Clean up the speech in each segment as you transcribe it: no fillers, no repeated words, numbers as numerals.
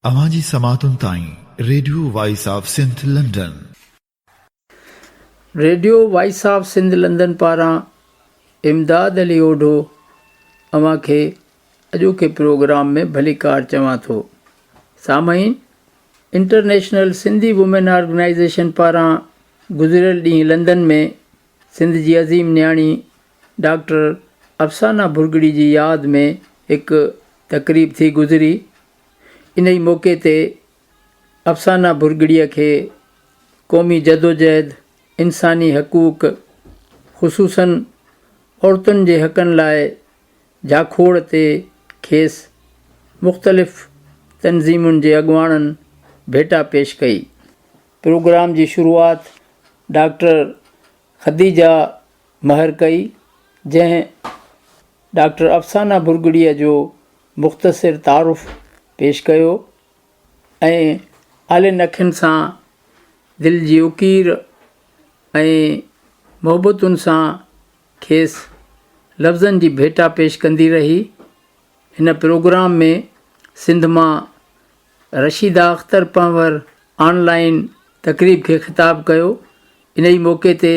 अवाजी समातुन ताई radio voice of Sindh London. Radio voice of Sindh London पारां इमदाद अली ओढो अवां खे अॼोके प्रोग्राम में भली कार चवां थो। सामईन, इंटरनेशनल सिंधी वुमेन ऑर्गेनाइज़ेशन पारां गुज़िरियल ॾींहुं लंदन में सिंध जी अज़ीम न्याणी डॉक्टर अफ़साना भुरगड़ी जी यादि में हिकु तक़रीब थी गुज़री। इन ई मौक़े ते अफ़साना भुरगड़ीअ खे क़ौमी जदोजहद, इंसानी हक़ूक़, ख़ुसूसन औरतुनि जे हक़नि लाइ जाखोड़ ते खेसि मुख़्तलिफ़ तनज़ीमुनि जे अॻुवाणनि भेटा पेश कई। प्रोग्राम जी शुरूआत डॉक्टर ख़दीजा महर कई, जंहिं डॉक्टर अफ़साना भुरगड़ीअ जो मुख़्तसिर तारुफ़ पेश कयो ऐं आलिन अखियुनि सां दिलि जी उकीर ऐं मोहबतुनि सां खेसि लफ़्ज़नि जी भेटा पेश कंदी रही। हिन प्रोग्राम में सिंध मां रशीदा अख़्तर पंवर ऑनलाइन तक़रीब खे ख़िताब कयो। इन ई मौक़े ते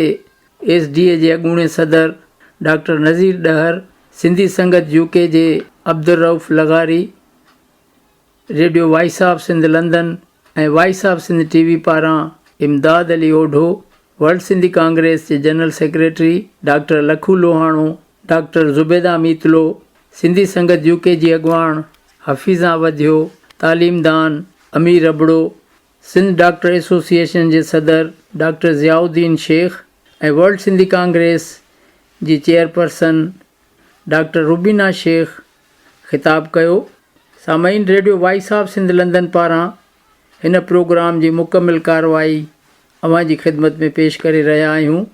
SDA जे अॻूणे सदर डॉक्टर नज़ीर ॾहर, सिंधी संगत UK जे Abdurrauf Lagari, radio voice of Sindh London ऐं वॉइस ऑफ सिंध TV पारां इमदाद अली ओढो, वर्ल्ड सिंधी कांग्रेस जे general secretary doctor Lakhu Lohano, doctor Zubaida Meetlo, Sindhi Sangat UK जी अॻुवाण हफ़ीज़ा वधियो, तालीमदान अमीर अबड़ो, सिंध डॉक्टर एसोसिएशन जे सदर डॉक्टर ज़ियाउद्दीन शेख ऐं वर्ल्ड सिंधी कांग्रेस जी चेयरपर्सन डॉक्टर रुबीना शेख ख़िताब कयो। सामईन, radio voice of Sindh London पारां हिन प्रोग्राम जी मुकमिल कार्रवाई अवां जी ख़िदमत में पेश करे रहिया आहियूं।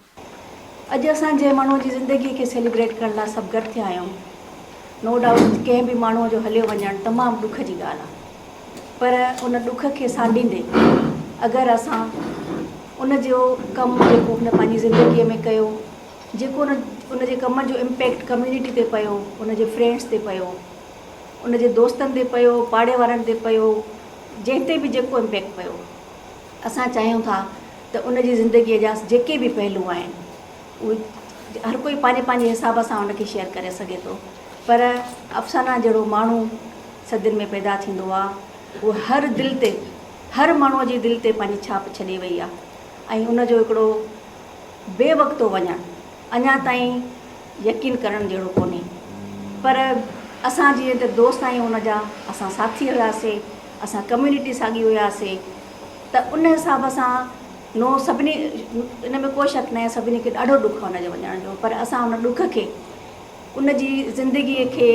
अॼु असांजे माण्हूअ जी ज़िंदगी खे सेलिब्रेट करण लाइ सभु गॾु थिया आहियूं। नो डाउट कंहिं बि माण्हूअ जो हलियो वञणु तमामु ॾुख जी ॻाल्हि आहे, पर उन ॾुख खे साॾींदे अगरि असां उन जो कमु जेको हुन पंहिंजी ज़िंदगीअ में कयो, जेको उन जे कम जो इम्पैक्ट कम्यूनिटी ते पियो, उन जे फ्रेंड्स ते पियो, उन जे दोस्तनि ते पियो, पाड़े वारनि ते पियो, जंहिं ते बि जेको इम्पैक्ट पियो, असां चाहियूं था त उन जी ज़िंदगीअ जा जेके बि पहलू आहिनि उहे हर कोई पंहिंजे पंहिंजे हिसाब सां उनखे शेयर करे सघे थो, पर अफ़साना जहिड़ो माण्हू सदियुनि में पैदा थींदो आहे, उहो हर दिलि ते, हर माण्हूअ जी दिलि ते पंहिंजी छाप छॾे वई आहे ऐं उनजो हिकिड़ो बेवक़्तो वञणु अञा ताईं यकीन करण जहिड़ो कोन्हे। पर असां जीअं त दोस्त आहियूं उनजा, असां साथी हुयासीं, असां कम्यूनिटी साॻी हुयासीं, त उन हिसाब सां नो सभिनी इन में कोई शक न आहे, सभिनी खे ॾाढो ॾुख आहे उनजे वञण जो, पर असां उन ॾुख खे, उन जी ज़िंदगीअ खे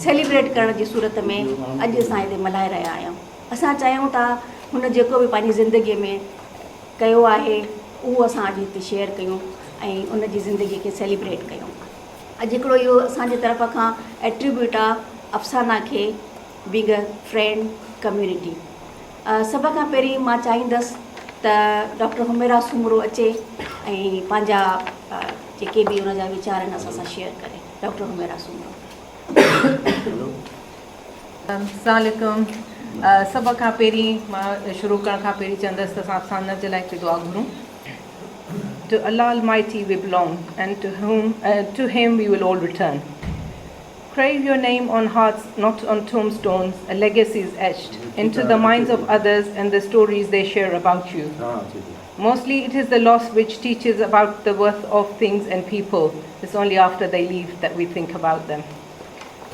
सेलिब्रेट करण जी सूरत में अॼु असां हिते मल्हाए रहिया आहियूं। असां चाहियूं था हुन जेको बि पंहिंजी ज़िंदगीअ में कयो आहे उहो असां अॼु हिते शेयर कयूं ऐं उन जी ज़िंदगीअ खे सेलिब्रेट कयूं। अॼु हिकिड़ो इहो असांजे तरफ़ खां एट्रीब्यूट आहे अफ़साना खे बीइंग अ फ्रेंड कम्यूनिटी। सभ खां पहिरीं मां चाहींदसि त डॉक्टर हुमेरा सुमरो अचे ऐं पंहिंजा जेके बि हुन जा वीचार आहिनि असां सां शेयर करे। डॉक्टर हुमेरा सुमरो। अस्सलाम वालेकुम। सभ खां पहिरीं मां शुरू करण खां पहिरीं चवंदसि त असां अफ़साना जे लाइ हिकु दुआ घुरूं। To Allah Almighty we belong, and to Him we will all return. Crave your name on hearts, not on tombstones. A legacy is etched into the minds of others and the stories they share about you. Mostly it is the loss which teaches about the worth of things and people. It's only after they leave that we think about them.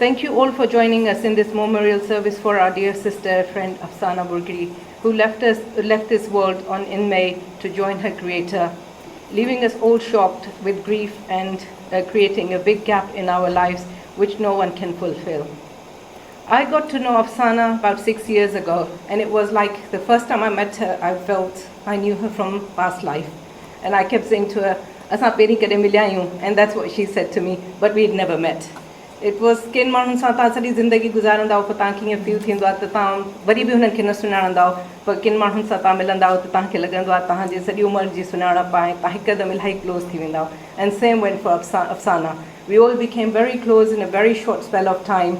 Thank you all for joining us in this memorial service for our dear sister, friend Afsana Burgadi, who left this world in May to join her Creator, leaving us all shocked with grief and creating a big gap in our lives which no one can fulfill. I got to know Afsana about 6 years ago, and it was like the first time I met her, I felt I knew her from past life. And I kept saying to her, "Asa peri kade milya hu," and that's what she said to me, but we'd never met. It was किन माण्हुनि सां तव्हां सॼी ज़िंदगी गुज़ारंदा पोइ तव्हां कीअं feel थींदो आहे त तव्हां वरी बि हुननि खे न सुञाणंदा, पर किन माण्हुनि सां तव्हां मिलंदा त तव्हांखे लॻंदो आहे तव्हांजी सॼी उमिरि जी सुञाणप आहे, तव्हां हिकदमि इलाही क्लोज़ थी वेंदा। And same went for Afsana. We all became very close in a very short spell of time.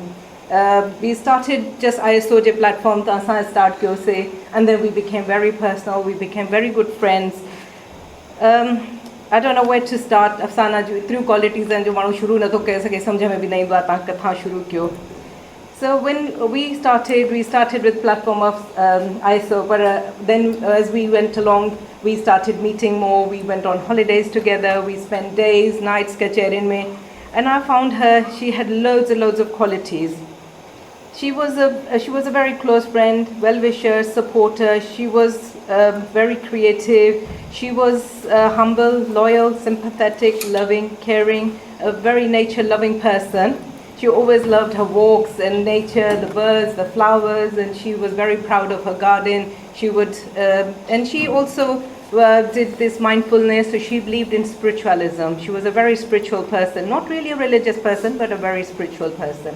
We started just ISO je platform ta asan start kyo se, and then we became very personal, we became very good friends. I don't know where to start. अफसाना जो इतनी qualities हैं जो मानो शुरू ना तो कैसे कैसे समझे में भी नहीं बात कथा शुरू क्यों. So when we started with platform of ISO, but then as we went along, we started meeting more. We went on holidays together. We spent days, nights kacherin mein, and I found her. She had loads and loads of qualities. She was a very close friend, well-wisher, supporter. She was very creative. She was humble, loyal, sympathetic, loving, caring, a very nature-loving person. She always loved her walks and nature, the birds, the flowers, and she was very proud of her garden. She would, and she also did this mindfulness, so she believed in spiritualism. She was a very spiritual person, not really a religious person, but a very spiritual person.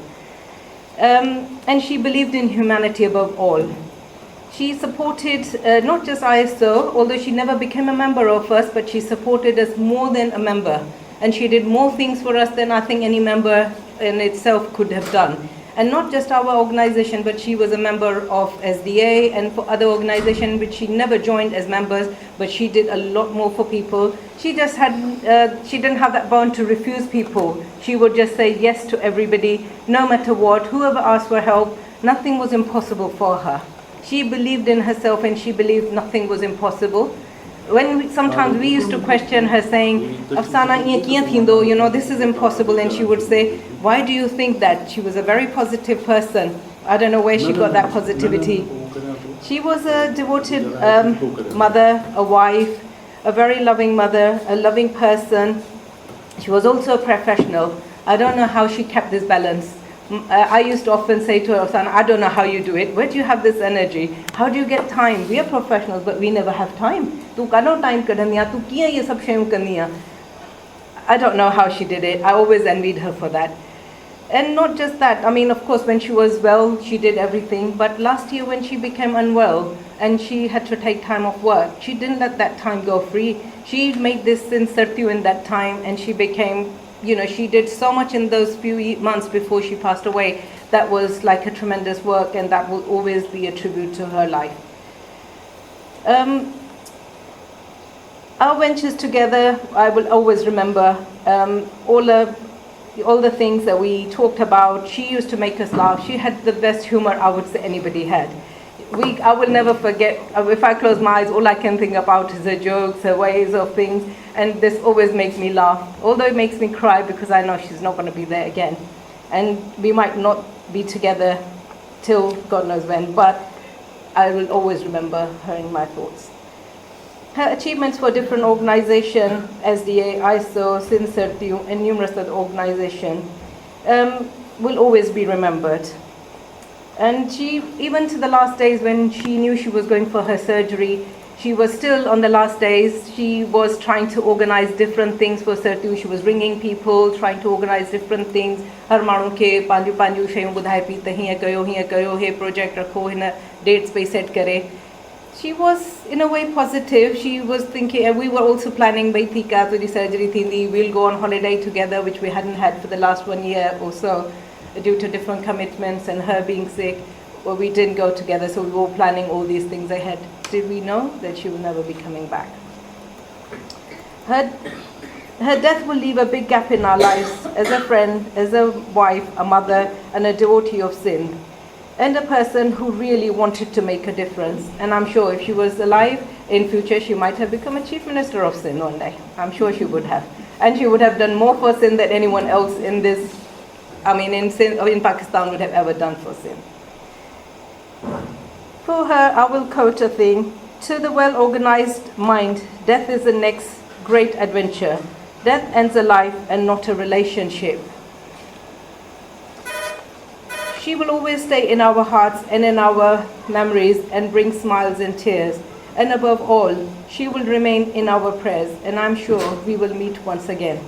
And she believed in humanity above all. She supported not just ISO, although she never became a member of us, but she supported us more than a member. And she did more things for us than I think any member in itself could have done. And not just our organization, but she was a member of SDA and for other organizations which she never joined as members, but she did a lot more for people. She just had, she didn't have that bond to refuse people. She would just say yes to everybody, no matter what, whoever asked for help, nothing was impossible for her. She believed in herself and she believed nothing was impossible. Sometimes we used to question her saying, Afsana, you know, this is impossible. And she would say, why do you think that? She was a very positive person. I don't know where she got that positivity. She was a devoted mother, a wife, a very loving mother, a loving person. She was also a professional. I don't know how she kept this balance. I used to often say to her, Afsana, I don't know how you do it. Where do you have this energy? How do you get time? We are professionals, but we never have time. Tu kano time kadaniya, tu kiya ye sab shayon karniya. I don't know how she did it. I always envied her for that. And not just that, I mean, of course, when she was well, she did everything. But last year when she became unwell and she had to take time off work, she didn't let that time go free. She made this in Sartiu in that time, and she became, you know, she did so much in those few months before she passed away. That was like a tremendous work, and that will always be a tribute to her life. Our ventures together, I will always remember all the things that we talked about. She used to make us laugh. She had the best humor I would say anybody had. I will never forget, if I close my eyes, all I can think about is her jokes, her ways of things, and this always makes me laugh. Although it makes me cry because I know she's not going to be there again. And we might not be together till God knows when, but I will always remember her in my thoughts. Her achievements for different organizations, SDA, ISO, Sindh Sartiu, and numerous other organizations, will always be remembered. And she, even to the last days when she knew she was going for her surgery, she was still on the last days, she was trying to organize different things for Sartiu. She was ringing people, trying to organize different things. Har manu ke panju shayun budhai pi tahiya kayo he project rakho hina dates pe set kare. She was in a way positive. She was thinking, and we were also planning Baitika to the surgery thindi. We'll go on holiday together, which we hadn't had for the last 1 year or so, due to different commitments and her being sick. Well, we didn't go together, so we were planning all these things ahead. Did we know that she will never be coming back? Her death will leave a big gap in our lives as a friend, as a wife, a mother, and a devotee of Sindh, and a person who really wanted to make a difference. And I'm sure if she was alive in future, she might have become a chief minister of Sindh one day. I'm sure she would have. And she would have done more for Sindh than anyone else in this, in Sindh or in Pakistan would have ever done for Sindh. For her, I will quote a thing: to the well-organized mind, death is the next great adventure. Death ends a life and not a relationship. She will always stay in our hearts and in our memories and bring smiles and tears. And above all, she will remain in our prayers, and I'm sure we will meet once again.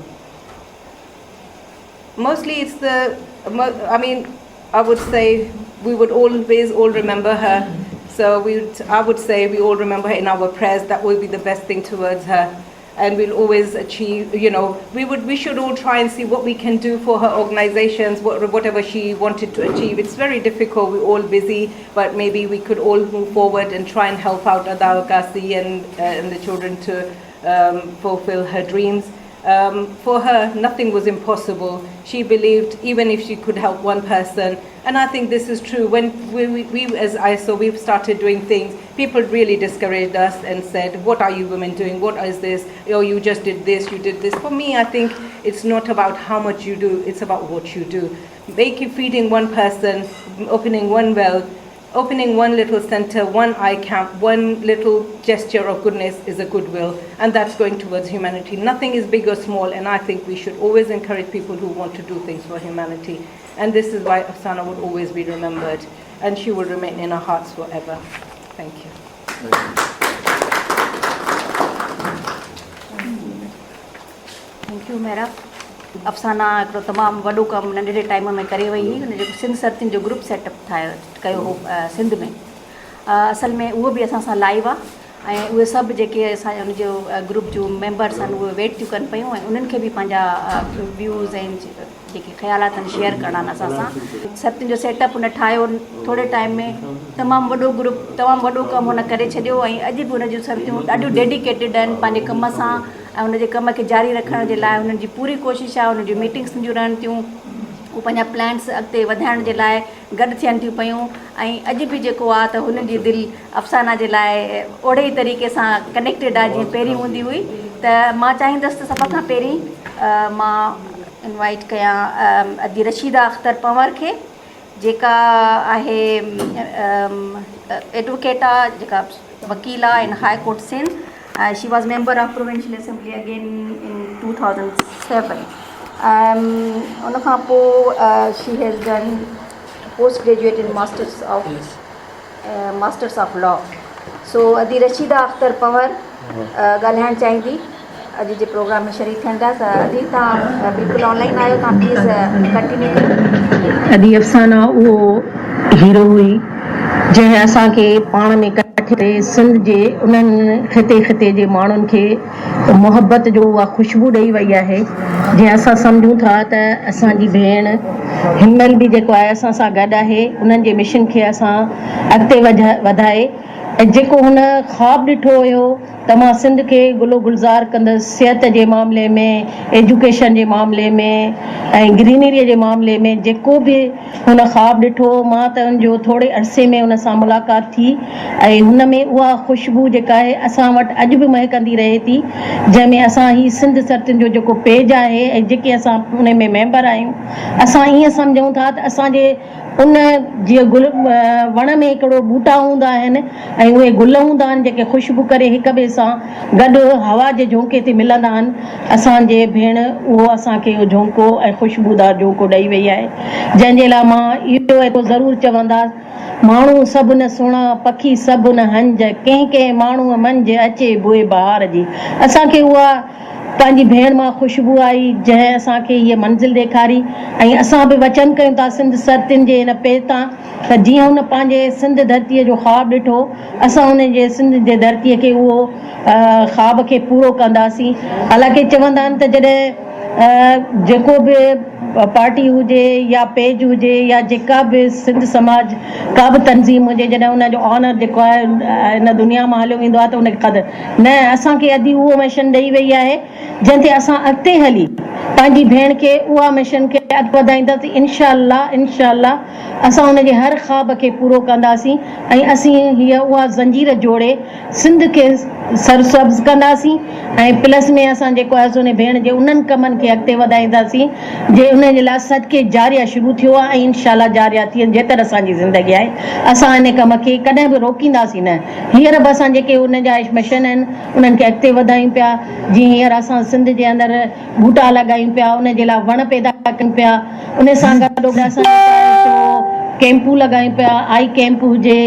Mostly it's I would say we would always all remember her. So I would say we all remember her in our prayers. That will be the best thing towards her. and we'll always achieve, we should all try and see what we can do for her organizations, whatever she wanted to achieve. It's very difficult, we're all busy, but maybe we could all move forward and try and help out Ada Kasi and the children to fulfill her dreams. For her, nothing was impossible. She believed even if she could help one person. And I think this is true. When we as ISO, we've started doing things, people really discouraged us and said, what are you women doing? What is this? Oh, you just did this, you did this. For me, I think it's not about how much you do, it's about what you do. Feeding one person, opening one well, opening one little center, one eye camp, one little gesture of goodness is a goodwill, and that's going towards humanity. Nothing is big or small, and I think we should always encourage people who want to do things for humanity. And this is why Afsana would always be remembered, and she will remain in our hearts forever. Thank you. Thank U मेरा अफ़साना हिकिड़ो तमामु वॾो कमु नंढड़े time में करे वई हुई। हुन जेको सिंध सर्तियुनि जो ग्रुप सेटअप कयो हो सिंध में, असल में उहो बि असां सां लाइव आहे ऐं उहे सभु जेके असांजो हुनजो ग्रुप जो मेंबर्स आहिनि उहे वेट थियूं कनि पियूं ऐं उन्हनि खे बि पंहिंजा व्यूज़ ऐं जेके ख़्यालात आहिनि शेयर करणा आहिनि असां सां। सर्तियुनि जो सेटअप हुन ठाहियो थोरे टाइम में, तमामु वॾो ग्रुप, तमामु वॾो कमु हुन करे छॾियो ऐं अॼु बि हुन जूं सर्तियूं ॾाढियूं डेडिकेटेड आहिनि पंहिंजे कम सां ऐं हुनजे कम खे जारी रखण जे लाइ हुननि जी पूरी कोशिशि आहे। हुनजी मीटिंग्स थियूं रहनि थियूं, उहे पंहिंजा प्लान्स अॻिते वधाइण जे लाइ गॾु थियनि थियूं पियूं ऐं अॼु बि जेको आहे त हुननि जी दिलि अफ़साना जे लाइ ओड़े ई तरीक़े सां कनेक्टेड आहे जीअं पहिरीं हूंदी हुई। त मां चाहींदसि त सभ खां पहिरीं मां इनवाइट कयां अदी रशीदा अख्तर पंवर खे, जेका आहे एडवोकेट आहे, जेका वकील आहे in high court Sindh. She was member of Provincial Assembly again in 2007. उन खां पोइ she has done postgraduate in Masters of Law. So अदी रशीदा अख्तर पंवर ॻाल्हाइणु चाहींदी, अॼु जे प्रोग्राम में शरीक थियंदा। त अदी तव्हां बिल्कुलु ऑनलाइन आहियो, तव्हां प्लीज़ कंटिन्यू कयो। अदी अफ़साना उहो हीरो हुई जंहिं असांखे पाण में सिंध जे उन्हनि ख़िते जे माण्हुनि खे मुहबत जो उहा ख़ुशबू ॾेई वई आहे। जीअं असां सम्झूं था त असांजी भेण हिनमहिल बि जेको आहे असां सां गॾु आहे, उन्हनि जे मिशन खे असां अॻिते वधाए ऐं जेको हुन ख़्वाबु ॾिठो हुयो त मां सिंध खे गुलो गुलज़ार कंदसि सिहत जे मामले में, एजुकेशन जे मामले में ऐं ग्रीनरीअ जे मामले में, जेको बि हुन ख़्वाबु ॾिठो मां त हुनजो थोरे अरसे में हुन सां मुलाक़ात थी ऐं हुन में उहा ख़ुशबू जेका आहे असां वटि अॼु बि महकंदी रहे थी, जंहिंमें असां ही सिंध सर्तियुनि जो जेको पेज आहे ऐं जेके असां उन में मेंबर आहियूं, असां ईअं सम्झूं था त असांजे उन जीअं गुल वण में हिकिड़ो बूटा हूंदा आहिनि ऐं उहे गुल हूंदा आहिनि जेके ख़ुशबू करे हिक ॿिए सां गॾु हवा जे झोंके ते मिलंदा आहिनि। असांजे भेण उहो असांखे इहो झोंको ऐं ख़ुशबूदार झोंको ॾेई वई आहे, जंहिंजे लाइ मां इहो हिकु ज़रूरु चवंदासि, माण्हू सभु न सुहिणा, पखी सभु न हंज, कंहिं कंहिं माण्हूअ मंझि अचे बुए बहार जी। असांखे उहा पंहिंजी भेण मां ख़ुशबू आई जंहिं असांखे हीअ मंज़िल ॾेखारी ऐं असां बि वचन कयूं था सिंध सर्तियुनि जे हिन पेज तां त जीअं हुन पंहिंजे सिंध धरतीअ जो ख़्वाबु ॾिठो, असां हुन जे सिंध जे धरतीअ खे उहो ख़्वाब खे पूरो कंदासीं। हालांकि चवंदा आहिनि त जॾहिं जेको बि पार्टी हुजे या पेज हुजे या जेका बि सिंध समाज का बि तंज़ीम हुजे, जॾहिं हुनजो ऑनर जेको आहे हिन दुनिया मां हलियो वेंदो आहे त उनखे क़दुरु न, असांखे अॼु उहो मिशन ॾेई वई आहे जंहिं ते असां अॻिते हली पंहिंजी भेण खे उहा मिशन खे अॻु वधाईंदासीं। इनशाअल्लाह असां हुनजे हर ख़्वाब खे पूरो कंदासीं ऐं असीं हीअ उहा ज़ंजीर जोड़े सिंध खे सरसब्ज़ कंदासीं ऐं प्लस में असां जेको आहे उन भेण जे उन्हनि कमनि खे अॻिते वधाईंदासीं जे उन जे लाइ सदके जारिया शुरू थियो आहे ऐं इनशाअल्लाह जारिया थियनि जेतर असांजी ज़िंदगी आहे। असां इन कम खे कॾहिं बि रोकींदासीं न। हींअर बि असां जेके उन जा मिशन आहिनि उन्हनि खे अॻिते वधायूं पिया, जीअं हींअर असां सिंध जे अंदरि बूटा लॻायूं पिया, उन जे लाइ वण पैदा कयूं पिया, उन सां गॾु असां कैंपूं लॻायूं पिया, आई कैंप हुजे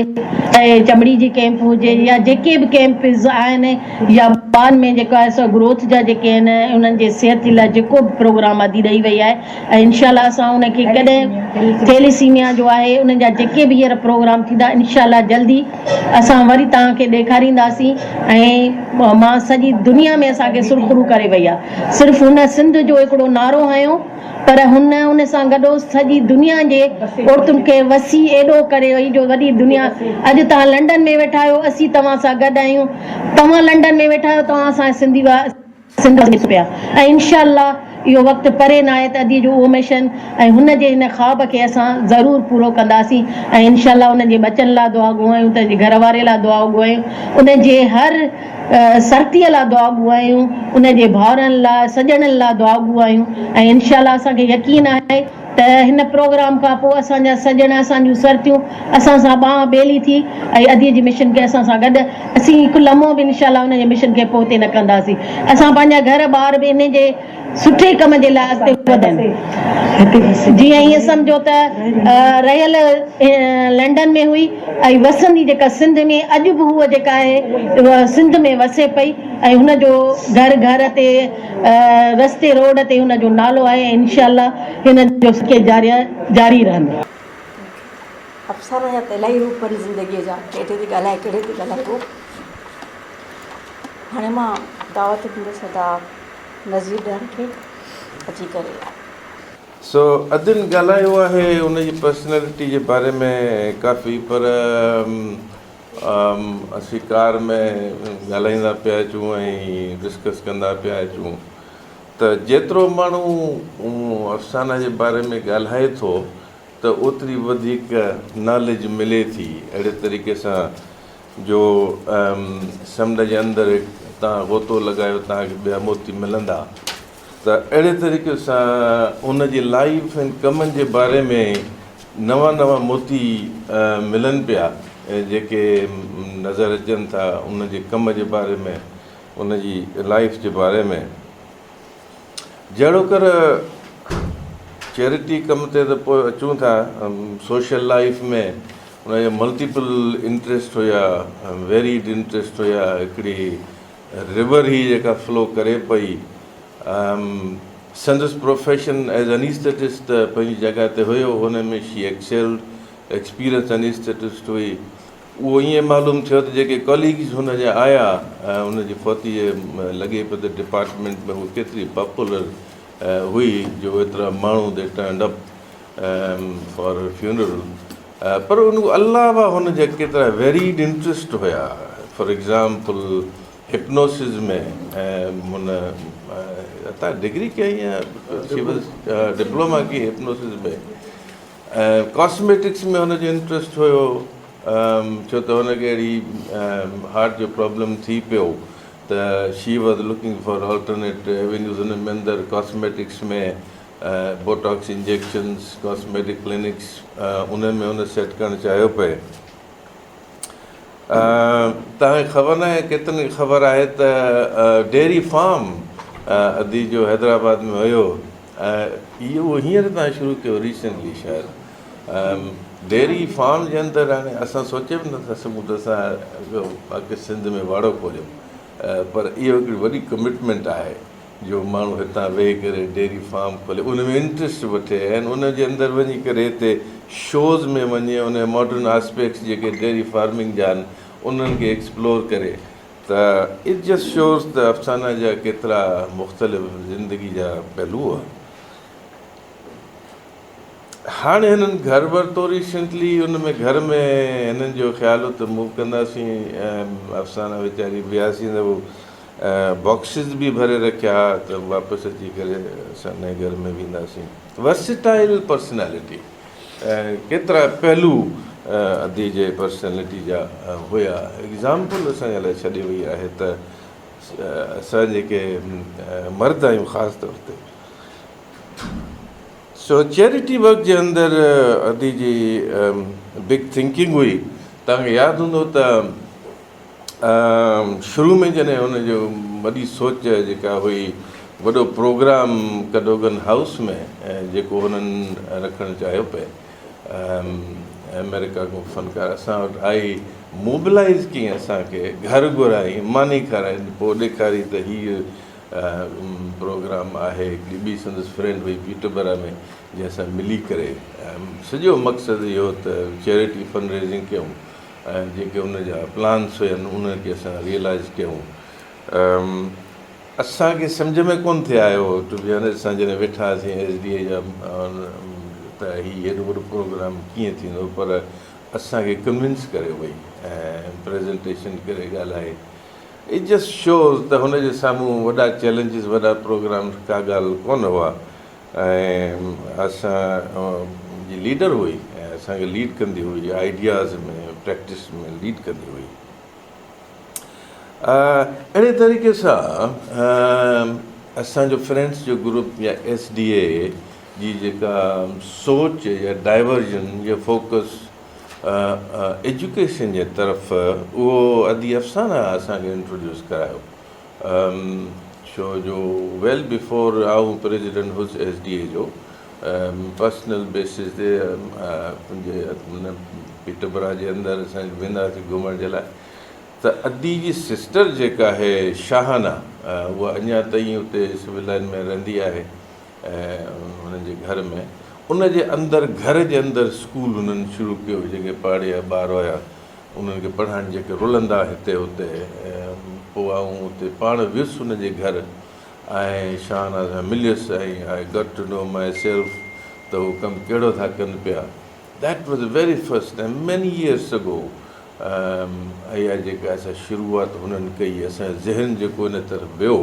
ऐं चमड़ी जी कैंप हुजे या जेके बि कैंप्स आहिनि या ॿारनि में जेको आहे सो ग्रोथ जा जेके आहिनि उन्हनि जे सिहत जे लाइ जेको बि प्रोग्राम अदी ॾेई वई आहे ऐं इनशाला असां उनखे कॾहिं थैलेसीमिया जो आहे उन जा जेके बि हींअर प्रोग्राम थींदा इनशाला जल्दी असां वरी तव्हांखे ॾेखारींदासीं ऐं मां सॼी दुनिया में असांखे सुरखुरू करे वई आहे। सिर्फ़ु हुन सिंध जो हिकिड़ो नारो हयो पर उन सां गॾो सॼी दुनिया जे औरतुनि खे वसी एॾो करे वई जो वॾी दुनिया। अॼु तव्हां लंडन में वेठा आहियो, असीं तव्हां सां गॾु आहियूं, तव्हां लंडन में वेठा आहियो, तव्हां असां सिंधी सिंध पिया ऐं इनशाला इहो वक़्तु परे न आहे त अॼु जो उहो मिशन ऐं हुन जे हिन ख़्वाब खे असां ज़रूरु पूरो कंदासीं ऐं इनशाला उन जे बचनि लाइ दुआ घुरायूं, त घर वारे लाइ दुआ घुरायूं, उन जे हर सर्तीअ लाइ दुआ घुरायूं, उन जे भाउरनि लाइ सॼणनि लाइ दुआ घुरायूं ऐं इनशाला असांखे यकीन आहे त हिन प्रोग्राम खां पोइ असांजा सॼण असांजूं सर्तियूं असां सां बांह ॿेली थी ऐं अॼु जी मिशन खे असां सां गॾु असीं हिकु लम्हो बि इनशाला उन जे मिशन खे पोइ न कंदासीं। असां पंहिंजा घर ॿार बि इन जे सुठे कम जे लाइ अॻिते वधनि। जीअं ईअं सम्झो त रहियल लंडन में हुई ऐं वसंदी जेका सिंध में अॼु बि हूअ जेका आहे सिंध में वसे पई ऐं हुनजो घर घर ते रस्ते रोड ते हुनजो नालो आहे। इनशाला हिन जो जारी रहंदो। अफ़सर जा त इलाही रूप आहिनि ज़िंदगीअ जा, केॾे थी ॻाल्हाए केॾे थी ॻाल्हाए पोइ हाणे मां दावत ॾींदसि नज़ीर ॾियण खे अची करे। सो अदिन ॻाल्हायो आहे उनजी पर्सनैलिटी जे बारे में काफ़ी, पर असीं कार में ॻाल्हाईंदा पिया अचूं ऐं डिस्कस कंदा पिया अचूं त जेतिरो माण्हू अफ़साना जे बारे में ॻाल्हाए थो त ओतिरी वधीक नॉलेज मिले थी। अहिड़े तरीक़े सां जो समुंड जे अंदरि तव्हां गोतो लॻायो तव्हांखे ॿिया मोती मिलंदा, त अहिड़े तरीक़े सां उन जी लाइफ ऐं कमनि जे बारे में नवां नवां मोती मिलनि पिया जेके नज़र अचनि था उन जे कम जे बारे में, उन जी लाइफ जे बारे में। जहिड़ो कर चैरिटी कम ते त पोइ अचूं था, सोशल लाइफ में उनजा मल्टीपल इंट्रस्ट हुया, वेरीड इंट्रस्ट हुया। हिकिड़ी रिवर ही जेका फ्लो करे पई, संदसि प्रोफेशन एज़ एनेस्थेटिस्ट पंहिंजी जॻह ते हुयो, हुन में शी एक्सेल्ड एक्सपीरियंस एनेस्थेटिस्ट हुई। उहो ईअं मालूम थियो त जेके कॉलीग्स हुनजा आया हुनजी फौती लॻे पियो त डिपार्टमेंट में हू केतिरी पॉपुलर हुई जो एतिरा माण्हू दे टर्न्ड अप फॉर फ्यूनरल, पर उन अलावा हुनजा केतिरा वेरीड इंट्रस्ट हुया। फॉर एग्ज़ाम्पल हिप्नोसिस में हुन तव्हां डिग्री कई आहे, डिप्लोमा की हिप्नोसिस में। कॉस्मेटिक्स में हुनजो इंट्रस्ट हुयो, छो त हुनखे अहिड़ी हार्ट जो प्रॉब्लम थी पियो त she was looking for alternate avenues. हुन में अंदरि कॉस्मेटिक्स में बोटॉक्स इंजेक्शन्स, कॉस्मेटिक क्लिनिक्स उन में हुन सेट करणु चाहियो पए। तव्हांखे ख़बर न आहे, केतिरनि खे ख़बर आहे त डेयरी फार्म अदी जो हैदराबाद में हुयो, इहो हींअर तव्हां शुरू कयो रिसेंटली शायदि। डेयरी फार्म जे अंदरि हाणे असां सोचे बि नथा सघूं त असां बाक़ी सिंध में वाड़ो खोलियूं, पर इहो हिकिड़ी वॾी कमिटमेंट आहे जो माण्हू हितां वेही करे डेयरी फार्म खोले, उन में इंट्रस्ट वठे ऐं उन जे अंदरि वञी करे हिते शोज़ में वञे, उन मॉडर्न आस्पेक्ट्स जेके डेयरी फार्मिंग जा आहिनि उन्हनि खे एक्सप्लोर करे। त इट जस्ट शोज़ त अफ़साना जा केतिरा मुख़्तलिफ़ ज़िंदगी जा पहलू आहे। हाणे हिननि घर वरितो रिसेंटली, उन में घर में हिननि जो ख़्यालु हो त मूव कंदासीं, अफ़साना वीचारी वियासीं त उहो बॉक्सिस बि भरे रखिया त वापसि अची करे असां नए घर में वेंदासीं। वर्सिटाइल पर्सनैलिटी, केतिरा पहलू अदी जे पर्सनैलिटी जा हुया। एग्ज़ाम्पल असांजे लाइ छॾे वई आहे त असां जेके मर्द आहियूं ख़ासि तौर ते, सो चैरिटी वर्क जे अंदरि अदी जी बिग थिंकिंग हुई। तव्हांखे यादि हूंदो त शुरू में जॾहिं हुनजो वॾी सोच जेका हुई, वॾो प्रोग्राम कॾोगन हाउस में जेको हुननि रखणु चाहियो पए, अमेरिका खां फ़नकार असां वटि आई, मोबिलाइज़ कीअं असांखे घर घुराई, मानी खाराइनि, पोइ ॾेखारी त हीअ प्रोग्राम आहे। हिकिड़ी ॿी संदसि फ्रेंड हुई पीटरबरा में, जंहिंसां मिली करे सॼो मक़सदु इहो त चैरिटी फंड रेज़िंग कयूं ऐं जेके उन जा प्लान्स हुयनि उनखे असां रियलाइज़ कयूं। असांखे सम्झ में कोन थे आयो टू बी ऑनेस्ट, असां जॾहिं वेठासीं SDA जा त हीउ हेॾो वॾो प्रोग्राम कीअं थींदो, पर असांखे कन्विंस करे वई ऐं प्रेज़ेंटेशन करे ॻाल्हाए। इट जस्ट शोज़ त हुनजे साम्हूं वॾा चैलेंजिस, वॾा प्रोग्राम का ॻाल्हि कोन हुआ। ऐं असां जी लीडर हुई ऐं असांखे लीड कंदी हुई, आइडियाज़ में प्रैक्टिस में लीड कंदी हुई। अहिड़े तरीक़े सां असांजो फ्रेंड्स जो ग्रुप या SDA जी जेका सोच या डाइवर्जन या फोकस एजुकेशन जे तरफ़, उहो अदी अफ़साना असांखे इंट्रोड्यूस करायो। छो जो वेल बिफोर आऊं प्रेसिडेंट हुउसि SDA जो, पर्सनल बेसिस ते पंहिंजे पीटरबरा जे अंदरि असां वेंदासीं घुमण जे लाइ, त अदी जी सिस्टर जेका आहे शाहाना, उहा अञा ताईं उते सिविल लाइन में रहंदी आहे ऐं हुननि जे घर में, उन जे अंदरि घर जे अंदरि स्कूल हुननि शुरू कयो। जेके पाड़े ॿार हुया उन्हनि खे पढ़ाइण, जेके रुलंदा हिते हुते। पोइ आऊं उते पाण वियुसि हुन जे घर ऐं शाहाना सां मिलियुसि ऐं I got to know my self त उहो कमु कहिड़ो था कनि पिया। That was the very first and many years ago. इहा जेका असां शुरूआत हुननि कई, असांजो ज़हन जेको इन तरफ़ वियो।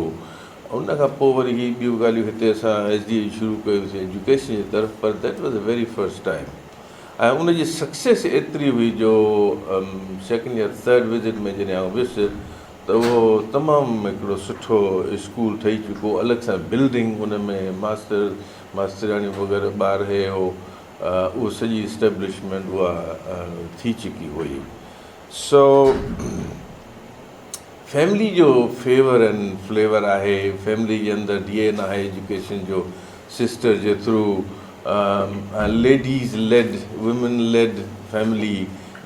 उन खां पोइ वरी ही ॿियूं ॻाल्हियूं हिते असां SDA शुरू कयोसीं एजुकेशन जी तरफ़, पर that was the very first time. ऐं उनजी सक्सेस एतिरी हुई जो सेकेंड या थर्ड विज़िट में जॾहिं आउं वियुसि त उहो तमामु हिकिड़ो सुठो स्कूल ठही चुको, अलॻि सां बिल्डिंग, उन में मास्तरियाणियूं वग़ैरह ॿार हे हो, उहो सॼी इस्टेब्लिशमेंट उहा थी चुकी हुई। सो फैमिली जो फेवर एंड फ्लेवर आहे, फैमिली जे अंदरि DNA आहे एजुकेशन जो, सिस्टर जे through, ladies led, women led family,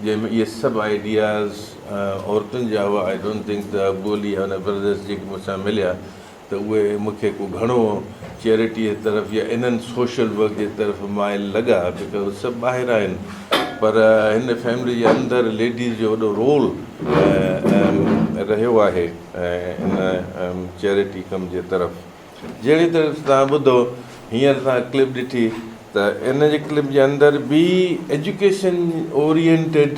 जंहिंमें इहे सभु आइडियाज़ औरतुनि जा हुआ। आई डोंट थिंक त अबोली या ब्रदर्स जेके मूंसां मिलिया त उहे मूंखे को घणो चैरिटी जे तरफ़ या इन्हनि सोशल वर्क जे तरफ़ माइल लॻा, बिकॉज़ सभु ॿाहिरि आहिनि। पर हिन फैमिली जे अंदरि लेडीज़ जो वॾो रोल रहियो आहे इन चैरिटी कम जे तरफ़। जहिड़ी तरह तव्हां ॿुधो हींअर तव्हां क्लिप ॾिठी त इन जे क्लिप जे अंदरि बि education oriented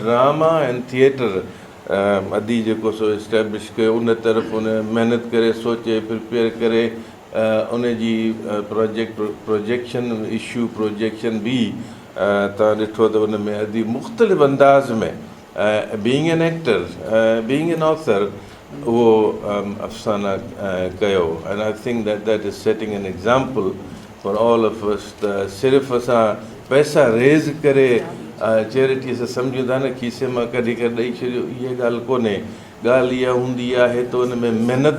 drama and theatre अदी जेको सो इस्टेब्लिश कयो, उन तरफ़ उन महिनत करे सोचे प्रिपेयर करे उन जी प्रोजेक्शन इशू प्रोजेक्शन बि तव्हां ॾिठो त उन में अदी मुख़्तलिफ़ अंदाज़ में being an actor, being an author, उहो अफ़साना कयो। And I think that is setting an example for all of us. त सिर्फ़ु असां पैसा रेज़ करे चैरिटी सां सम्झूं था न, खीसे मां कढी करे ॾेई छॾियो, इहा ॻाल्हि कोन्हे। ॻाल्हि इहा हूंदी आहे त उन में महिनत,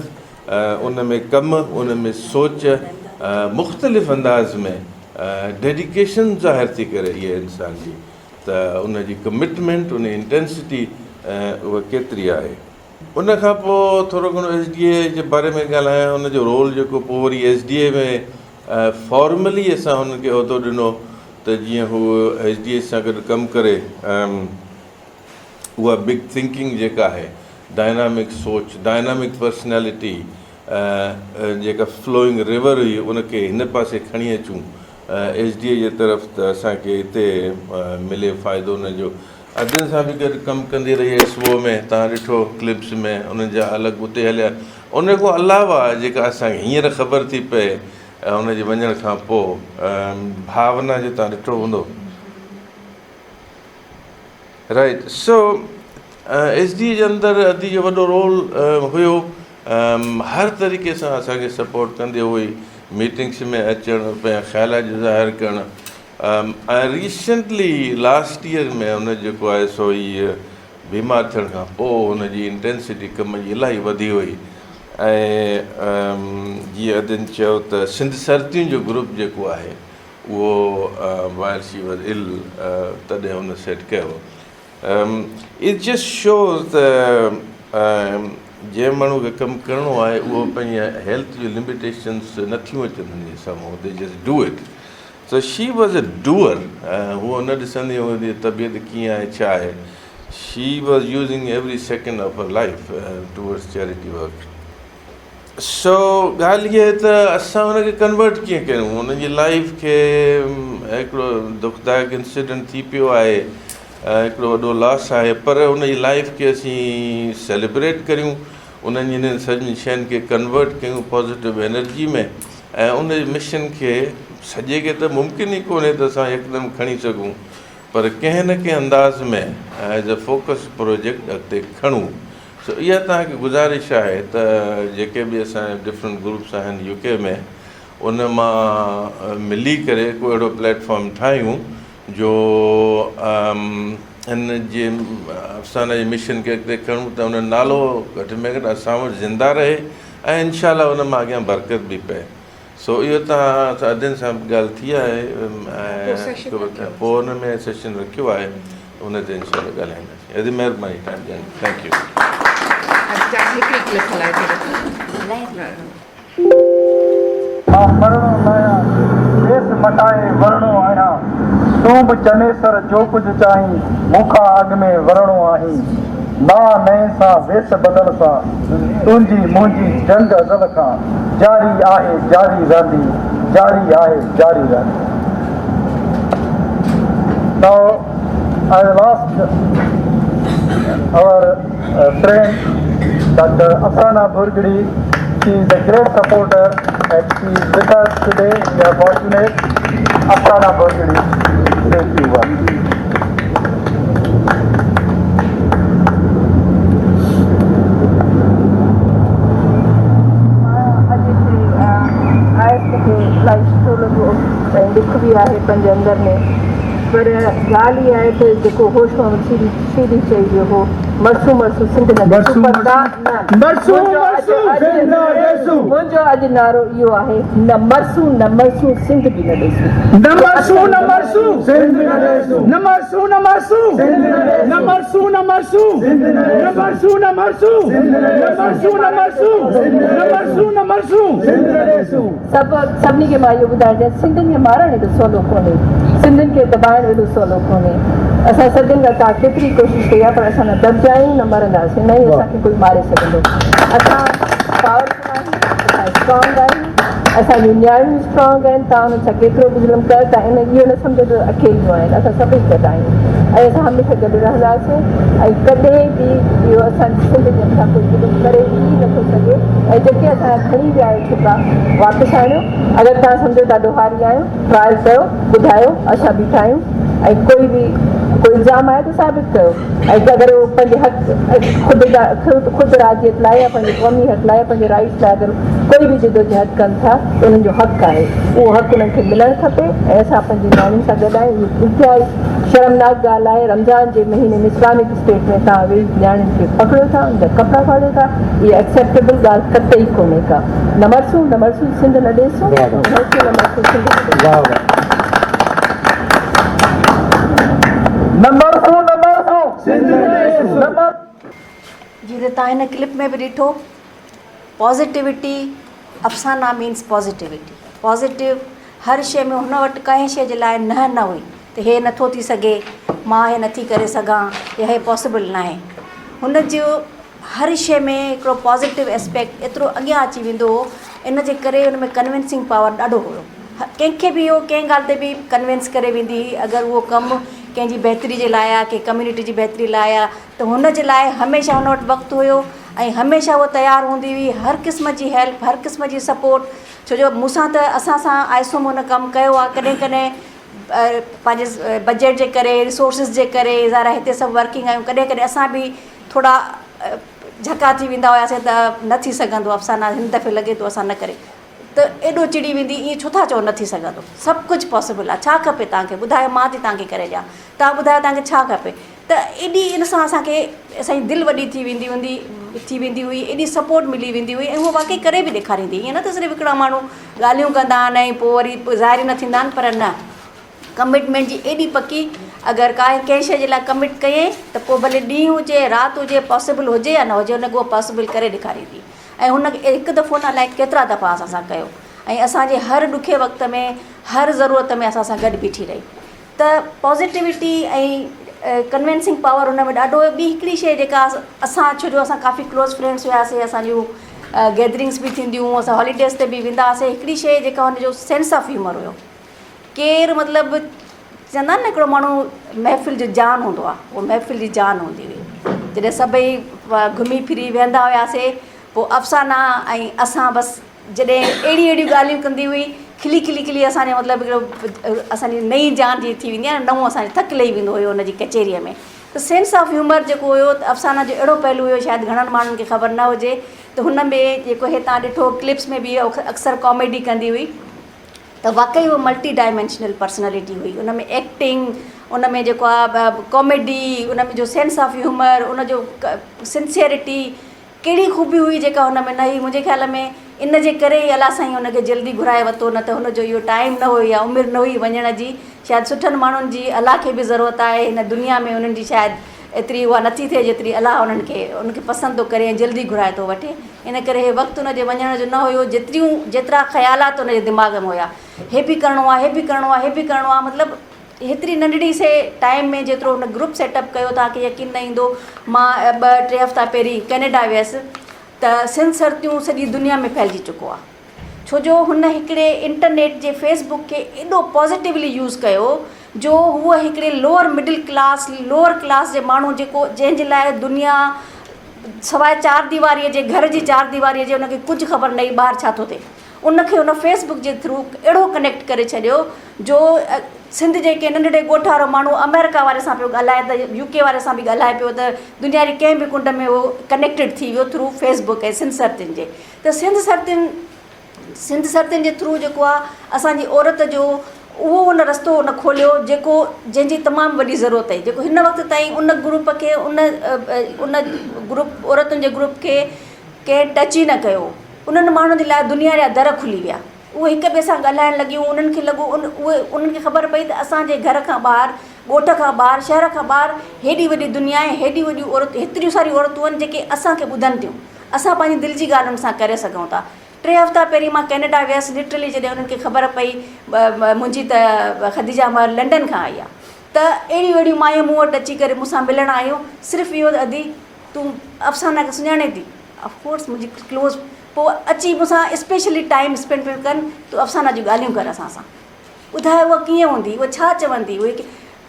उन में कमु, उन में सोच, मुख़्तलिफ़ अंदाज़ में डेडिकेशन ज़ाहिर थी करे इहे इंसान जी, त उन जी कमिटमेंट, उन इंटेंसिटी उहा केतिरी आहे। उन खां पोइ थोरो घणो SDA जे बारे में ॻाल्हायां, उनजो रोल जेको पोइ वरी SDA में फॉर्मली असां हुनखे उहिदो ॾिनो त जीअं हू SDA सां गॾु कमु करे, उहा बिग थिंकिंग जेका आहे, डायनामिक सोच, डायनामिक पर्सनैलिटी, जेका फ्लोइंग रिवर हुई, उनखे हिन पासे खणी अचूं SDA जे तरफ़, त असांखे हिते मिले फ़ाइदो उनजो। अदियुनि सां बि गॾु कमु कंदी रही SWO में, तव्हां ॾिठो क्लिप्स में उन्हनि जा अलॻि उते हलिया। उन खां अलावा जेका असांखे हींअर ख़बर थी पए उनजे वञण खां पोइ, भावना जो तव्हां ॾिठो हूंदो, राइट। सो SDA जे अंदरि अदी जो वॾो रोल हुयो, हर तरीक़े सां असांखे सपोर्ट कंदी हुई, मीटिंग्स में अचणु, पंहिंजा ख़्यालात जो ज़ाहिर करणु। ऐं रिसेंटली लास्ट ईयर में हुन जेको आहे सो इहा बीमार थियण खां पोइ हुनजी इंटेंसिटी कम जी इलाही वधी हुई। ऐं जीअं अदियुनि चयो त सिंध सर्दियुनि जो ग्रुप जेको आहे उहो while she was ill तॾहिं हुन सेट कयो. It just shows जंहिं माण्हू खे कमु करिणो आहे उहो पंहिंजे हेल्थ जूं लिमिटेशन्स नथियूं अचनि हुनजे साम्हूं, they just do it. So she was a doer. हूअ न ॾिसंदी हुई तबियत कीअं आहे छा आहे. She was using every second of her life towards charity work. So ॻाल्हि इहा आहे त असां हुनखे कन्वर्ट कीअं कयूं. हुनजी लाइफ खे हिकिड़ो दुखदायक इंसिडेंट थी पियो आहे, हिकिड़ो वॾो लॉस आहे, पर हुनजी लाइफ खे असीं सेलिब्रेट करियूं, उन्हनि जी हिननि सभिनी शयुनि खे कन्वर्ट कयूं पॉज़िटिव एनर्जी में, ऐं उन मिशन खे सॼे खे त मुमकिन ई कोन्हे त असां हिकदमि खणी सघूं, पर कंहिं न कंहिं अंदाज़ में एज़ अ फोकस प्रोजेक्ट अॻिते खणूं. सो इहा तव्हांखे गुज़ारिश आहे त जेके बि असांजे डिफरेंट ग्रुप्स आहिनि UK में, उन मां मिली करे को अहिड़ो प्लेटफॉर्म ठाहियूं जो हिन जे अफ़साना जे मिशन खे अॻिते खणूं त हुन नालो घटि में घटि असां वटि ज़िंदा रहे ऐं इनशा हुन मां अॻियां बरकत बि पए. सो इहो तव्हां अदिन सां ॻाल्हि थी आहे ऐं पोइ हुन में सेशन रखियो आहे, हुन ते इनशा ॻाल्हाईंदासीं. अॼु महिरबानी टाइम ॾियण. Thank U. मां मरणो न आहियां, देश मटाए वरणो आहियां, तूं बि चनेसर जो कुझु चाहीं मूंखां अॻु में वरणो आहीं. ना नए सां वेस बदल सां तुंहिंजी मुंहिंजी जंग अज़ल खां जारी आहे जारी रहंदी, जारी आहे जारी रहंदी. Now I will ask our friend Dr. Afsana Burgadi. She is a great supporter and she is with us today. We are fortunate. Afsana Burgadi, thank you. दुख भी आहे पंहिंजे अंदरि में, पर ॻाल्हि इहा आहे त जेको होश सीधी चई हो मरसू मरसू सिंध मुंहिंजो अॼु नारो इहो आहे, न मरसू न मरसू सिंध बि न ॾिसूं. न मरसू न मरसू सिंध न ॾिसूं. न मरसू न मरसू सिंध न ॾिसूं. न मरसू न मरसू सिंध न ॾिसूं. न मरसू न मरसू सिंध न ॾिसूं. न मरसू न मरसू न मरसू सिंध न ॾिसूं. सभिनी खे मां इहो ॿुधाइण सिंधियुनि खे मारणु एॾो सवलो कोन्हे, सिंधियुनि खे दॿाइणु एॾो सवलो कोन्हे. असां सभिनि खां तव्हां केतिरी कोशिशि कई आहे, पर असां न दॿजायूं न मरंदासीं, न ई असांखे कोई मारे सघंदो. असां पावरफुल आहियूं, असां स्ट्रॉन्ग आहियूं, असांजूं नियाणियूं स्ट्रॉन्ग आहिनि. तव्हां हुननि सां केतिरो बि ज़ुल्म कयो था, इहो न सम्झो त अकेलियूं आहिनि, असां सभई गॾु आहियूं ऐं असां हमेशह गॾु रहंदासीं. ऐं कॾहिं बि इहो असांजी सिंध जे मथां कोई ज़ुल्म करे ई नथो सघे. ऐं जेके असां खणी विया आहियूं छिका वापसि आणियो. अगरि तव्हां सम्झो था ॾोहारी आहियो, ट्रायल कयो, ॿुधायो, असां बीठा आहियूं. ऐं कोई इल्ज़ाम आहे त साबित कयो. ऐं अगरि उहो पंहिंजे हक़ ख़ुदि राजियत लाइ या पंहिंजे क़ौमी हक़ लाइ, पंहिंजे राइट्स लाइ अगरि कोई बि जिदोजहद कनि था त उन्हनि जो हक़ु आहे, उहो हक़ु उन्हनि खे मिलणु खपे. ऐं असां पंहिंजी नियाणियुनि सां गॾु आहियूं. इंतिहाई शर्मनाक ॻाल्हि आहे, रमज़ान जे महीने में इस्लामिक स्टेट में तव्हां वेही नियाणियुनि खे पकड़ियो था, उनजा कपिड़ा फाड़ियो था. इहा एक्सेप्टेबल ॻाल्हि कतई कोन्हे का. न मरसूं न मरसूं सिंध न ॾिसूं. न मरसूं सिंध न ॾिसूं. जीअं तव्हां हिन क्लिप में बि ॾिठो, पॉज़िटिविटी, अफ़साना मीन्स पॉज़िटिविटी. पॉज़िटिव हर शइ में, हुन वटि कंहिं शइ जे लाइ न हुई त हे नथो थी सघे, मां हे नथी करे सघां, या हे पॉसिबल न आहे. हुन जो हर शइ में हिकिड़ो पॉज़िटिव एस्पेक्ट एतिरो अॻियां अची वेंदो हो, इन जे करे हुन में कन्विंसिंग पावर ॾाढो हुयो. कंहिंखे बि इहो कंहिं ॻाल्हि ते बि कन्विंस करे वेंदी हुई. अगरि उहो कमु कंहिंजी बहितरी जे लाइ आहे, कंहिं कम्यूनिटी जी बहितरी लाइ आहे, त हुन जे लाइ हमेशह हुन वटि वक़्तु हुयो ऐं हमेशह उहो तयारु हूंदी हुई हर क़िस्म जी हेल्प, हर क़िस्म जी सपोर्ट. छो जो मूंसां त असां सां आइसोम हुन कमु कयो आहे. कॾहिं कॾहिं पंहिंजे बजट जे करे, रिसोर्सिस जे करे, ज़ारा हिते सभु वर्किंग आहियूं, कॾहिं कॾहिं असां बि थोरा झका थी वेंदा हुआसीं त न थी सघंदो अफ़साना, हिन दफ़े लॻे थो असां न करे, त एॾो चिड़ी वेंदी, ईअं छो था चओ न थी सघंदो, सभु कुझु पॉसिबल आहे. छा खपे तव्हांखे ॿुधायो, मां थी तव्हांखे करे ॾियां. तव्हां ॿुधायो तव्हांखे छा खपे. त एॾी इन सां असांखे असांजी दिलि वॾी थी वेंदी हुई, एॾी सपोर्ट मिली वेंदी हुई ऐं उहो वाक़ई करे बि ॾेखारींदी। ईअं न त सिर्फ़ु हिकिड़ा माण्हू ॻाल्हियूं कंदा आहिनि ऐं पोइ वरी ज़ाहिर न थींदा आहिनि, पर न, कमिटमेंट जी एॾी पकी, अगरि कंहिं शइ जे लाइ कमिट कयईं त पोइ भले ॾींहुं हुजे राति हुजे, पॉसिबल हुजे या न हुजे, हुनखे उहो पॉसिबल करे ॾेखारींदी। ऐं हुनखे हिकु दफ़ो न अलाए केतिरा दफ़ा असां सां कयो ऐं असांजे हर ॾुखे वक़्त में, हर ज़रूरत में असां सां गॾु बीठी रही। त पॉज़िटिविटी ऐं कन्विंसिंग पावर हुन में ॾाढो। ॿी हिकिड़ी शइ जेका असां, छो जो असां काफ़ी क्लोज़ फ्रेंड्स हुआसीं, असांजूं गैदरिंग्स बि थींदियूं, असां हॉलीडेज़ ते बि वेंदा हुआसीं, हिकिड़ी शइ जेका हुनजो सेंस ऑफ ह्यूमर हुयो। केरु मतिलबु चवंदा आहिनि न हिकिड़ो माण्हू महफ़िल जो जान हूंदो आहे, उहो महफ़िल जी जान हूंदी हुई। जॾहिं सभई घुमी फिरी वेहंदा हुआसीं, पोइ अफ़साना ऐं असां बसि जॾहिं अहिड़ियूं ॻाल्हियूं कंदी हुई, खिली खिली खिली असांजे मतिलबु हिकिड़ो असांजी नई जान जी थी वेंदी आहे न, नओं असांजो थकु लही वेंदो हुयो हुनजी कचेरीअ में। त सेंस ऑफ ह्यूमर जेको हुयो, त अफ़साना जो अहिड़ो पहलू हुयो शायदि घणनि माण्हुनि खे ख़बर न हुजे। त हुन में जेको हे तव्हां ॾिठो क्लिप्स में बि अक्सर कॉमेडी कंदी हुई, त वाक़ई उहो मल्टी डायमेंशनल पर्सनैलिटी हुई। उन में एक्टिंग, उन में जेको आहे कॉमेडी, उन में जो सेंस ऑफ ह्यूमर, उन जो सिंसियरिटी, कहिड़ी ख़ूबी हुई जेका हुन में न हुई। मुंहिंजे ख़्याल में इन जे करे ई अलाह साईं हुनखे जल्दी घुराए वरितो, न त हुनजो इहो टाइम न हुओ या उमिरि न हुई वञण जी। शायदि सुठनि माण्हुनि जी अलाह खे बि ज़रूरत आहे हिन दुनिया में, उन्हनि जी शायदि एतिरी उहा नथी थिए जेतिरी अलाह उनखे पसंदि थो करे ऐं जल्दी घुराए थो वठे। इन करे हे वक़्तु हुनजे वञण जो न हुयो। जेतिरा ख़्यालात हुनजे दिमाग़ में हुया, हे बि करिणो आहे, हे बि करिणो आहे, हे बि करिणो आहे, मतिलबु हेतिरी नंढड़ी से टाइम में जेतिरो हुन ग्रुप सेटअप कयो, तव्हांखे यकीन न ईंदो। मां 2-3 हफ़्ता पहिरीं कैनेडा वियसि, त सिंध सरतियूं सॼी दुनिया में फैलिजी चुको आहे, छो जो हुन हिकिड़े इंटरनेट जे फेसबुक खे एॾो पॉज़िटिवली यूज़ कयो, जो हूअ हिकिड़े lower middle class, lower class जे माण्हू जंहिंजे लाइ दुनिया सवाइ 4 दीवारीअ जे, घर जी 4 दीवारीअ जे हुनखे कुझु ख़बर न हुई ॿाहिरि छा थो थिए, उनखे हुन फेसबुक जे थ्रू अहिड़ो कनेक्ट करे छॾियो, जो सिंध जे कंहिं नंढड़े ॻोठ वारो माण्हू अमेरिका वारे सां पियो ॻाल्हाए, त UK वारे सां बि ॻाल्हाए पियो, त दुनिया जी कंहिं बि कुंड में उहो कनेक्टेड थी वियो थ्रू फेसबुक ऐं सिंध सरतियुनि जे। त सिंध सरतियुनि जे थ्रू जेको आहे असांजी औरत जो उहो उन रस्तो उन खोलियो, जंहिंजी तमामु वॾी ज़रूरत आहे, जेको हिन वक़्त ताईं उन ग्रुप खे, उन ग्रुप औरतुनि जे ग्रुप खे कंहिं टच ई न कयो। उन्हनि माण्हुनि जे लाइ दुनिया जा दर खुली विया, उहे हिक ॿिए सां ॻाल्हाइणु लॻियूं। उन्हनि खे लॻो उन्हनि खे ख़बर पई त असांजे घर खां ॿाहिरि, ॻोठ खां ॿाहिरि, शहर खां ॿाहिरि हेॾी वॾी दुनिया आहे, हेॾी वॾियूं औरतूं, हेतिरियूं सारियूं औरतूं आहिनि जेके असांखे ॿुधनि थियूं, असां पंहिंजी दिलि जी ॻाल्हि उन सां करे सघूं था। 3 हफ़्ता पहिरीं मां कैनेडा वियसि, लिटरली जॾहिं उन्हनि खे ख़बर पई मुंहिंजी त ख़दीजा महर लंडन खां आई आहे, त अहिड़ियूं अहिड़ियूं मायूं मूं वटि अची करे मूंसां मिलणु आयूं, सिर्फ़ु इहो त अदी तूं अफ़साना खे सुञाणे थी, ऑफकोर्स मुंहिंजी क्लोज़, पोइ अची मूंसां स्पेशली टाइम स्पेंड पियो कनि, तूं अफ़साना जूं ॻाल्हियूं कर असां सां, ॿुधाए उहा कीअं हूंदी, उहा छा चवंदी, उहे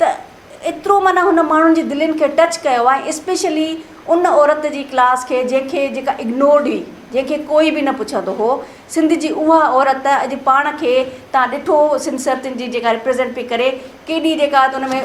त एतिरो माना हुन माण्हुनि जी दिलनि खे टच कयो आहे। स्पेशली उन औरत जी क्लास खे जेका इग्नोर्ड हुई, जंहिंखे कोई बि न पुछंदो हो, सिंध जी उहा औरत अॼु पाण खे तव्हां ॾिठो सिंध सरतियुनि जी जेका रिप्रेज़ेंट पई करे, केॾी जेका त उन में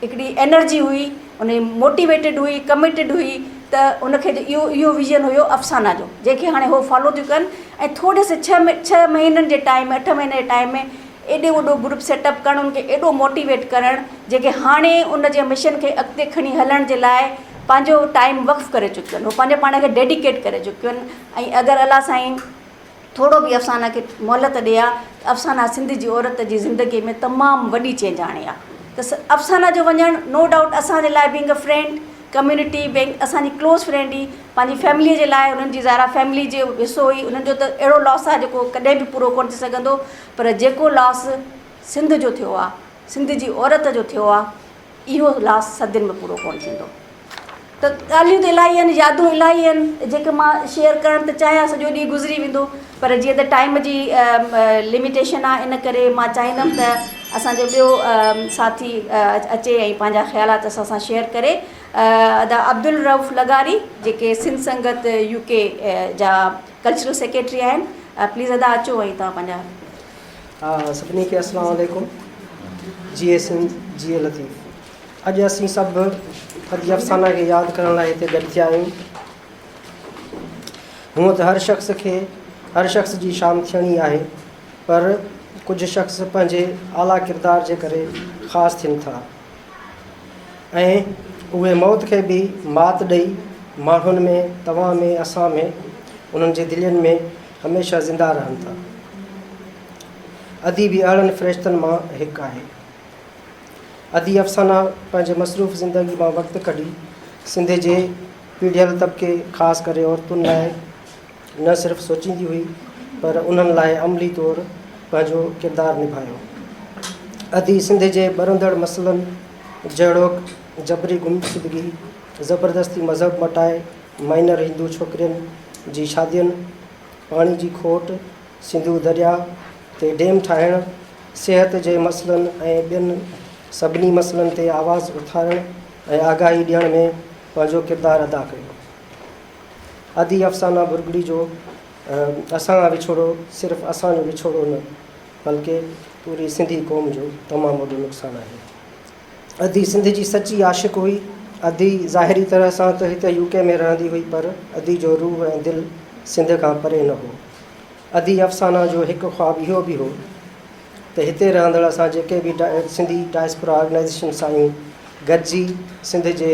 हिकिड़ी एनर्जी हुई, उन मोटिवेटेड हुई, कमिटेड हुई, त उनखे इहो विज़न हुयो अफ़साना जो, जंहिंखे हाणे उहो फॉलो थियूं कनि। ऐं थोरे से 6 महीननि जे टाइम में, 8 महीने जे टाइम में एॾो वॾो ग्रुप सेटअप करणु, उनखे एॾो मोटिवेट करणु, जेके हाणे उन जे मिशन खे अॻिते खणी हलण जे लाइ पंहिंजो टाइम वक़्फ़ु करे चुकियो आहिनि, उहो पंहिंजे पाण खे डेडिकेट करे चुकियो आहिनि। ऐं अगरि अलाह साईं थोरो बि अफ़साना खे मोहलत ॾिए हा, अफ़साना सिंध जी औरत जी ज़िंदगीअ में तमामु वॾी चेंज आणे आहे। त अफ़साना जो वञणु नो डाउट असांजे लाइ बीइंग अ फ्रेंड, कम्यूनिटी, असांजी क्लोज़ फ्रेंड हुई, पंहिंजी फैमिलीअ जे लाइ उन्हनि जी ज़ारा फैमिली जो हिसो हुई, उन्हनि जो त अहिड़ो लॉस आहे जेको कॾहिं बि पूरो कोन थी सघंदो, पर जेको लॉस सिंध जो थियो आहे, सिंध जी औरत जो थियो आहे, इहो लॉस सदियुनि में पूरो कोन थींदो। त ॻाल्हियूं त इलाही आहिनि, यादूं इलाही आहिनि, जेके मां शेयर करणु त चाहियां, सॼो ॾींहुं गुज़री वेंदो, पर जीअं त टाइम जी लिमिटेशन आहे, इन करे मां चाहींदमि त असांजो ॿियो साथी अचे ऐं पंहिंजा ख़्यालात असां सां शेयर करे। अदा अब्दुल रऊफ़ लगारी, जेके सिंध संगत UK जा कल्चरल सेक्रेटरी आहिनि, प्लीज़ अदा अचो ऐं तव्हां पंहिंजा। सभिनी खे अस्सलाम वालेकुम। जीए सिंध, जीए लतीफ़। अॼु असीं सभु ख़दीजा अफ़साना खे यादि करण लाइ हिते गॾु थिया आहियूं। हूअं त हर शख़्स जी शान थियणी आहे, पर कुझु शख़्स पंहिंजे आला किरदार जे करे ख़ासि थियनि था, ऐं उहे मौत खे बि मात ॾेई माण्हुनि में, तव्हां में, असां में, उन्हनि जे दिलनि में हमेशह ज़िंदा रहनि था। अदी बि अहिड़नि फ़रिश्तनि मां हिकु आहे। अदी अफ़साना पंहिंजे मसरूफ़ ज़िंदगी मां वक़्तु कढी सिंध जे पीढ़ियल तबिके, ख़ासि करे औरतुनि लाइ न सिर्फ़ु सोचींदी हुई पर उन्हनि लाइ अमली तौरु पंहिंजो किरदारु निभायो। अदी सिंध जे ॿरंदड़ मसइलनि जहिड़ो जबरी गुमशुदगी, ज़बरदस्ती मज़हब मटाए माइनर हिंदू छोकिरियुनि जी शादियुनि, पाणी जी खोट, सिंधू दरिया ते डेम ठाहिणु, सिहत जे मसइलनि ऐं ॿियनि सभिनी मसइलनि ते आवाज़ु उथारणु ऐं आगाही ॾियण में पंहिंजो किरदारु अदा कयो। अदी अफ़साना बुरगड़ी जो असां विछोड़ो सिर्फ़ु असांजो विछोड़ो न बल्कि पूरी सिंधी क़ौम जो तमामु वॾो नुक़सानु आहे। अदी सिंध जी सची आशिक़ हुई। अदी ज़ाहिरी तरह सां त हिते UK में रहंदी हुई पर अदी जो रूह ऐं दिलि सिंध खां परे न हो। अदी अफ़साना जो हिकु ख़्वाबु इहो बि हो त हिते रहंदड़ असां जेके बि सिंधी डायस्पोरा ऑर्गेनाइज़ेशन्स आहियूं गॾिजी सिंध जे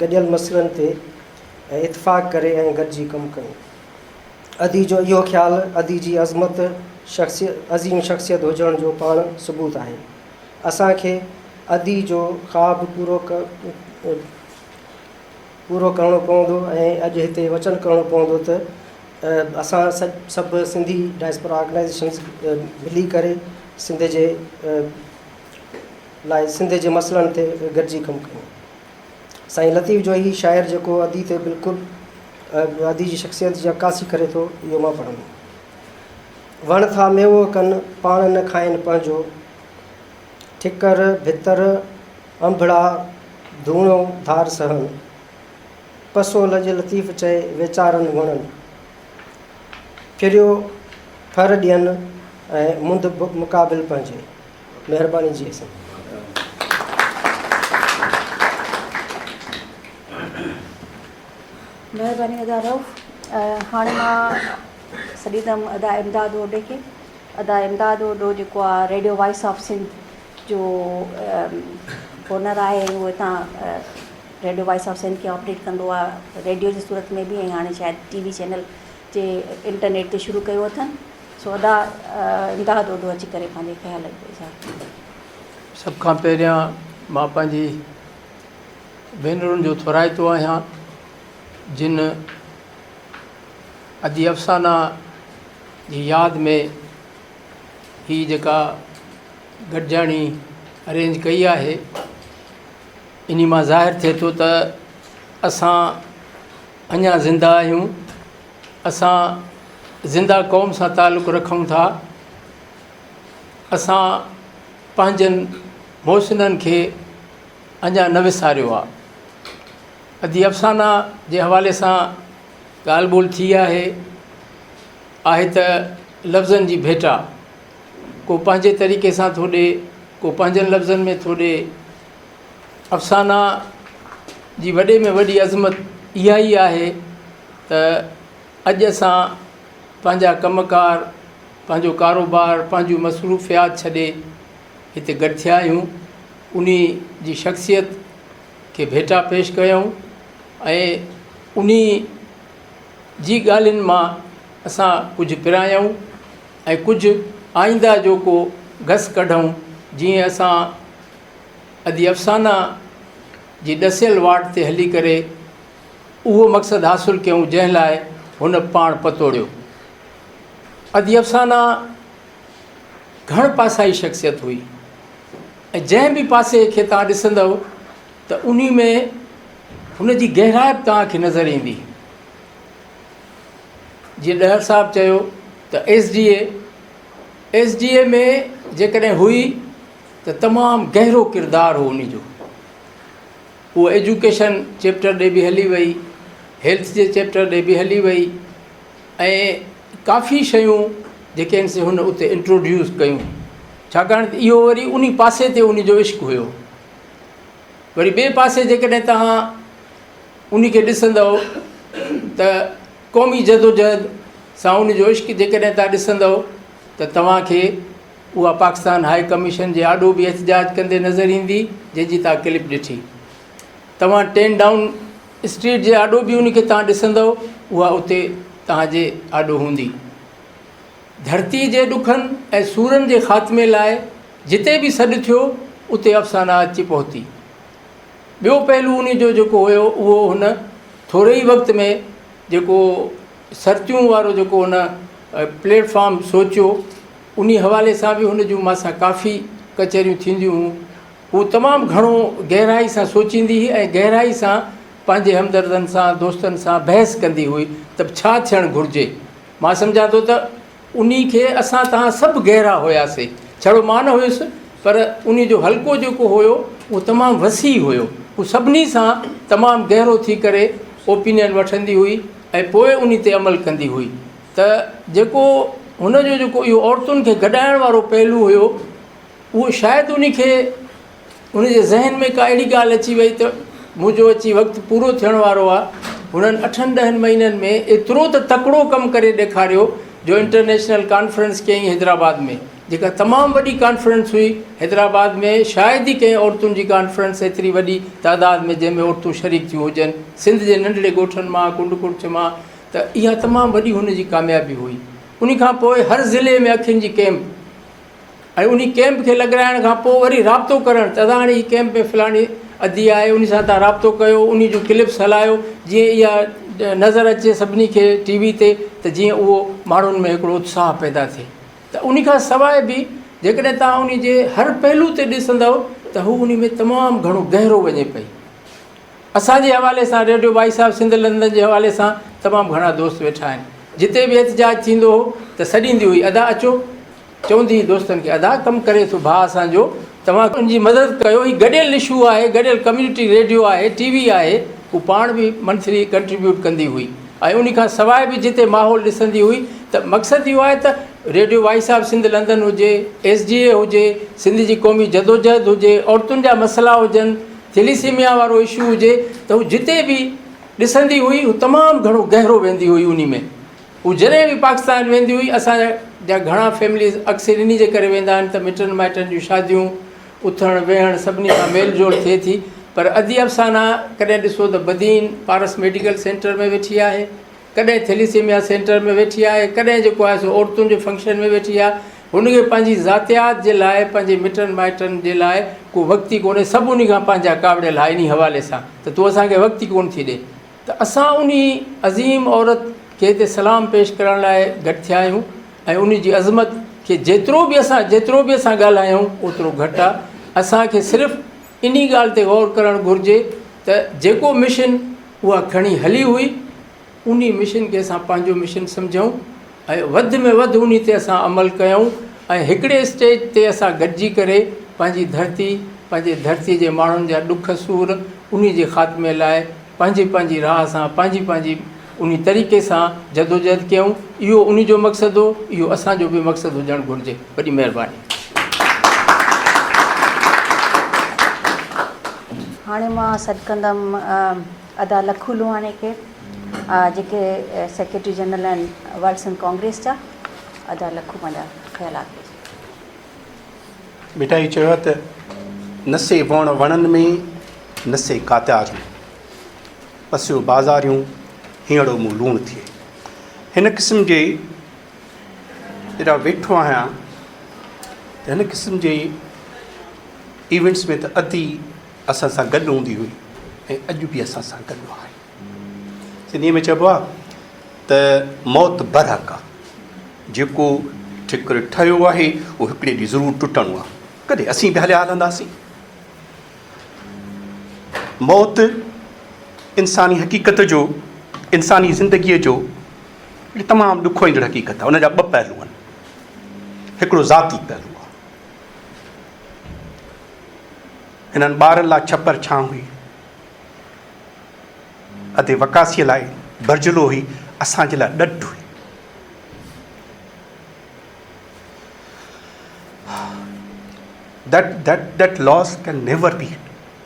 गॾियल मसइलनि ते इतफ़ाक़ करे ऐं गॾिजी कमु कयूं। अदी जो इहो ख़्यालु अदी जी अज़मत अज़ीम शख़्सियत हुजण जो पाण सबूत आहे। असांखे अदी जो ख़्वाबु पूरो करिणो पवंदो ऐं अॼु हिते वचन करिणो पवंदो त असां सभु सिंधी डायस्पोरा ऑर्गेनाइज़ेशन्स मिली करे सिंध जे मसइलनि ते गॾिजी कमु कयूं। साईं लतीफ़ जो ई शाइर जेको अदी ते बिल्कुलु अदी जी शख़्सियत जी अक्कासी करे थो, इहो मां पढ़ंदुमि। वण था मेवो कनि पाण न खाइनि पंहिंजो, ठिकर भितर अंबड़ा धूणो धार सहनि, पसो लॼ लतीफ़ चए वीचारनि वणनि, फिरियो फर ॾियनि ऐं मुंद मुक़ाबिल पंहिंजे। महिरबानी जी असां महिरबानी अदा रऊफ़। हाणे मां सॾींदमि अदा इमदाद ओडे खे। अदा इमदाद ओडो जेको आहे रेडियो वॉइस ऑफ सिंध जो ओनर आहे। उहो हितां रेडियो वॉइस ऑफ सिंध खे ऑपरेट कंदो आहे, रेडियो जी सूरत में बि ऐं हाणे शायदि TV चैनल जे इंटरनेट ते शुरू कयो अथनि। सो अदा इमदाद ओडो अची करे पंहिंजे ख़्याल सभ खां पहिरियां मां पंहिंजी भेनरुनि जो थोराइतो आहियां जिन अदी अफ़साना जी यादि में ही जेका गॾिजाणी अरेंज कई आहे। इन मां ज़ाहिर थिए थो त असां अञा ज़िंदा आहियूं, असां ज़िंदा क़ौम सां तालुक़ु रखूं था, असां पंहिंजनि मोहसिननि खे अञा न विसारियो आहे। अदी अफ़साना जे हवाले सां ॻाल्हि ॿोल थी आहे त लफ़्ज़नि जी भेटा, को पंहिंजे तरीक़े सां थो ॾिए, को पंहिंजनि लफ़्ज़नि में थो ॾिए। अफ़साना जी वॾे में वॾी अज़मत इहा ई आहे त अॼु असां पंहिंजा कमकार, पंहिंजो कारोबार, पंहिंजूं मसरूफ़ियात छॾे हिते गॾु थिया आहियूं। उन जी शख़्सियत खे भेटा पेश कयूं ऐं उन जी ॻाल्हियुनि मां असां कुझु पिरायूं ऐं कुझु आईंदा जो को घस कढूं, जीअं असां अदी अफ़साना जी ॾसियल वाट ते हली करे उहो मक़सदु हासिलु कयूं जंहिं लाइ हुन पाण पतोड़ियो। अदी अफ़साना घण पासाई शख़्सियत हुई ऐं जंहिं बि पासे खे तव्हां ॾिसंदव त उन में हुन जी गहराई तव्हांखे नज़र ईंदी। जीअं ॾहर साहिबु चयो त SDA में जेकॾहिं हुई त तमामु गहरो किरदारु हो उन जो। उहो एजुकेशन चैप्टर ॾे बि हली वई, हेल्थ जे चैप्टर ॾे बि हली वई ऐं काफ़ी शयूं जेके आहिनि से हुन उते इंट्रोड्यूस कयूं, छाकाणि त इहो वरी उन पासे ते उन जो इश्क़ु हुयो। वरी ॿिए पासे जेकॾहिं तव्हां उन खे ॾिसंदव त क़ौमी जदोजहद सां उन जो इश्क़ु जेकॾहिं तव्हां ॾिसंदव त तव्हांखे उहा पाकिस्तान हाई कमीशन जे आॾो बि एहतजाज कंदे नज़र ईंदी, जंहिंजी तव्हां क्लिप ॾिठी। तव्हां 10 डाउन स्ट्रीट जे आॾो बि उनखे तव्हां ॾिसंदव, उहा उते तव्हांजे आॾो हूंदी। धरती जे ॾुखनि ऐं सूरनि जे ख़ात्मे लाइ जिते बि सॾु थियो उते अफ़साना अची पहुती। ॿियो पहलू उन जो जेको हुयो उहो हुन थोरे ई वक़्त में जेको सरतियूं वारो जेको हुन प्लेटफॉर्म सोचियो, उन हवाले सां बि हुन जूं मासां काफ़ी कचहरियूं थींदियूं हुयूं। हू तमामु घणो गहराई सां सोचींदी हुई ऐं गहराई सां पंहिंजे हमदर्दनि सां दोस्तनि सां बहस कंदी हुई त छा थियणु घुरिजे। मां सम्झां थो त उन खे असां तव्हां सभु गहरा हुयासीं, छड़ो मां न हुयुसि, पर उन जो हल्को जेको हुयो उहो तमामु वसी हुयो। हू सभिनी सां तमामु गहरो थी करे ओपिनियन वठंदी हुई ऐं पोइ उन ते अमल कंदी हुई। त जेको हुनजो जेको इहो औरतुनि खे गॾाइण वारो पहलू हुयो, उहो शायदि उनजे ज़हन में का अहिड़ी ॻाल्हि अची वई त मुंहिंजो अची वक़्तु पूरो थियण वारो आहे। हुननि 8-10 महीननि में एतिरो त तकिड़ो कमु करे ॾेखारियो जो इंटरनेशनल कॉन्फ्रेंस कयईं हैदराबाद में, जेका तमामु वॾी कॉन्फ्रेंस हुई। हैदराबाद में शायदि ई कंहिं औरतुनि जी कॉन्फ्रेंस एतिरी वॾी तादाद में जंहिंमें औरतूं शरीक थियूं हुजनि, सिंध जे नंढड़े ॻोठनि मां, कुंड मां, त इहा तमामु वॾी हुनजी कामयाबी हुई। उन खां पोइ हर ज़िले में अखियुनि जी कैंप, ऐं उन कैंप खे लॻाइण खां पोइ वरी राब्तो करणु त हाणे हीअ कैंप में फलाणी अदी आहे, उन सां तव्हां राब्तो कयो, उन जूं क्लिप्स हलायो जीअं इहा नज़र अचे सभिनी खे टीवी ते, त जीअं उहो माण्हुनि में हिकिड़ो उत्साह पैदा थिए। त उन खां सवाइ बि जेकॾहिं तव्हां उन जे हर पहलू ते ॾिसंदव त हू उन में तमामु घणो गहरो वञे पई। असांजे हवाले सां रेडियो भाई साहिबु सिंध लंदन जे हवाले सां तमामु घणा दोस्त वेठा आहिनि। जिते बि एहतजाज थींदो हो त सॾींदी हुई, अदा अचो, चवंदी हुई दोस्तनि खे, अदा कमु करे थो भाउ असांजो, तव्हां उनजी मदद कयो। ही गॾियल इशू आहे, गॾियल कम्यूनिटी रेडियो आहे, टीवी आहे, हू पाण बि मंथली कंट्रीब्यूट कंदी हुई। ऐं उन खां सवाइ बि जिते माहौल ॾिसंदी हुई त मक़सदु इहो आहे त रेडियो भाई साहिबु सिंध लंदन हुजे, SGA हुजे, सिंध जी क़ौमी जदोजहद हुजे, औरतुनि जा मसइला हुजनि, थेलीसीमिया वारो इशू हुजे, त हू जिते बि ॾिसंदी हुई हू तमामु घणो गहरो वेंदी हुई उन में। हू जॾहिं बि पाकिस्तान वेंदी हुई, असांजा घणा फैमिलीज़ अक्सर इन जे करे वेंदा आहिनि त मिटनि माइटनि जूं शादियूं, उथणु वेहणु सभिनी सां मेल जोल थिए थी। पर अदी अफ़साना कॾहिं ॾिसो त बदीन पारस मेडिकल सेंटर में वेठी आहे, कॾहिं थेलीसीमिया सेंटर में वेठी आहे, कॾहिं जेको आहे सो औरतुनि जे फंक्शन में वेठी आहे। हुनखे पंहिंजी ज़ातियात जे लाइ, पंहिंजे मिटनि माइटनि जे लाइ को वक़्तु ई कोन्हे, सभु उन खां पंहिंजा कावड़ियल आहे इन हवाले सां त तूं असांखे वक़्तु ई कोन थी ॾे। त असां उन अज़ीम औरत खे हिते सलाम पेश करण लाइ गॾु थिया आहियूं ऐं उन जी अज़मत खे जेतिरो बि असां ॻाल्हायूं ओतिरो घटि आहे। असांखे सिर्फ़ु इन ॻाल्हि ते गौर करणु घुरिजे त जेको मिशन उहा खणी हली हुई, उन मिशन खे असां पंहिंजो मिशन सम्झूं ऐं वधि में वधि उन ते असां अमल कयूं ऐं हिकिड़े स्टेज ते असां गॾिजी करे पंहिंजे धरती जे माण्हुनि जा ॾुख सूर उन जे ख़ात्मे लाइ पंहिंजी राह सां पंहिंजी उन तरीक़े सां जदोजहद कयूं। इहो उन जो मक़सदु हो, इहो असांजो बि मक़सदु हुजणु घुरिजे। वॾी महिरबानी। हाणे मां सॾु कंदमि अदा लखू लुहाणे खे, जेके सेक्रेटरी जनरल आहिनि वर्ल्ड सिंध कांग्रेस जा। अदा लखू पंहिंजा ख़्यालात। बेटा ही चयो त नसे वण वणनि में नसे कातियारियूं, पसियो बाज़ारियूं हींअड़ो मूं लूणु थिए। हिन क़िस्म जे जॾहिं वेठो आहियां त हिन क़िस्म जे इवेंट्स में त अदी असां सां गॾु हूंदी हुई ऐं अॼु बि असां सां गॾु आहे। सिंधीअ में चइबो आहे त मौत बरहक़ आहे, जेको ठिकर ठहियो आहे उहो हिकिड़े ॾींहुं ज़रूरु टुटणो आहे। कॾहिं असीं बि हलिया हलंदासीं। मौत इंसानी हक़ीक़त जो, इंसानी ज़िंदगीअ जो तमामु ॾुखो ईंदड़ हक़ीक़त आहे। उनजा ॿ पहलू आहिनि, हिकिड़ो ज़ाती पहलू आहे। हिननि ॿारनि लाइ छपर छां हुई, अधे वकासीअ लाइ बरजलो हुई, असांजे लाइ ॾढ हुई। That loss can never be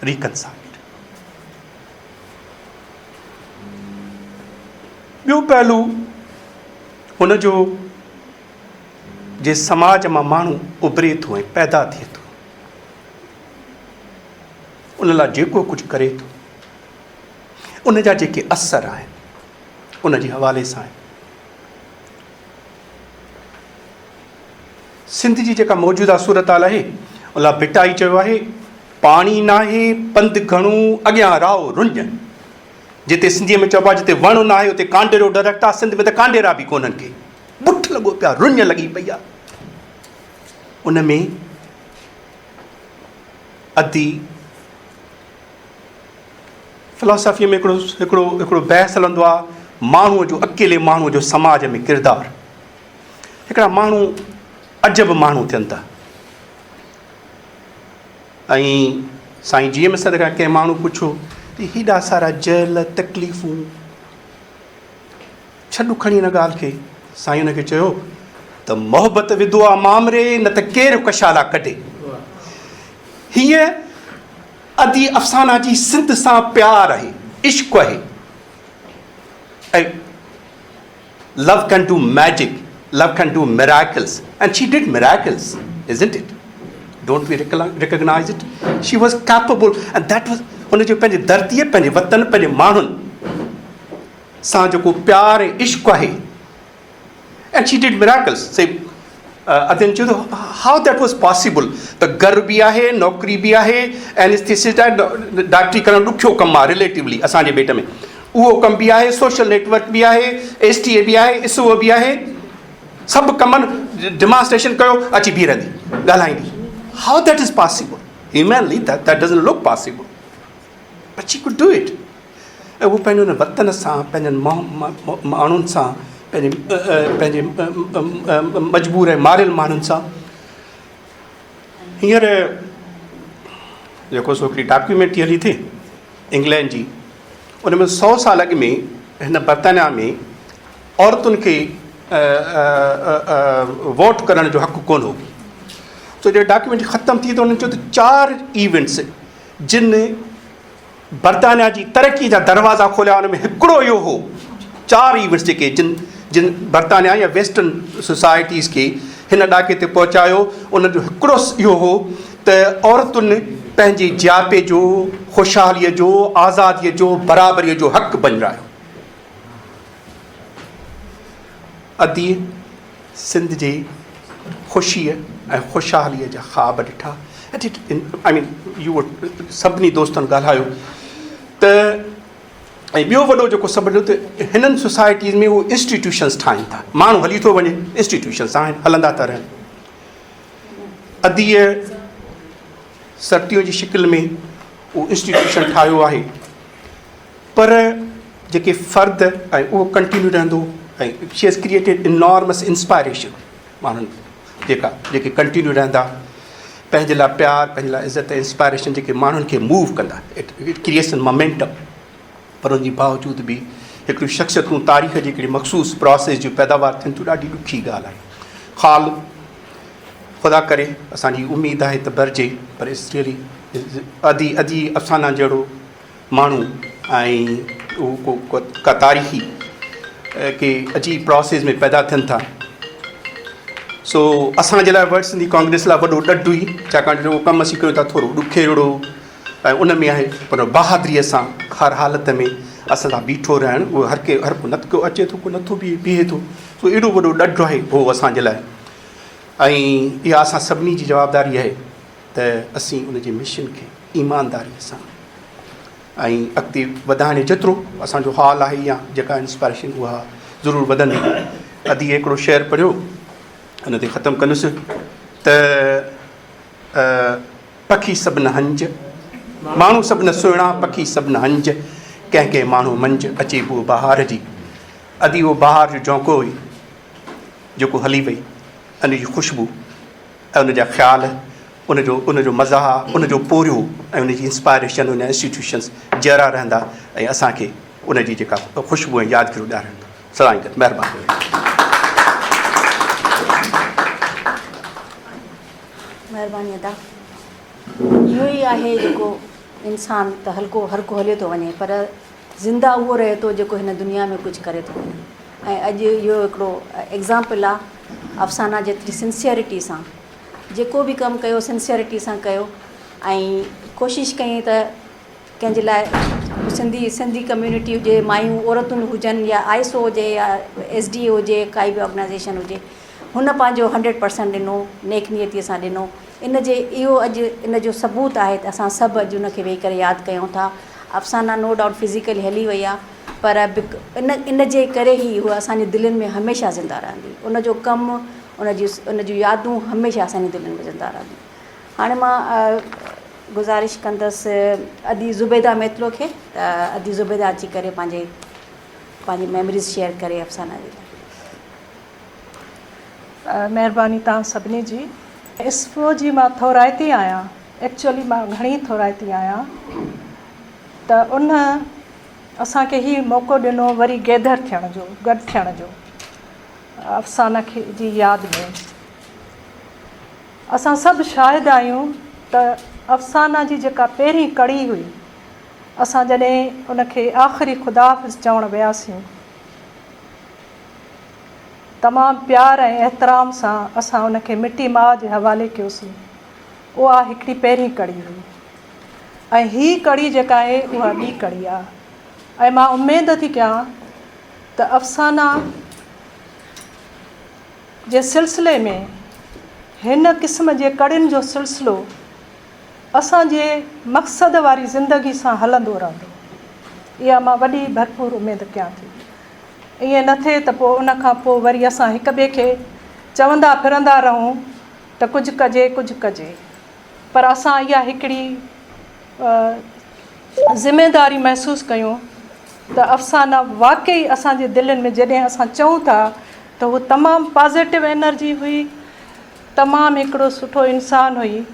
reconciled. ॿियो पहलू हुनजो जे समाज मां माण्हू उभरे थो ऐं पैदा थिए थो, उन लाइ जेको कुझु करे थो उन जा जेके असर आहिनि उन जे हवाले सां आहिनि। सिंध जी जेका मौजूदा सूरत हाल आहे उन भिटाई चयो आहे पाणी नाहे पंधु घणो अॻियां राहो रुंज। जिते सिंधीअ में चइबो आहे जिते वण न आहे उते कांडेरो डायरेक्ट आहे। सिंध में त कांडेरा बि कोन्हनि के, बुठ लॻो पिया, रुंज लॻी पई आहे। उन में अधी फिलोसॉफीअ में हिकिड़ो बहस हलंदो आहे माण्हूअ जो, अकेले माण्हूअ जो समाज में किरदारु। हिकिड़ा माण्हू अजब माण्हू थियनि था। ऐं साईं जी एम सद खां कंहिं माण्हू पुछो त हेॾा सारा जेल तकलीफ़ूं छॾु खणी हिन ॻाल्हि खे। साईं हुनखे चयो त मोहबत विधो आहे मामरे न त केरु कशाला कढे। हीअ अदी अफ़साना जी सिंध सां प्यार आहे, इश्क़ आहे। ऐं love can do magic, love can do miracles, and she did miracles, isn't it? Don't we recognize it? She was capable, and that was हुन जो पंहिंजे धरतीअ, पंहिंजे वतन, पंहिंजे माण्हुनि सां जेको प्यार ऐं इश्क़ आहे, and she did miracles. Say अदन चयो त how that was possible? त घर बि आहे, नौकरी बि आहे, एनेस्थेसिस्ट आहे, डॉक्टरी करणु ॾुखियो कमु आहे रिलेटिवली असांजे बेट में। उहो कमु बि आहे, सोशल नेटवर्क बि आहे, STA बि आहे, ISO बि आहे। सभु कमनि डिमॉन्स्ट्रेशन कयो, अची बीह रहंदी ॻाल्हाईंदी। How that is possible? Humanly that doesn't look possible, but she could do it. ऐं उहो पंहिंजे हुन वतन सां, पंहिंजनि माण्हुनि सां, पंहिंजे मजबूर ऐं मारियल माण्हुनि सां। हींअर जेको सो हिकिड़ी डॉक्यूमेंट्री हली थी इंग्लैंड जी, उन में 100 साल अॻु में हिन बर्तानिया में औरतुनि खे वोट करण जो हक़ु कोन हो। तो जॾहिं डॉक्यूमेंट्री ख़तमु थी त उन्हनि चयो त 4 इवेंट्स जिन बर्तानिया जी तरक़ी जा दरवाज़ा खोलिया, उन में हिकिड़ो इहो हो। 4 इवेंट्स जेके जिन बर्तानिया या वेस्टर्न सोसाइटीज़ खे हिन ॾाके ते पहुचायो, उन जो हिकिड़ो इहो हो त औरतुनि पंहिंजे जियापे जो, ख़ुशहालीअ जो, आज़ादीअ जो, बराबरीअ जो हक़ु बणिरायो। अदी सिंध जे ख़ुशीअ ऐं ख़ुशहालीअ जा ख़्वाब ॾिठा। आई मीन यू सभिनी दोस्तनि ॻाल्हायो त, ऐं ॿियो वॾो जेको सभु ॾिठो त हिननि सोसाइटीज़ में उहो इंस्टीट्यूशन्स ठाहिनि था। माण्हू हली थो वञे, इंस्टीट्यूशन्स आहिनि, हलंदा था रहनि। अदीअ सर्दियूं जी शिकिल में उहो इंस्टीट्यूशन ठाहियो आहे, पर जेके फ़र्द ऐं उहो कंटिन्यू रहंदो। ऐं she has created enormous inspiration. माण्हुनि जेके कंटिन्यू रहंदा, पंहिंजे लाइ प्यार, पंहिंजे लाइ इज़त ऐं इंस्पायरेशन जेके माण्हुनि खे मूव कंदा। It creates an momentum. पर उनजे बावजूदि बि हिकिड़ियूं शख़्सियतूं तारीख़ जी हिकिड़ी मख़सूस प्रोसेस जी पैदावार थियनि थियूं, ॾाढी ॾुखी ॻाल्हि आहे। ख़ाल ख़ुदा करे असांजी उमेद आहे त भरिजे, पर इट्स रियली अदी अफ़साना जहिड़ो माण्हू ऐं उहो का तारीख़ी के अजीब प्रोसेस में पैदा थियनि था। सो असांजे लाइ वर्ल्ड सिंधी कांग्रेस लाइ वॾो ॾढु हुई, छाकाणि जो कमु असीं कयूं था थोरो ॾुखियो ऐं उन में आहे, पर बहादुरीअ सां हर हालत में असां सां बीठो रहणु। उहो हर को नथो अचे थो, को नथो बीहे थो। सो एॾो वॾो ॾढु आहे उहो असांजे लाइ। ऐं इहा असां सभिनी जी जवाबदारी आहे त असीं उन जे मिशन खे ईमानदारीअ सां ऐं अॻिते वधाइण जेतिरो असांजो हाल आहे या जेका इंस्पायरेशन उहा ज़रूरु वधंदी। अदी हिकिड़ो शेर पढ़ियो, हुन ते ख़तमु कंदुसि त पखी सभु न हंज, माण्हू सभु न सुहिणा, पखी सभु न हंज, कंहिं कंहिं माण्हू मंझि अचे पोइ बहार जी। अदी उहो बहार जो झोंको हुई जेको हली वई, उन जी ख़ुशबू ऐं उन जा ख़्याल, उन जो मज़ा, उन जो पोरियो ऐं उन जी इंस्पायरेशन, उन इंस्टीट्यूशन्स जहिड़ा रहंदा ऐं असांखे उन जी जेका ख़ुशबू ऐं यादगिरियूं ॾियारंदा। सलाम कर, महिरबानी। महिरबानी अदा। इहो ई आहे जेको इंसान त हर को हले थो वञे, पर ज़िंदा उहो रहे थो जेको हिन दुनिया में कुझु करे थो वञे। ऐं अॼु इहो हिकिड़ो एग्ज़ाम्पल आहे अफ़साना जेतिरी सिंसियरिटी सां जेको बि कमु कयो, सिंसियरिटी सां कयो ऐं कोशिशि कई त कंहिंजे लाइ सिंधी कम्यूनिटी हुजे, मायूं औरतुनि हुजनि या ISO हुजे या SDA हुजे, काई बि ऑर्गेनाइजेशन हुजे, हुन पंहिंजो 100% ॾिनो, नेक नियतीअ सां ॾिनो। इन जे इहो अॼु इन जो सबूत आहे त असां सभु अॼु उनखे वेही करे यादि कयूं था। अफ़साना नो डाउट फिज़िकली हली वई आहे, पर इन जे करे ई उहा असांजे दिलनि में हमेशह ज़िंदा रहंदी। उन जो कमु, उन जूं यादूं हमेशह असांजी दिलनि में ज़िंदा रहंदियूं। हाणे मां गुज़ारिश कंदसि अदी ज़ुबैदा मेतलो खे, त अदी ज़ुबैदा अची करे पंहिंजी मेमोरीज़ शेयर करे अफ़साना जी। महिरबानी तव्हां सभिनी जी। ISFO जी मां थोराइती आहियां, एक्चुअली मां घणी थोराइती आहियां, त उन असांखे ई मौक़ो ॾिनो वरी गैदर थियण जो, गॾु थियण जो अफ़साना खे जी यादि में। असां सभु शाहिद आहियूं त अफ़साना जी जेका पहिरीं कड़ी हुई, असां जॾहिं उनखे आख़िरी ख़ुदाफ़िज़ चवणु वियासीं, तमामु प्यार ऐं एतिराम सां असां उनखे मिटी माउ जे हवाले कयोसीं। उहा हिकिड़ी पहिरीं कड़ी हुई, ऐं हीअ कड़ी जेका आहे उहा ॿी कड़ी आहे। ऐं मां उमेद थी कयां त अफ़साना जे सिलसिले में हिन क़िस्म जे कड़ियुनि जो सिलसिलो असांजे मक़सद वारी ज़िंदगी सां हलंदो रहंदो। इहा मां वॾी भरपूर उमेद कयां थी। ईअं न थिए त पोइ उन खां पोइ वरी असां हिक ॿिए खे चवंदा फिरंदा रहूं त कुझु कजे कुझु कजे, पर असां इहा हिकिड़ी ज़िमेदारी महसूसु कयूं त अफ़साना वाक़ई असांजे दिलनि में जॾहिं असां चऊं था त उहो तमामु पॉज़िटिव एनर्जी हुई, तमामु हिकिड़ो सुठो इंसानु हुई,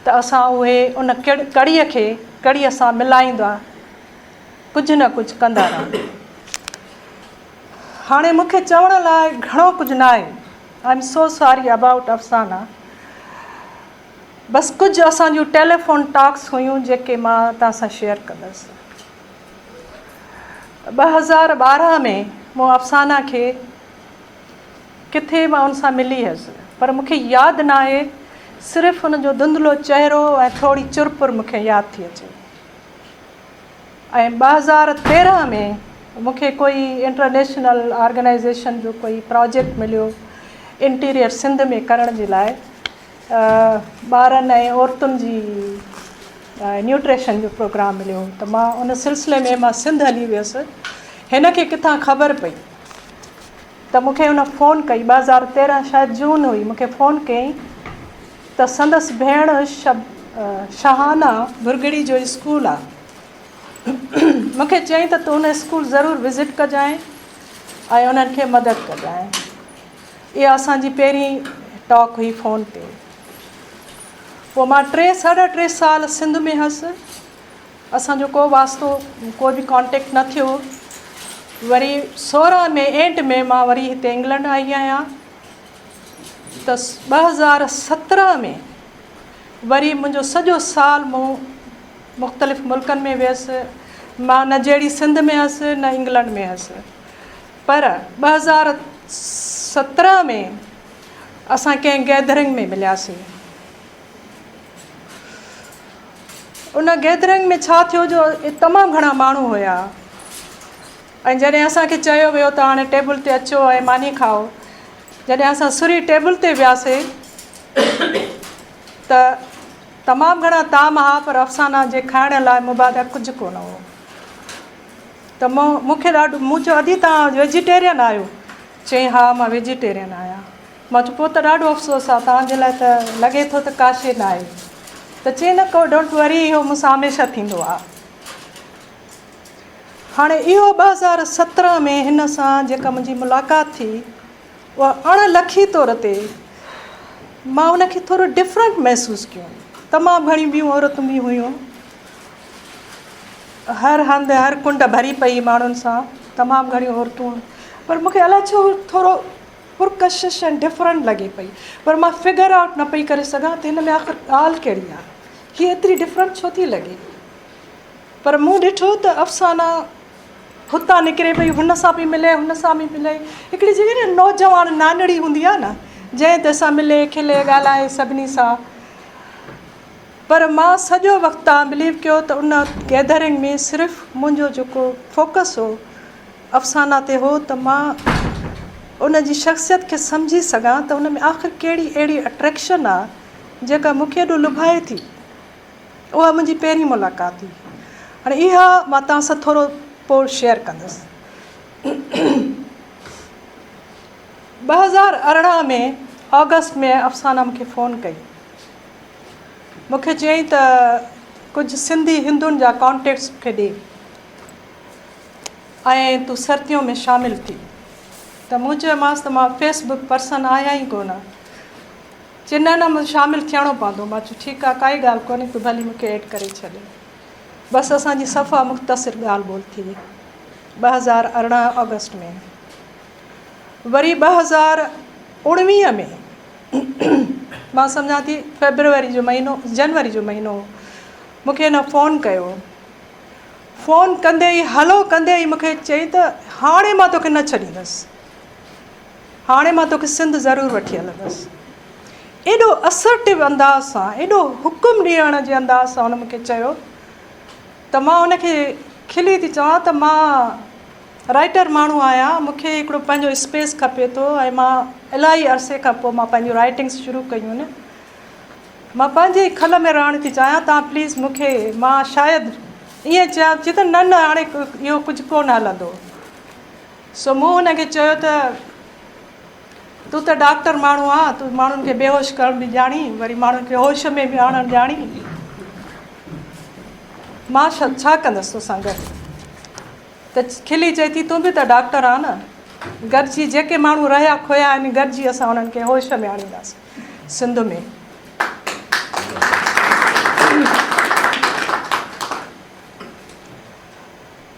त असां उहे उन कड़ीअ सां मिलाईंदा कुझु न कुझु कंदा रहूं। हाणे मूंखे चवण लाइ घणो कुझु न आहे। I am so sorry about Afsana. बसि कुझु असांजूं टेलीफोन टॉक्स हुयूं जेके मां तव्हां सां शेयर कंदसि। 2012 में मूं अफ़साना खे किथे मां उन सां मिली हुअसि, पर मूंखे यादि न आहे, सिर्फ़ु हुनजो धुंधलो चहिरो ऐं थोरी चुरपुर मूंखे यादि थी अचे। ऐं 2013 में मूंखे कोई इंटरनेशनल ऑर्गेनाइजेशन जो कोई प्रोजेक्ट मिलियो इंटीरियर सिंध में करण जे लाइ, ॿारनि ऐं औरतुनि जी न्यूट्रिशन जो प्रोग्राम मिलियो। त मां उन सिलसिले में मां सिंध हली वियसि। हिन खे किथां ख़बर पई त मूंखे हुन फ़ोन कई, 2013 शायदि जून हुई, मूंखे फ़ोन कयईं त संदसि भेण शहाना भुरगड़ी जो स्कूल आहे, मूंखे चयईं त तूं हुन स्कूल ज़रूरु विज़िट कजांइ ऐं उन्हनि खे मदद कजांइ। इहा असांजी पहिरीं टॉक हुई फ़ोन ते। पोइ मां 3-3.5 साल सिंध में हुअसि, असांजो को वास्तो, को बि कॉन्टेक्ट न थियो। वरी 16 में एंड में मां वरी हिते इंग्लैंड आई आहियां, त 2017 में वरी मुंहिंजो सॼो साल मूं मुख़्तलिफ़ मुल्कनि में वियसि। मां न जहिड़ी सिंध में हुअसि न इंग्लैंड में हुअसि, पर 2017 में असां कंहिं गैदरिंग में मिलियासीं। उन गैदरिंग में छा थियो जो तमामु घणा माण्हू हुया, ऐं जॾहिं असांखे चयो वियो त हाणे टेबल ते अचो ऐं मानी खाओ, जॾहिं असां सुरी टेबल ते वियासीं त तमामु घणा ताम हुआ, पर अफ़साना जे खाइण लाइ मुबादा कुझु कोन हो। त मूंखे ॾाढो, मूं चयो अदी तव्हां वेजिटेरियन आहियो? चईं हा मां वेजिटेरियन आहियां। मां चयो पोइ त ॾाढो अफ़सोस आहे, तव्हांजे लाइ त लॻे थो त काशे न आहे। त चई न को डोंट वरी, इहो मूंसां हमेशह थींदो आहे। हाणे इहो 2017 में हिन सां जेका मुंहिंजी मुलाक़ात थी, उहा अणलखी तौर ते मां हुनखे थोरो डिफरेंट महसूसु कयो। तमामु घणी ॿियूं औरतूं बि हुयूं, हर हंधि हर कुंड भरी पई माण्हुनि सां, तमामु घणियूं औरतूं, पर मूंखे अलाए छो थोरो पुरकशिश ऐं डिफरेंट लॻे पई। पर मां फिगर आउट न पई करे सघां त हिन में आख़िर ॻाल्हि कहिड़ी आहे, हीअ एतिरी डिफरेंट छो थी लॻे। पर मूं ॾिठो त अफ़साना हुतां निकिरे पई, हुन सां बि मिले, हुन सां बि मिले। हिकिड़ी जेकी न नौजवान नानड़ी हूंदी आहे न, जंहिं ते सां मिले खिले ॻाल्हाए सभिनी सां। पर मां सॼो वक़्तु तव्हां बिलीव कयो त उन गैदरिंग में सिर्फ़ु मुंहिंजो जेको फोकस हो अफ़साना ते हो त मां उन जी शख़्सियत खे सम्झी सघां त उन में आख़िर कहिड़ी अहिड़ी अट्रैक्शन आहे जेका मूंखे एॾो लुभाए थी। उहा मुंहिंजी पहिरीं मुलाक़ात हुई। हाणे इहा मां तव्हां सां थोरो पोइ शेयर कंदसि। 2018 में ऑगस्ट में अफ़साना मूंखे फ़ोन कई। मूंखे चयईं त कुझु सिंधी हिंदुनि जा कॉन्टेक्ट्स मूंखे ॾे ऐं तूं सर्दियों में शामिलु थी। त मूं चयोमांसि त मां फेसबुक पर्सन आहियां ई कोन। चई न न मूंखे शामिलु थियणो पवंदो। मां चयो ठीकु आहे, काई ॻाल्हि कोन्हे, तूं भली मूंखे ऐड करे छॾे। बसि असांजी सफ़ा मुख़्तसिर ॻाल्हि ॿोल थी वई 2018 ऑगस्ट में। वरी 2019 में मां सम्झां थी फेब्रुअरी जो महीनो, जनवरी जो महीनो, मूंखे हिन फ़ोन कयो। फ़ोन कंदे ई हलो कंदे ई मूंखे चई त हाणे मां तोखे न छॾींदसि, हाणे मां तोखे सिंध ज़रूरु वठी हलंदसि। एॾो असर्टिव अंदाज़ सां, एॾो हुकुम ॾियण जे अंदाज़ सां हुन मूंखे चयो त मां हुनखे खिली थी चवां त मां राइटर माण्हू आहियां, मूंखे हिकिड़ो पंहिंजो स्पेस खपे थो ऐं मां इलाही अरसे खां पोइ मां पंहिंजूं राइटिंग्स शुरू कयूं आहिनि। मां पंहिंजे ई खल में रहणु थी चाहियां, तव्हां प्लीज़ मूंखे, मां शायदि ईअं चयां चई त न न हाणे इहो कुझु कोन हलंदो। सो मूं हुनखे चयो त तूं त डॉक्टर माण्हू आहे, तूं माण्हुनि खे बेहोश करण बि ॼाणी, वरी माण्हुनि खे होश में बि आणणु ॼाणी, मां छा कंदसि तोसां गॾु। त खिली चए थी तूं बि त डॉक्टर आहे न, गॾिजी जेके माण्हू रहिया खोया आहिनि गॾिजी असां उन्हनि खे होश में आणींदासीं सिंध में।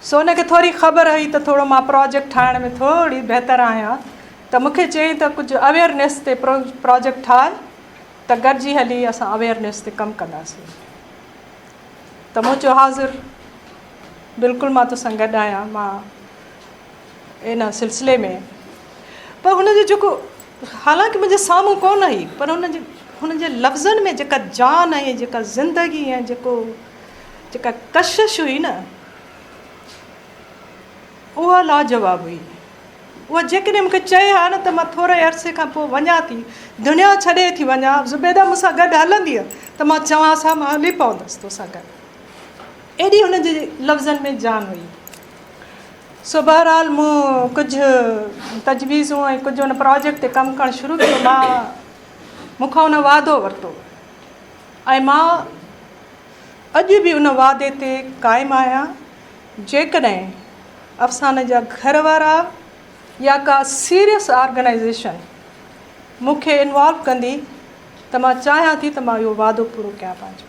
सो हुनखे थोरी ख़बर हुई त थोरो मां प्रोजेक्ट ठाहिण में थोरी बहितर आहियां, त मूंखे चयईं त कुझु अवेयरनेस ते प्रोजेक्ट ठाहे त गॾिजी हली असां अवेयरनेस ते कमु कंदासीं। त मूं चयो हाज़िर, बिल्कुलु मां तोसां गॾु आहियां, मां इन सिलसिले में। पर हुनजो जेको, हालांकि मुंहिंजे साम्हूं कोन हुई, पर हुनजे लफ़्ज़नि में जेका जान ऐं जेका ज़िंदगी ऐं जेका कशिश हुई न, उहा लाजवाब हुई। उहा जेकॾहिं मूंखे चए हा न त मां थोरे अरसे खां पोइ वञा थी, दुनिया छॾे थी वञा, ज़ुबैदा मूंसां गॾु हलंदी त मां चवांसि हा मां हली पवंदसि तोसां गॾु। एॾी हुनजे लफ़्ज़नि में जान हुई। सो बहरहाल मूं कुझु तजवीज़ूं ऐं कुझु हुन प्रोजेक्ट ते कमु करणु शुरू कयो। मूंखां हुन वाइदो वरितो ऐं मां अॼु बि उन वाइदे ते क़ाइमु आहियां। जेकॾहिं अफ़साने जा घर वारा या का सीरियस ऑर्गेनाइज़ेशन मूंखे इन्वॉल्व कंदी त मां चाहियां थी त मां इहो वाइदो पूरो कयां पंहिंजो।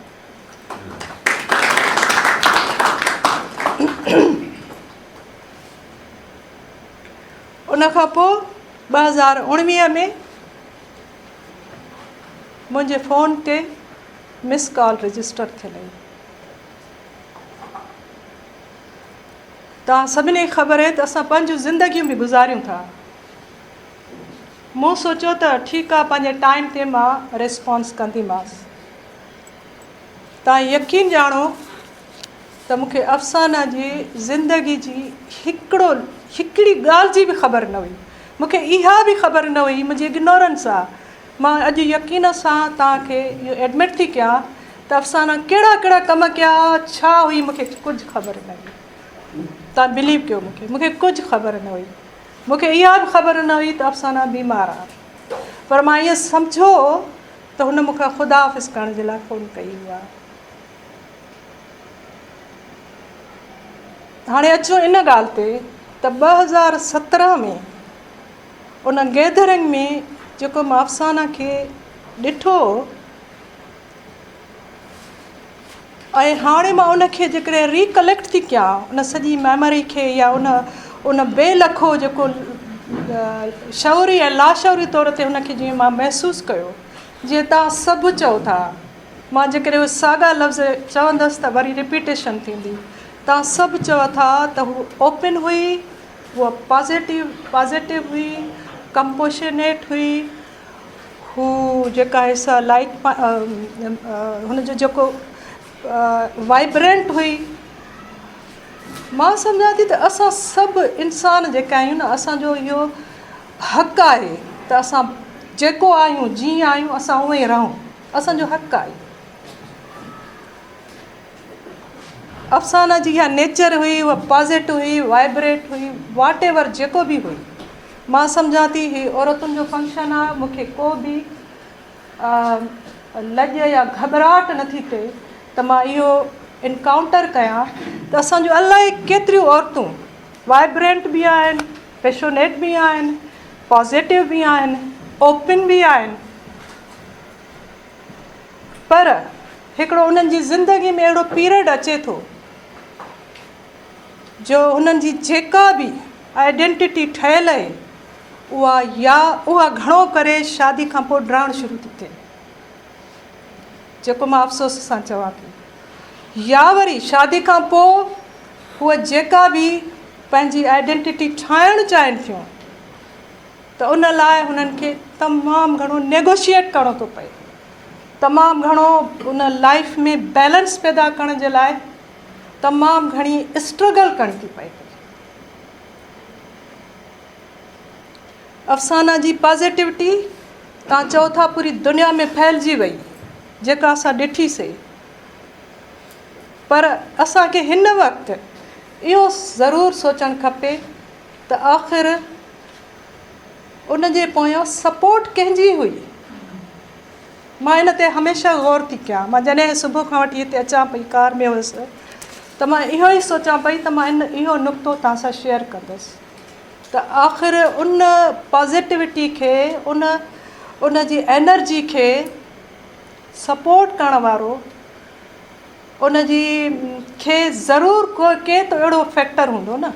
उनखां पोइ 2019 में मुंहिंजे फ़ोन ते मिस कॉल रजिस्टर थियल हुई। तव्हां सभिनी खे ख़बर आहे त असां पंहिंजूं ज़िंदगियूं बि गुज़ारियूं था। मूं सोचियो त ठीकु आहे, पंहिंजे टाइम ते मां रिस्पॉन्स कंदीमांसि। तव्हां यकीन ॼाणो त मूंखे अफ़साना जी ज़िंदगी जी हिकिड़ी ॻाल्हि जी बि ख़बर न हुई। मूंखे इहा बि ख़बर न हुई, मुंहिंजी इग्नोरेंस आहे। मां अॼु यकीन सां तव्हांखे इहो एडमिट थी कयां त अफ़साना कहिड़ा कहिड़ा कम कया, छा हुई, मूंखे कुझु ख़बर न हुई। तव्हां बिलीव कयो, मूंखे कुझु ख़बर न हुई। मूंखे इहा बि ख़बर न हुई त अफ़साना बीमार आहे। पर मां ईअं सम्झो त हुन मूंखां ख़ुदा हाफ़िज़ करण जे लाइ फ़ोन कई हुआ। हाणे अचो इन ॻाल्हि ते त 2017 में उन गैदरिंग में जेको मां अफ़साना खे ॾिठो ऐं हाणे मां उनखे जेकॾहिं रिकलेक्ट थी कयां, उन सॼी मेमोरी खे, या उन बेलखो जेको शौरी ऐं लाशौरी तौर ते हुनखे जीअं मां महसूसु कयो, जीअं तव्हां सभु चओ था, मां जेकॾहिं उहे साॻा लफ़्ज़ चवंदसि त वरी रिपीटेशन थींदी। तव्हां सभु चओ था त हू ओपन हुई, उहा पॉज़िटिव हुई, कंपोशनेट हुई, हू जेका हिसा लाइट हुनजो जेको वाइब्रेंट हुई, मां सम्झां थी त असां सभु इंसान जेका आहियूं न, असांजो इहो हक़ु आहे त असां जेको आहियूं जीअं आहियूं असां उअं ई रहूं, असांजो हक़ु आहे। अफ़साना जी इहा नेचर हुई, उहा पॉज़िटिव हुई, वाइब्रेट हुई, वाट एवर जेको बि हुई, मां सम्झां थी ही औरतुनि जो फंक्शन आहे। मूंखे को बि लॼ या घबराहट नथी थिए त मां इहो इनकाउंटर कयां त असांजो अलाए केतिरियूं औरतूं वाइब्रेंट बि आहिनि, पैशनेट बि आहिनि, पॉज़िटिव बि आहिनि, ओपन बि आहिनि, पर हिकिड़ो उन्हनि जी ज़िंदगी में अहिड़ो पीरियड अचे थो जो हुननि जी जेका बि आइडेंटिटी ठहियल आहे उहा घणो करे शादी खां पोइ ड्राइणु शुरू थी थिए, जेको मां अफ़सोस सां चवां थी। या वरी शादी खां पोइ उहा जेका बि पंहिंजी आइडेंटिटी ठाहिणु चाहिनि थियूं त उन लाइ हुननि खे तमामु घणो नेगोशिएट करिणो थो पए, तमामु घणो उन लाइफ में बैलेंस पैदा करण जे लाइ तमामु घणी स्ट्रगल करणी थी पए। अफ़साना जी पॉज़िटिविटी तव्हां चओ था पूरी दुनिया में फैलिजी वई, जेका असां ॾिठीसीं, पर असांखे हिन वक़्तु इहो ज़रूरु सोचणु खपे त आख़िर उन जे पोयां सपोर्ट कंहिंजी हुई। मां इन ते हमेशह गौर थी कयां। मां जॾहिं सुबुह खां वठी हिते अचां पई कार में हुअसि त मां इहो ई सोचां पई त मां इहो नुक़्तो तव्हां सां शेयर कंदसि त आख़िर उन पॉज़िटिविटी खे, उन जी एनर्जी खे सपोर्ट करण वारो उन जी खे ज़रूरु के त अहिड़ो फैक्टर हूंदो न।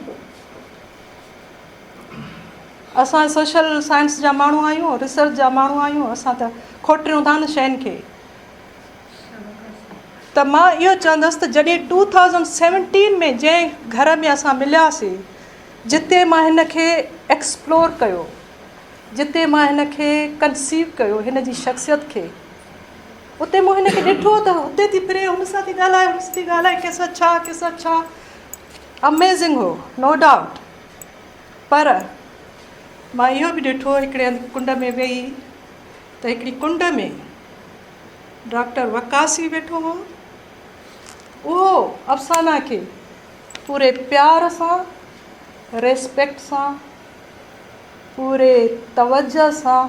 असां सोशल साइंस जा माण्हू आहियूं, रिसर्च जा माण्हू आहियूं, असां त खोटरियूं था न शयुनि खे। त मां इहो चवंदसि त जॾहिं 2017 में जंहिं घर में असां मिलियासीं, जिते मां हिन खे एक्सप्लोर कयो, जिते मां हिन खे कंसीव कयो, हिन जी शख़्सियत खे, उते मूं हिन खे ॾिठो त हुते थी फिरे, हुन सां थी ॻाल्हाए, हुन सां थी ॻाल्हाए, कंहिंसां छा अमेज़िंग हो, नो डाउट। पर मां इहो बि ॾिठो हिकिड़े कुंड में वेही त हिकिड़ी कुंड में डॉक्टर वकासी वेठो हो, उहो अफ़साना खे पूरे प्यार सां, रेस्पेक्ट सां, पूरे तवज्जो सां,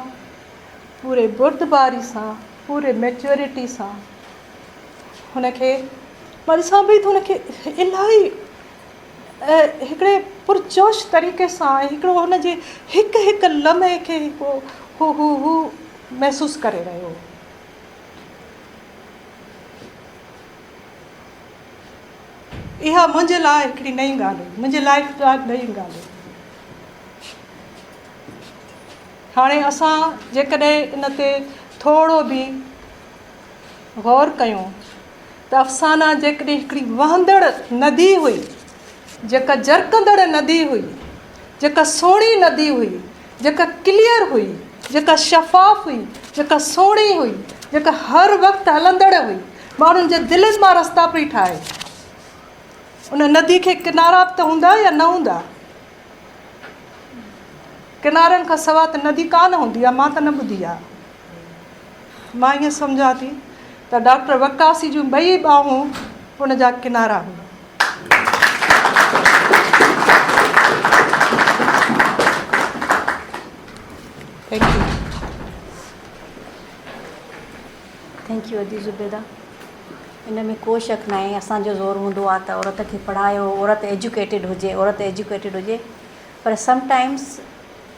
पूरे बुर्दबारी सां, पूरे मैच्योरिटी सां हुनखे मां ॾिसां पई त हुनखे इलाही हिकिड़े पुरजोश तरीक़े सां हिकिड़ो हुनजे हिकु हिकु लम्हे खे हू महसूसु करे रहियो। इहा मुंहिंजे लाइ हिकिड़ी नई ॻाल्हि हुई, मुंहिंजी लाइफ लाइ नई ॻाल्हि हुई। हाणे असां जेकॾहिं इन ते थोरो बि गौर कयूं त अफ़साना जेकॾहिं हिकिड़ी वहंदड़ नदी हुई, जेका जरकंदड़ नदी हुई, जेका सोढ़ी नदी हुई, जेका क्लियर हुई, जेका शफ़ाफ़ हुई, जेका सोढ़ी हुई, जेका हर वक़्तु हलंदड़ हुई, माण्हुनि जे दिलनि मां रस्ता पई ठाहे, उन नदी खे किनारा त हूंदा या न हूंदा? किनारनि खां सवाइ त नदी कान हूंदी आहे, मां त न ॿुधी आहे। मां ईअं सम्झां थी त डॉक्टर वकासी जूं ॿई ॿाहूं उन जा किनारा हुआ। थैंक यू अदी ज़ुबैदा। इन में को शक न आहे, असांजो ज़ोर हूंदो आहे त औरत खे पढ़ायो, औरत एजुकेटेड हुजे, पर समटाइम्स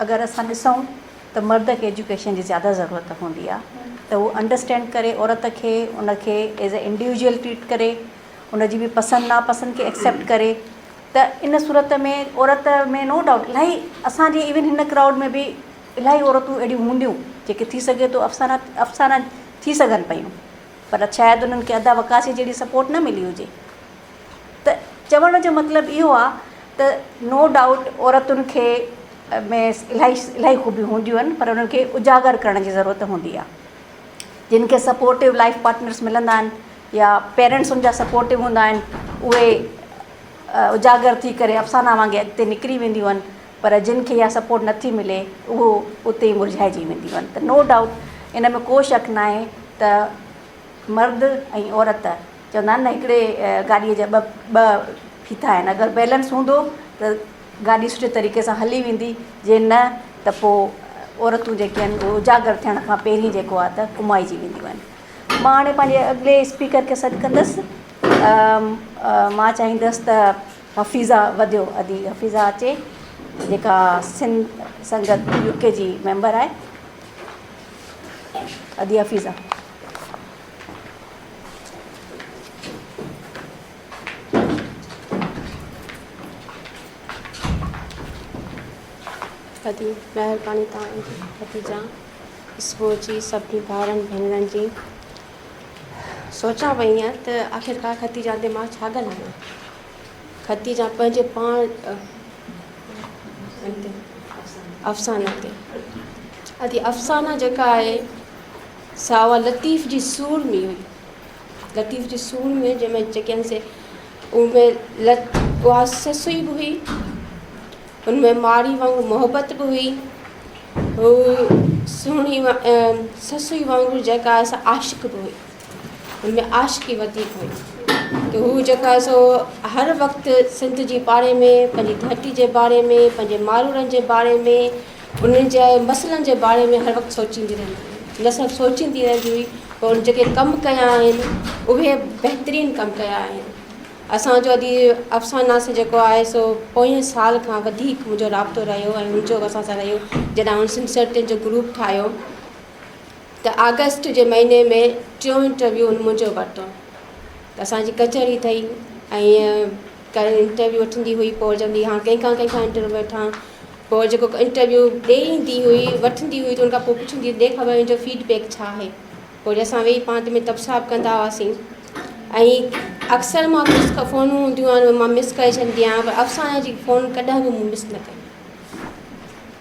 अगरि असां ॾिसूं त मर्द खे एजुकेशन जी ज़्यादा ज़रूरत हूंदी आहे, त उहो अंडरस्टैंड करे औरत खे, उनखे एज़ ए इंडिविजुअल ट्रीट करे, उनजी बि पसंदि नापसंदि खे एक्सेप्ट करे, त इन सूरत में औरत में नो डाउट इलाही असांजे इवन हिन क्राउड में बि इलाही औरतूं अहिड़ियूं हूंदियूं जेके थी सघे थो अफ़साना थी सघनि पियूं, पर शायदि उन्हनि खे अदा वकासी जहिड़ी सपोर्ट न मिली हुजे। त चवण जो मतिलबु इहो आहे त नो डाउट औरतुनि खे में इलाही ख़ूबियूं हूंदियूं आहिनि, पर उन्हनि खे उजागर करण जी ज़रूरत हूंदी आहे। जिन खे सपोर्टिव लाइफ पार्टनर्स मिलंदा आहिनि या पेरेंट्स उनजा सपोर्टिव हूंदा आहिनि, उहे उजागर थी करे अफ़साना वांगुरु अॻिते निकिरी वेंदियूं आहिनि, पर जिन खे इहा सपोर्ट नथी मिले उहो उते ई मुरझाइजी वेंदियूं आहिनि। त नो डाउट इन में को शक न आहे त मर्द ऐं औरत चवंदा आहिनि न हिकिड़े गाॾीअ जा ॿ फीथा आहिनि, अगरि बैलेंस हूंदो त गाॾी सुठे तरीक़े सां हली वेंदी, जे न त पोइ औरतूं जेके आहिनि उहे उजागर थियण खां पहिरीं जेको आहे त कुमाइजी वेंदियूं आहिनि। मां हाणे पंहिंजे अॻिले स्पीकर खे सॾु कंदसि। मां चाहींदसि त हफ़ीज़ा वधियो अदी हफ़ीज़ा अचे, जेका सिंध संगत UK जी मेंबर आहे। अदी हफ़ीज़ा। अदी महिरबानी तव्हांजी हथजा स्पोर्ट जी सभिनी भाउरनि भेनरनि जी। सोचां पई आहियां त आख़िरकार खतीजा ते मां छा ॻाल्हायां। खतीजा पंहिंजे पाण अफ़साना ते अदी अफ़साना जेका आहे सावा लतीफ़ जी सूर में हुई। लतीफ़ जी सूर में जंहिंमें जेके आहिनि से उनमें उहा ससुई बि हुई, उनमें मारी वांगुरु मोहबत बि हुई, हू सुहिणी ससुई वांगुरु जेका आहे सा आशिक़ बि हुई, उनमें आशिक़ी वधीक हुई। त हू जेका आहे सो हर वक़्तु सिंध जे बारे में, पंहिंजी धरती जे बारे में, पंहिंजे मारूरनि जे बारे में, उन्हनि जे मसइलनि जे बारे में हर वक़्तु सोचींदी रहंदी हुई। न सिर्फ़ु सोचींदी रहंदी हुई, पर उन जेके कमु कया आहिनि उहे बहितरीनु कमु कया आहिनि। असांजो अदी अफ़साना से जेको आहे सो पोएं साल खां वधीक मुंहिंजो राब्तो रहियो ऐं मुंहिंजो असां सां रहियो। जॾहिं उन सिंसर्टिन जो ग्रुप ठाहियो त अगस्त जे महीने में 4 इंटरव्यू मुंहिंजो वरितो। त असांजी कचहरी ठही ऐं इंटरव्यू वठंदी हुई, पोइ चवंदी हा कंहिंखां इंटरव्यू वठां, पोइ जेको इंटरव्यू ॾेई ईंदी हुई वठंदी हुई त उनखां पोइ पुछंदी ॾे ख़बर हिनजो फीडबैक छा आहे। पोइ असां वेही पाण में तबसाब कंदा हुआसीं। ऐं अक्सर मां मिस फ़ोनूं हूंदियूं आहिनि मां मिस करे छॾंदी आहियां, पर अफ़साना जी फ़ोन कॾहिं बि मूं मिस न कई।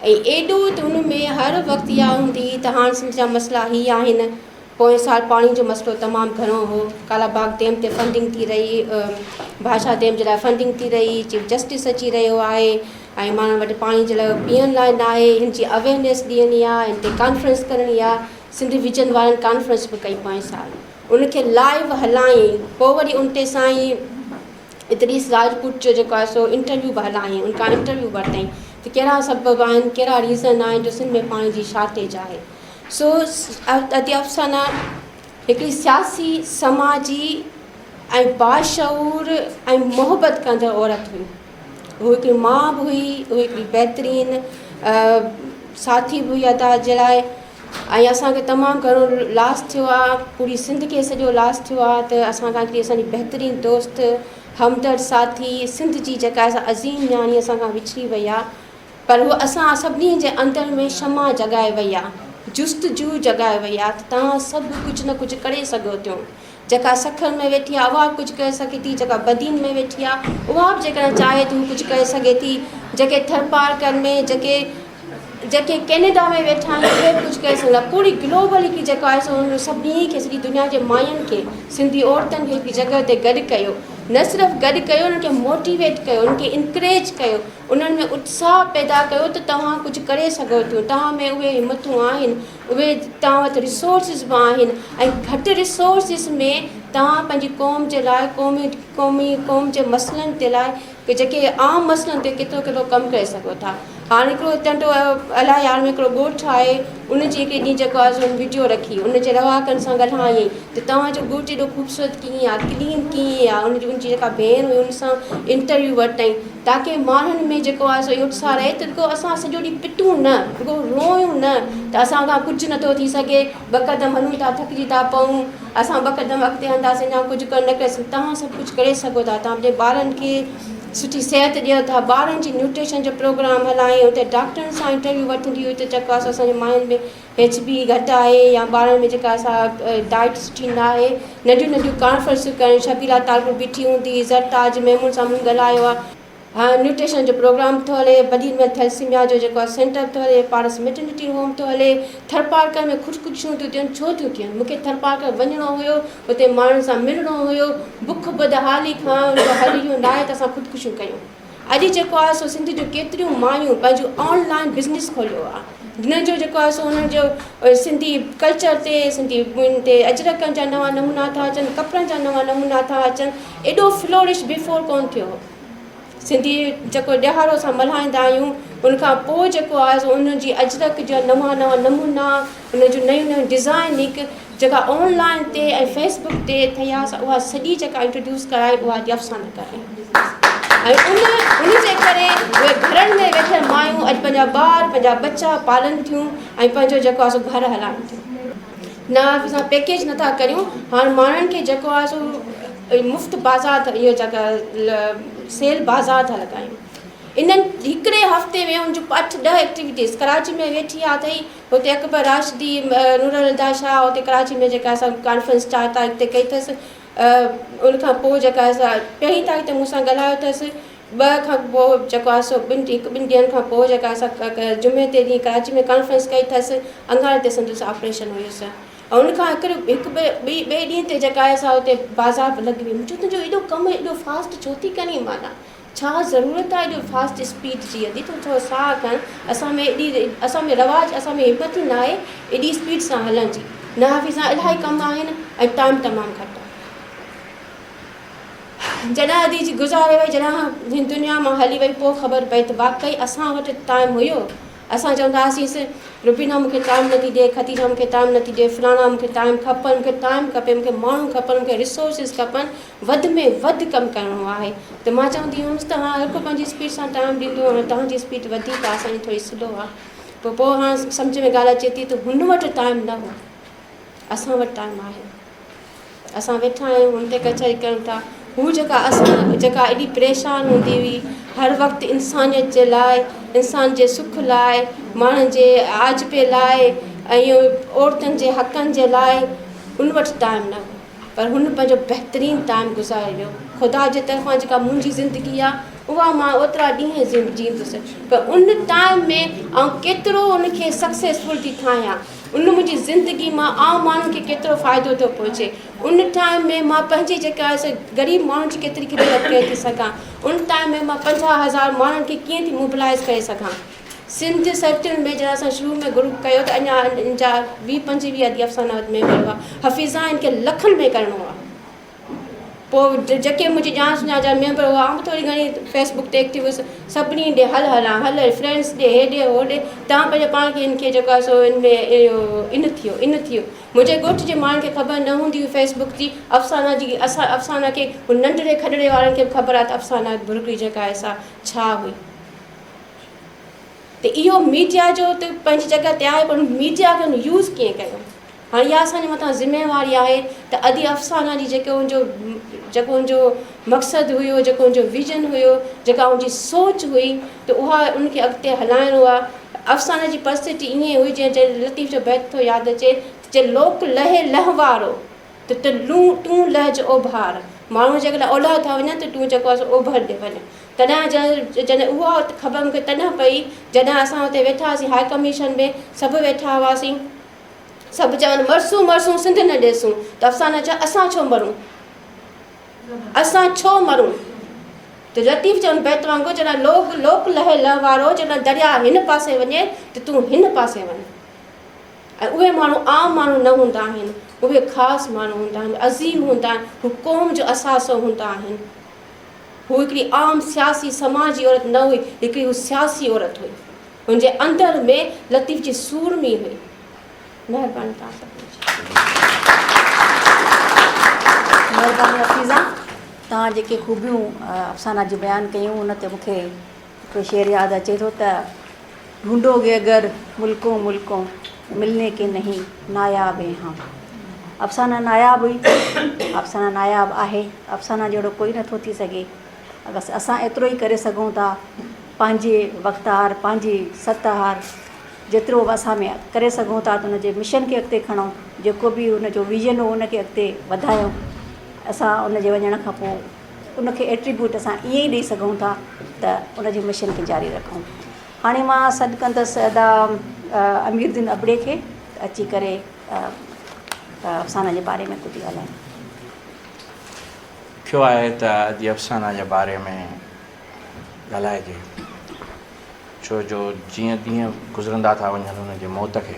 ऐं एॾो त हुन में हर वक़्तु इहा हूंदी त हाणे सिंध जा मसइला हीअ आहिनि। पोएं साल पाणी जो मसइलो तमामु घणो हो, कालाबाग डैम ते फंडिंग थी रही, भाषा डैम जे लाइ फंडिंग थी रही, चीफ जस्टिस अची रहियो आहे ऐं माण्हुनि वटि पाणी जे लाइ पीअण लाइ न आहे। हिन जी अवेयरनेस ॾियणी आहे, हिन ते कॉन्फ्रेंस करणी आहे। सिंध विजन वारनि कॉन्फ्रेंस बि कई पोएं साल, उनखे लाइव हलायईं। पोइ वरी उन ते साईं इदरीस राजपूत जो जेको आहे सो इंटरव्यू बि हलायईं, उनखां इंटरव्यू वरितईं त कहिड़ा सबब आहिनि, कहिड़ा रीज़न आहिनि जो सिंध में पाणी जी शॉर्टेज आहे। सो अदी अफ़साना हिकिड़ी सियासी, समाजी ऐं बाशऊर ऐं मोहबत कंदड़ औरत हुई। हू हिकिड़ी माउ बि हुई, हू हिकिड़ी बहितरीनु साथी बि हुई अदा जे लाइ। ऐं असांखे तमामु घणो लॉस थियो आहे, पूरी सिंध खे सॼो लॉस थियो आहे। त असांखां हिकिड़ी असांजी बहितरीनु दोस्त, हमदर्द साथी, सिंध जी जेका आहे अज़ीम न्याणी असांखां विछड़ी वई आहे, पर उहा असां सभिनी जे अंदरि में क्षमा जॻाए वई आहे, जुस्तजू जॻाए वई आहे त तव्हां सभु कुझु न कुझु करे सघो थियो। जेका सखर में वेठी आहे उहा बि कुझु करे सघे थी, जेका बदीन में वेठी आहे उहा बि जेकॾहिं चाहे थी कुझु करे सघे थी, जेके थरपारकर में, जेके कैनेडा में वेठा आहिनि उहे बि कुझु करे सघंदा। पूरी ग्लोबली जेको आहे सो सभिनी खे, सॼी दुनिया जे मायुनि खे, सिंधी औरतुनि खे हिकिड़ी जॻह ते गॾु कयो। न सिर्फ़ु गॾु कयो, उन्हनि खे मोटिवेट कयो, उन्हनि खे इनकरेज कयो, उन्हनि में उत्साह पैदा कयो त तव्हां कुझु करे सघो थियो। तव्हां में उहे हिमतूं आहिनि, उहे तव्हां वटि रिसोर्सिस बि आहिनि ऐं घटि रिसोर्सिस में तव्हां पंहिंजी क़ौम जे लाइ, क़ौम जे मसइलनि जे लाइ कि जेके आम मसइलनि ते केतिरो कमु करे सघो था। हाणे हिकिड़ो टंडो अलाए यार में हिकिड़ो ॻोठु आहे, उनजी हिकिड़ी ॾींहुं जेको आहे वीडियो रखी, उनजे रवाकनि सां ॻाल्हायईं त तव्हांजो ॻोठु एॾो ख़ूबसूरत कीअं आहे, क्लीन कीअं आहे। उनजी जेका भेण हुई उन सां इंटरव्यू वरितईं ताकी माण्हुनि में जेको आहे सो इहो उत्साह रहे त रुॻो असां सॼो ॾींहुं पिटूं न, रुॻो रोयूं न त असांखां कुझु नथो थी सघे, ॿ क़दम हलूं था थकिजी था पऊं, असां ॿ क़दम अॻिते हलंदासीं या कुझु न करे सघूं। तव्हां सभु कुझु करे सघो था, तव्हां पंहिंजे ॿारनि खे सुठी सिहत ॾियो था, ॿारनि जी न्यूट्रिशन जो प्रोग्राम हलायूं, हुते डॉक्टरनि सां इंटरव्यू वठंदी हुई त जेको आहे असांजे मायुनि में HB घटि आहे या ॿारनि में जेका असां डाइट सुठी न आहे। नंढियूं नंढियूं कॉन्फ्रेंसियूं करणु, शबीला तालपुर बीठी हूंदी, ज़रताज मेमून सां मूं ॻाल्हायो आहे। हाँ न्यूट्रिशन जो प्रोग्राम थो हले, बदिन में थैलेसीमिया जो जेको सेंटर थो हले, पारस मेटर्निटी होम थो हले, थरपारकर में ख़ुदकुशियूं थियूं थियनि, छो थियूं थियनि? मूंखे थरपारकर वञिणो हुयो, हुते माण्हुनि सां मिलणो हुयो, बुख बदहाली खां उनजो हल इहो न आहे त असां ख़ुदकुशियूं कयूं। अॼु जेको आहे सो सिंध जूं केतिरियूं मायूं पंहिंजो ऑनलाइन बिज़नेस खोलियो आहे, हिन जो जेको आहे सो हुननि जो सिंधी कल्चर ते, सिंधी ते अजरकनि जा नवां नमूना था अचनि, कपिड़नि जा नवां नमूना था अचनि, एॾो फ्लोरिश बिफोर कोन थियो। सिंधी जेको ॾियारो असां मल्हाईंदा आहियूं, उनखां पोइ जेको आहे सो उनजी अजरक जा नवां नवां नमूना, उन जूं नयूं नयूं डिज़ाइनिक जेका ऑनलाइन ते ऐं फेसबुक ते ठही आहे, उहा सॼी जेका इंट्रोड्यूस कराए उहा अफ़साना कराए। ऐं उन जे करे उहे घरनि में वेठल मायूं अॼु पंहिंजा ॿार पंहिंजा बच्चा पालनि थियूं ऐं पंहिंजो जेको आहे सो घर हलाइनि थियूं। न असां पैकेज नथा करियूं, हाणे माण्हुनि खे जेको आहे सो मुफ़्त बाज़ार इहो जेका सेल बाज़ार था लॻायूं। इन्हनि हिकिड़े हफ़्ते में उन जूं 8-10 एक्टिविटीज़ कराची में वेठी आहे अथई, हुते अकबर राशिदी नूरुल हुदा शाह हुते कराची में जेका असां कॉन्फ्रेंस 4 तारीख़ ते कई अथसि। उनखां पोइ जेका असां 1 तारीख़ ते मूंसां ॻाल्हायो अथसि। 2 खां पोइ जेको आहे सो 2 ॾींहंनि खां पोइ जेका असां जुमे ते ॾींहुं कराची में कॉन्फ्रेंस कई अथसि। अंगारे ते संदसि ऑपरेशन हुयुसि ऐं उनखां ॿिए ॾींहं ते जेका आहे असां हुते बाज़ार बि लॻी वई। तुंहिंजो एॾो कमु एॾो फास्ट छो थी करी? माना छा ज़रूरत आहे एॾो फास्ट स्पीड जी? अॼु तूं थोरो साह खण, असां में रवाजु, असां में हिमत ई न आहे एॾी स्पीड सां हलण जी। न हाफ़ी सां इलाही कम आहिनि ऐं टाइम तमामु घटि आहे। जॾहिं अदी जी गुज़ारे वई, जॾहिं हिन दुनिया मां हली वई, पोइ ख़बर पई त वाक़ई असां वटि टाइम हुयो। असां चवंदा हुआसीं रुबीना मूंखे टाइम नथी ॾिए, खतीजा मूंखे टाइम नथी ॾिए, फलाणा मूंखे टाइम खपनि, मूंखे टाइम खपे, मूंखे माण्हू खपनि, मूंखे रिसोर्सिस खपनि, वधि में वधि कमु करिणो आहे। त मां चवंदी हुअमि त हाणे हर को पंहिंजी स्पीड सां टाइम ॾींदो, हाणे तव्हांजी स्पीड वधीक आहे, असांजी थोरी स्लो आहे। पोइ हाणे सम्झ में ॻाल्हि अचे थी त हुन वटि टाइम न हो, असां वटि टाइम आहे। असां वेठा आहियूं हुन ते कचहरी कयूं था। हू जेका एॾी परेशान हूंदी हुई, हर वक़्तु इंसानियत जे लाइ, इंसान जे सुख लाइ, माण्हुनि जे आजबे लाइ ऐं औरतुनि जे हक़नि जे लाइ, उन वटि टाइम न हो, पर हुन पंहिंजो बहितरीनु टाइम गुज़ारे वियो। ख़ुदा जे तरफ़ां जेका मुंहिंजी ज़िंदगी आहे उहा मां ओतिरा ॾींहं जींदुसि, पर उन टाइम में आउं केतिरो उनखे सक्सेसफुल थी ठाहियां, उन मुंहिंजी ज़िंदगी मां आम माण्हुनि खे केतिरो फ़ाइदो थो पहुचे। उन टाइम में मां पंहिंजी जेका आहे ग़रीब माण्हुनि जी केतिरी ख़िदमत करे थी सघां। उन टाइम में मां 50,000 माण्हुनि खे कीअं थी मोबिलाइज़ करे सघां। सिंध सर्किल में जॾहिं असां शुरू में ग्रुप कयो त अञा इन जा 20-25 अदी अफ़साना में वियो आहे। हफ़ीज़ा इनखे लखनि में करिणो आहे। पोइ जेके मुंहिंजी ॼाण सुञाण जा मेंबर हुआ, आउं थोरी घणी फेसबुक ते एक्टिव हुअसि, सभिनी ॾे हल फ्रेंड्स ॾे हेॾे होॾे, तव्हां पंहिंजे पाण खे इनखे जेको आहे सो इन थियो। मुंहिंजे ॻोठ जे माण्हुनि खे ख़बर न हूंदी हुई फेसबुक जी, अफ़साना जी। अफ़साना खे हू नंढड़े खॾड़े वारनि खे ख़बर आहे त अफ़साना बुर्गी जेका आहे सा छा हुई। त इहो मीडिया जो त पंहिंजी जॻह ते आहे, पर मीडिया खे यूज़ कीअं कयो, हाणे इहा असांजे मथां ज़िम्मेवारी आहे त अदी अफ़साना जी जेको हुनजो मक़सदु हुयो, जेको हुनजो विजन हुयो, जेका हुनजी सोच हुई, त उहा उनखे अॻिते हलाइणो आहे। अफ़साना जी परिस्थिती ईअं हुई, जीअं लतीफ़ जो बैत थो यादि अचे, जे लोक लहे लहवारो त तूं लहज ओभार। माण्हू जेकॾहिं ओलह था वञनि त तूं जेको आहे ओभर ॾे वञे। तॾहिं जॾहिं उहा ख़बर मूंखे तॾहिं पई जॾहिं असां हुते वेठा हुआसीं हाई कमीशन में, सभु वेठा हुआसीं, सभु चवनि मरसूं सिंध न ॾेसूं। त अफ़साना चयो असां छो मरूं। त लतीफ़ चवनि बैत वांगुरु, जॾहिं लोक लहे लहवारो, जॾहिं दरिया हिन पासे वञे त तूं हिन पासे वञ। ऐं उहे माण्हू आम माण्हू न हूंदा आहिनि, उहे ख़ासि माण्हू हूंदा आहिनि, अज़ीम हूंदा आहिनि, हू क़ौम जो असासो हूंदा आहिनि। हू हिकिड़ी आम सियासी समाजी औरत न हुई, हिकिड़ी हू सियासी औरत हुई। हुनजे अंदरि में लतीफ़ जी सूरमी हुई। महिरबानी तव्हां सभिनी। महिरबानी हफ़ीज़ा, तव्हां जेके ख़ूबियूं अफ़साना जी बयानु कयूं, उन ते मूंखे हिकिड़ो शेर यादि अचे थो त ढूंढोगे अगरि मुल्कों मिलने के नहीं नायाब हैं हम। अफ़साना नायाब हुई, अफ़साना नायाब आहे, अफ़साना जहिड़ो कोई नथो थी सघे। अगरि असां एतिरो ई करे सघूं था, पंहिंजे वक़्तार, पंहिंजी सतहार जेतिरो असां में करे सघूं था, त हुनजे मिशन खे अॻिते खणूं, जेको बि हुनजो विजन हो उनखे अॻिते वधायूं। असां उनजे वञण खां पोइ उनखे एट्रीब्यूट असां ईअं ई ॾेई सघूं था त उनजी मिशन खे जारी रखूं। हाणे मां सॾु कंदसि अदा अमीरुद्दीन अबड़े खे अची करे अफ़साना जे बारे में कुझु ॻाल्हाइनि। थियो आहे त अॼु अफ़साना जे बारे में ॻाल्हाइजे, छो जो जीअं ॾींहं गुज़रंदा था वञनि हुनजी मौत खे,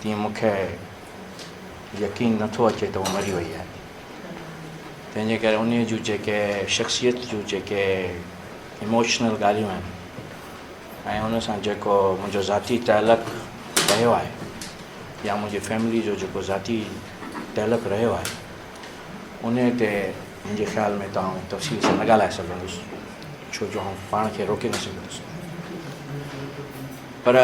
तीअं मूंखे यकीन नथो अचे त उहो मरी वई आहे। तंहिंजे करे उन जूं जेके शख़्सियत जूं जेके इमोशनल ॻाल्हियूं आहिनि ऐं उन सां जेको मुंहिंजो ज़ाती तइलुक़ रहियो आहे या मुंहिंजी फैमिली जो जेको ज़ाती तइलुक़ रहियो आहे, उन ते मुंहिंजे ख़्याल में तव्हां तफ़सील सां न ॻाल्हाए सघंदुसि, छो जो आउं पाण खे रोके न सघंदुसि। पर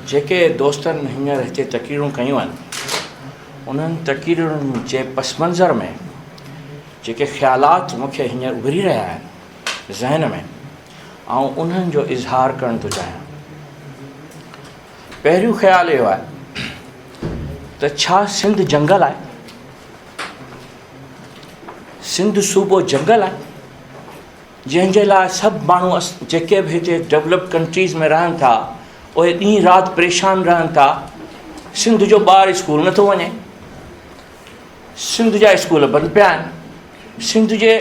जेके दोस्तनि हींअर हिते तक़रीरूं कयूं आहिनि, उन्हनि तक़रीरुनि जे पस मंज़र में जेके ख़्यालात मूंखे हींअर उभरी रहिया आहिनि ज़हन में, ऐं उन्हनि जो इज़हार करणु थो चाहियां। पहिरियों ख़्यालु इहो आहे त छा सिंध जंगल आहे? सिंध सूबो जंगल आहे जंहिंजे लाइ सभु माण्हू जेके बि हिते डेवलप्ड कंट्रीज़ में रहनि था उहे ॾींहुं राति परेशान रहनि था। सिंध जो ॿारु स्कूल नथो वञे, सिंध जा स्कूल बंदि पिया आहिनि, सिंध जे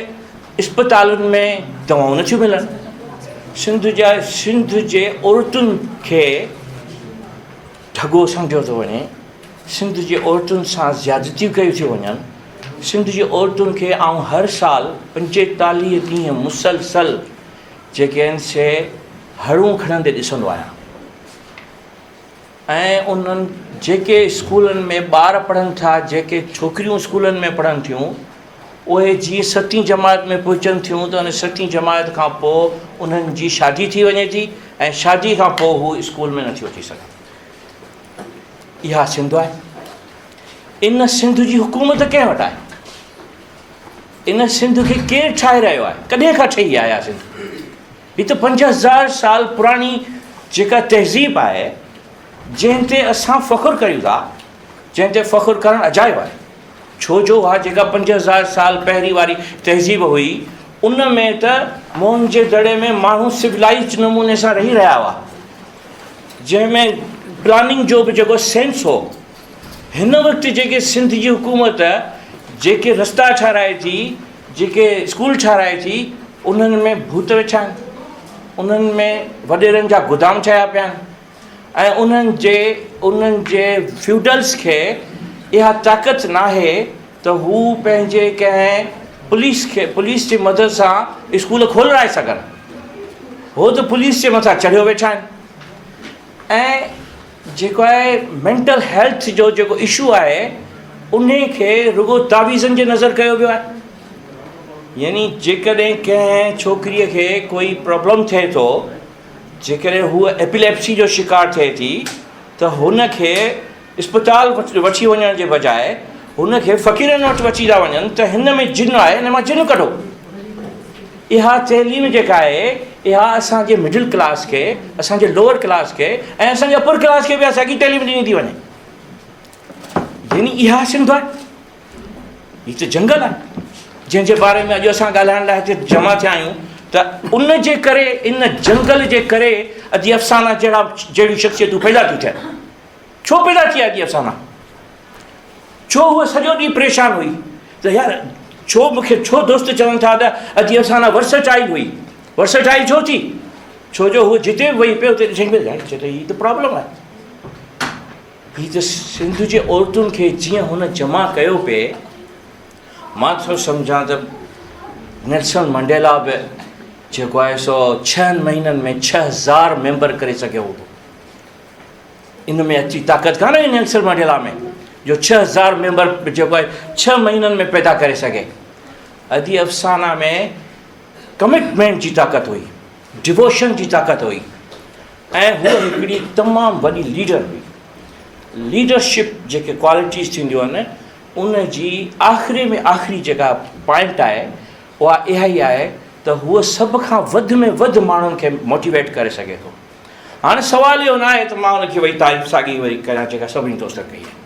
इस्पतालुनि में दवाऊं नथियूं मिलनि, सिंध जे औरतुनि खे ठॻो सम्झियो थो वञे, सिंध जे औरतुनि सां ज़्यादतियूं कयूं थियूं वञनि, सिंध जी औरतुनि खे आउं हर साल 45 ॾींहं मुसलसल जेके आहिनि से हड़ूं खणंदे ॾिसंदो आहियां। ऐं उन्हनि जेके स्कूलनि में ॿार पढ़नि था, जेके छोकिरियूं स्कूलनि में पढ़नि थियूं, उहे जीअं 7वीं जमात में पहुचनि थियूं त उन 7वीं जमात खां पोइ उन्हनि जी शादी थी वञे थी ऐं शादी खां पोइ हू स्कूल में नथियूं अची सघनि। इहा सिंध आहे। इन सिंध जी हुकूमत कंहिं वटि आहे? इन सिंध खे केरु ठाहे रहियो आहे? कॾहिं खां ठही आहे सिंध? हीअ त 5000 साल पुराणी जेका तहज़ीब आहे, जंहिं ते असां फ़ख़ुरु कयूं था, जंहिं ते फ़ख़ुरु करणु अजाइब आहे। छो जो उहा जेका 5000 साल पहिरीं वारी तहज़ीब हुई, उन में त मोहन जे दड़े में माण्हू सिविलाइज़्ड नमूने सां रही रहिया हुआ, जंहिंमें प्लानिंग जो बि जेको सेंस हो। हिन वक़्तु जेके सिंध जी हुकूमत जेके रस्ता ठाराए थी, जेके स्कूल ठाराए थी, उन्हनि में भूत वेठा आहिनि, उन्हनि में वॾेरनि जा गोदाम ठहिया पिया आहिनि ऐं उन्हनि जे फ्यूडल्स खे इहा ताक़त नाहे त हू पंहिंजे कंहिं पुलिस जी मदद सां स्कूल खोलाए सघनि। हो त पुलिस जे मथां चढ़ियो वेठा आहिनि। ऐं जेको आहे मेंटल हेल्थ जो जेको इशू आहे, उन खे रुगो तावीज़नि जे नज़र कयो वियो आहे। यानी जेकॾहिं कंहिं छोकिरीअ खे कोई प्रॉब्लम थिए थो, जेकॾहिं हूअ एपिलेप्सी जो शिकार थिए थी, त हुनखे इस्पताल वठी वञण जे बजाए हुनखे फ़क़ीरनि वटि वठी था वञनि त हिन में जिन आहे, हिन मां जिन कढो। इहा तइलीम जेका आहे, इहा असांजे मिडिल क्लास खे, असांजे लोअर क्लास खे ऐं असांजे अपर क्लास खे बि असांजी तइलीम ॾिनी थी वञे। यानी इहा सिंध आहे। हीअ त जंगल आहे जंहिंजे बारे में अॼु असां ॻाल्हाइण लाइ हिते जमा थिया आहियूं। त उन जे करे, इन जंगल जे करे अॼु अफ़साना जहिड़ियूं शख़्सियतूं पैदा थियूं थियनि। छो पैदा थी आहे अॼु अफ़साना? छो उहा सॼो ॾींहुं परेशान हुई? त यार छो दोस्त चवनि था त अॼु अफ़साना वर्सटाइल हुई? वर्सटाइल छो थी? छो जो हू जिते बि वेही पियो उते ॾिसण में चए त हीअ त प्रॉब्लम आहे। हीअ त सिंध जे औरतुनि खे जीअं हुन जमा कयो पिए, मां थो सम्झां त नेल्सन मंडेला बि जेको आहे सो 6 महीननि में 6000 मेंबर करे सघियो हो। इन में अची ताक़त कान्हे नेल्सन मंडेला में जो 6000 मेंबर जेको आहे 6 महीननि में पैदा करे सघे। अॼु अफ़साना में कमिटमेंट जी ताक़त हुई, डिवोशन जी ताक़त हुई ऐं हूअ हिकिड़ी तमामु वॾी लीडर हुई। लीडरशिप जेके क्वालिटीज़ थींदियूं आहिनि, उन जी आख़िरी में आख़िरी जेका पॉइंट आहे उहा इहा ई आहे त हूअ सभ खां वधि में वधि माण्हुनि खे मोटिवेट करे सघे थो। हाणे सुवालु इहो न आहे त मां उनखे वरी तारीफ़ साॻी वरी कयां जेका सभिनी दोस्त कई आहे।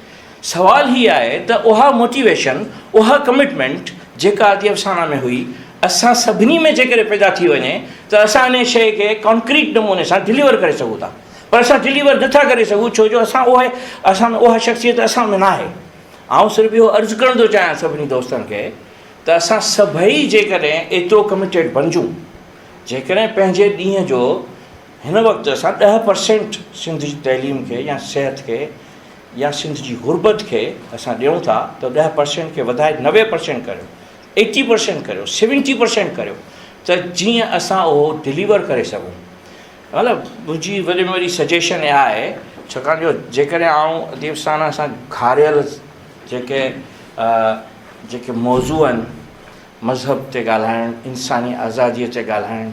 सुवालु हीअ आहे त उहा मोटिवेशन, उहा कमिटमेंट जेका अॼु अफ़साना में हुई, असां सभिनी में जेकॾहिं पैदा थी वञे त असां इन शइ खे कॉन्क्रीट नमूने सां डिलीवर करे सघूं था, पर असां डिलीवर नथा करे सघूं छो जो असां उहा शख़्सियत असां में न आहे। आउं सिर्फ़ु इहो अर्ज़ु करणु थो चाहियां सभिनी दोस्तनि खे त असां सभई जेकॾहिं एतिरो कमिटेड बणिजूं, जेकॾहिं पंहिंजे ॾींहं जो हिन वक़्तु असां 10% सिंध जी तइलीम खे या सिहत खे या सिंध जी गुरबत खे असां ॾियूं था त 10% खे वधाए 90% करियो, 80% करियो, 70% करियो, त जीअं असां उहो डिलीवर करे सघूं। मतिलबु मुंहिंजी वॾे में वॾी सजेशन इहा आहे, छाकाणि जो जेकॾहिं आउं अदीब साना सां घारियल जेके मौज़ू आहिनि, मज़हब ते ॻाल्हाइणु, इंसानी आज़ादीअ ते ॻाल्हाइणु,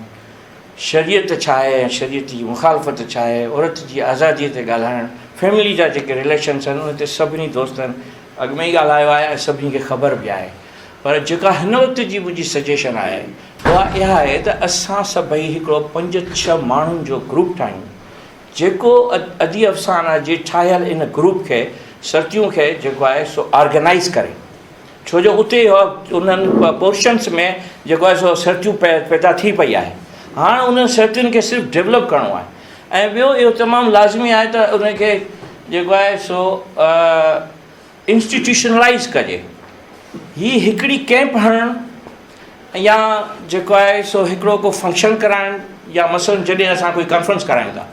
शरीयत छा आहे ऐं शरीयत जी मुखालफ़त छा आहे, औरत जी आज़ादीअ ते ॻाल्हाइणु, फैमिली जा जेके रिलेशन्स आहिनि उन ते सभिनी दोस्तनि अॻु में ई ॻाल्हायो आहे ऐं सभिनी खे ख़बर बि आहे। पर जेका हिन वक़्त जी मुंहिंजी सजेशन आहे उहा इहा आहे त असां सभई हिकिड़ो 5-6 माण्हुनि जो ग्रुप ठाहियूं, जेको अदी अफ़साना जे ठाहियल इन ग्रुप खे सर्तियूं खे जेको आहे सो ऑर्गेनाइज़ करे, छो जो उते उन्हनि पोर्शन्स में जेको आहे सो सर्तियूं पैदा थी पई आहे। हाणे उन सर्तियुनि खे सिर्फ़ु डेवलप करिणो आहे ऐं ॿियो इहो तमामु लाज़मी आहे त उनखे जेको आहे सो इंस्टीट्यूशनलाइज़ कजे। हीअ हिकिड़ी कैंप हणणु या जेको आहे सो हिकिड़ो को फंक्शन कराइणु या मसइलनि जॾहिं असां कोई कॉन्फ्रेंस करायूं था,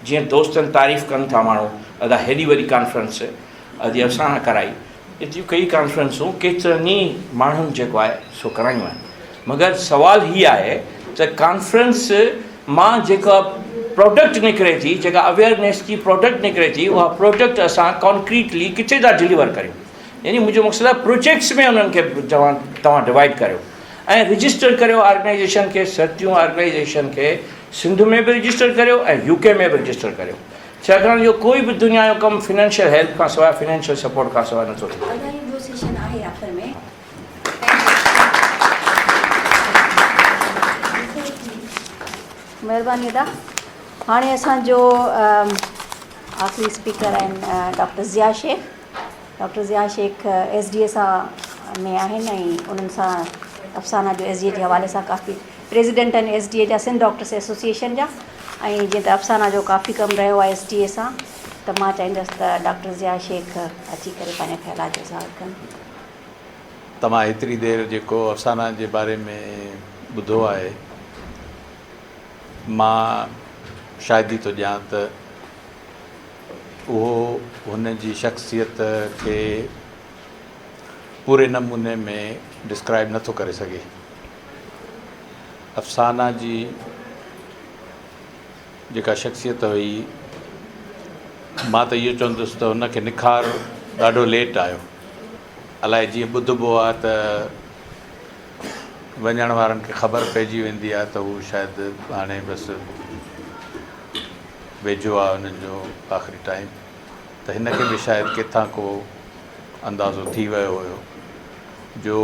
जीअं दोस्तनि तारीफ़ कनि था माण्हू, अदा हेॾी वॾी कॉन्फ्रेंस अॼु असां कराई, एतिरियूं कई कॉन्फ्रेंसूं केतिरनि ई माण्हुनि जेको आहे सो करायूं आहिनि, मगर सुवालु हीअ आहे त कॉन्फ्रेंस मां जेका प्रोडक्ट निकिरे थी, जेका अवेयरनेस जी प्रोडक्ट निकिरे थी, उहा प्रोडक्ट असां कॉन्क्रीटली किथे था डिलीवर करियूं। यानी मुंहिंजो मक़सदु आहे प्रोजेक्ट्स में उन्हनि खे तव्हां डिवाइड करियो ऐं रजिस्टर करियो ऑर्गेनाइजेशन खे, सर्तियूं ऑर्गेनाइजेशन खे सिंध में बि रजिस्टर करियो ऐं UK में बि रजिस्टर करियो, छाकाणि जो कोई बि दुनिया जो कमु फिनेंशियल हेल्प खां सवाइ, फिनेंशियल सपोर्ट खां सवाइ नथो थिए। महिरबानी अदा। हाणे असांजो आख़िरी स्पीकर आहिनि doctor Zia Shaikh. Doctor Zia Shaikh SDA सां में आहिनि ऐं उन्हनि सां अफ़साना जो SDA जे हवाले सां काफ़ी प्रेसिडेंट आहिनि SDA जा, सिंध डॉक्टर्स एसोसिएशन जा, ऐं जीअं त अफ़साना जो काफ़ी कमु रहियो आहे SDA सां, त मां चाहींदसि त डॉक्टर ज़िया शेख अची करे पंहिंजे ख़्यालात जो इज़हार कनि। तमामु हेतिरी देरि जेको अफ़साना जे बारे में ॿुधो आहे, मां शायदि थो ॼाण त उहो हुन जी शख़्सियत खे पूरे नमूने में डिस्क्राइब नथो करे सघे। अफ़साना जी जेका शख़्सियत हुई, मां त इहो चवंदुसि त हुनखे निखार ॾाढो लेट आयो। अलाए जीअं ॿुधिबो आहे त वञण वारनि खे ख़बर पइजी वेंदी आहे त हू शायदि हाणे बसि वेझो आहे हुननि जो आख़िरी टाइम, त हिन खे बि शायदि किथां को अंदाज़ो थी वियो हुयो जो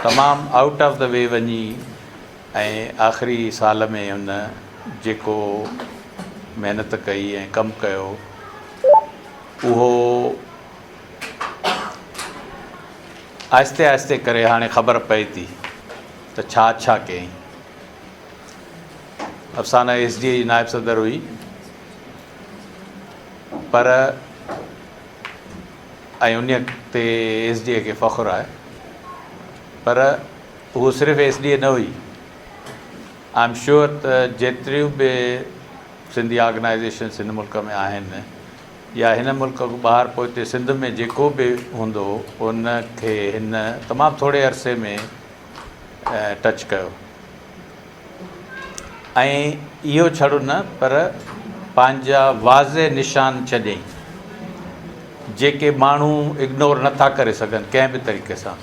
तमामु आउट ऑफ द वे वञी ऐं आख़िरी साल में हुन जेको महिनत कई ऐं कमु कयो, उहो आहिस्ते आहिस्ते करे हाणे ख़बर पए थी त छा छा कयईं। अफ़साना SDA जी नायब सदर हुई, पर ऐं उन ते SDA खे फ़ख़ुरु आहे, पर उहो सिर्फ़ु SDA न हुई। आई एम श्योर त जेतिरियूं बि सिंधी ऑर्गेनाइज़ेशन्स हिन मुल्क में आहिनि या हिन मुल्क खां ॿाहिरि पोइ हिते सिंध में जेको बि हूंदो उनखे हिन तमामु थोरे अरसे में टच कयो। ऐं इहो छॾो न, पर पंहिंजा वाज़े निशान छॾियईं जेके माण्हू इग्नोर नथा करे सघनि कंहिं बि तरीक़े सां।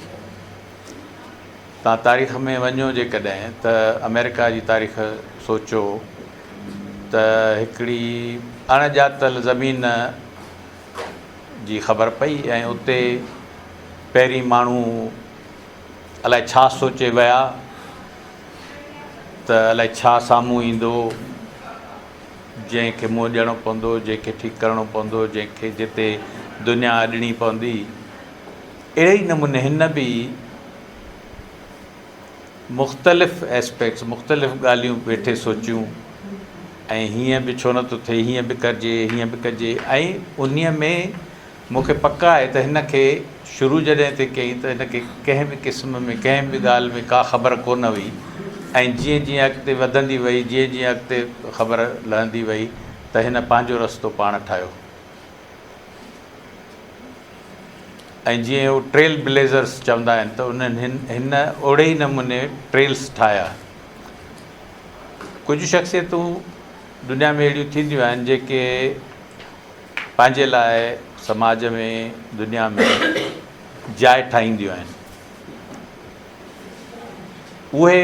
तव्हां तारीख़ में वञो जेकॾहिं त अमेरिका जी तारीख़ सोचो त हिकिड़ी अणॼातल ज़मीन जी ख़बर पई ऐं उते पहिरीं माण्हू अलाए छा सोचे विया त अलाए छा साम्हूं ईंदो, जंहिंखे मुंहुं ॾियणो पवंदो, जंहिंखे ठीकु करिणो पवंदो, जंहिंखे जिते दुनिया ॾियणी पवंदी। अहिड़े ई नमूने हिन बि मुख़्तलिफ़ एस्पेक्ट्स, मुख़्तलिफ़ ॻाल्हियूं वेठे सोचियूं ऐं हीअं बि छो नथो थिए, हीअं बि कजे, हीअं बि कजे। ऐं उन्हीअ में मूंखे पक आहे त हिन खे शुरू जॾहिं ते कई त हिन खे कंहिं बि क़िस्म में, कंहिं बि ॻाल्हि में का ख़बर कोन हुई। ऐं जीअं जीअं अॻिते वधंदी वई, जीअं जीअं अॻिते ख़बर लहंदी वई त हिन पंहिंजो रस्तो पाण ठाहियो। ऐं जीअं उहे ट्रेल ब्लेज़र्स चवंदा आहिनि त उन्हनि हिन ओड़े ई नमूने ट्रेल्स ठाहिया। कुझु शख़्सियतूं दुनिया में अहिड़ियूं थींदियूं आहिनि जेके पंहिंजे लाइ समाज में, दुनिया में जाइ ठाहींदियूं आहिनि। उहे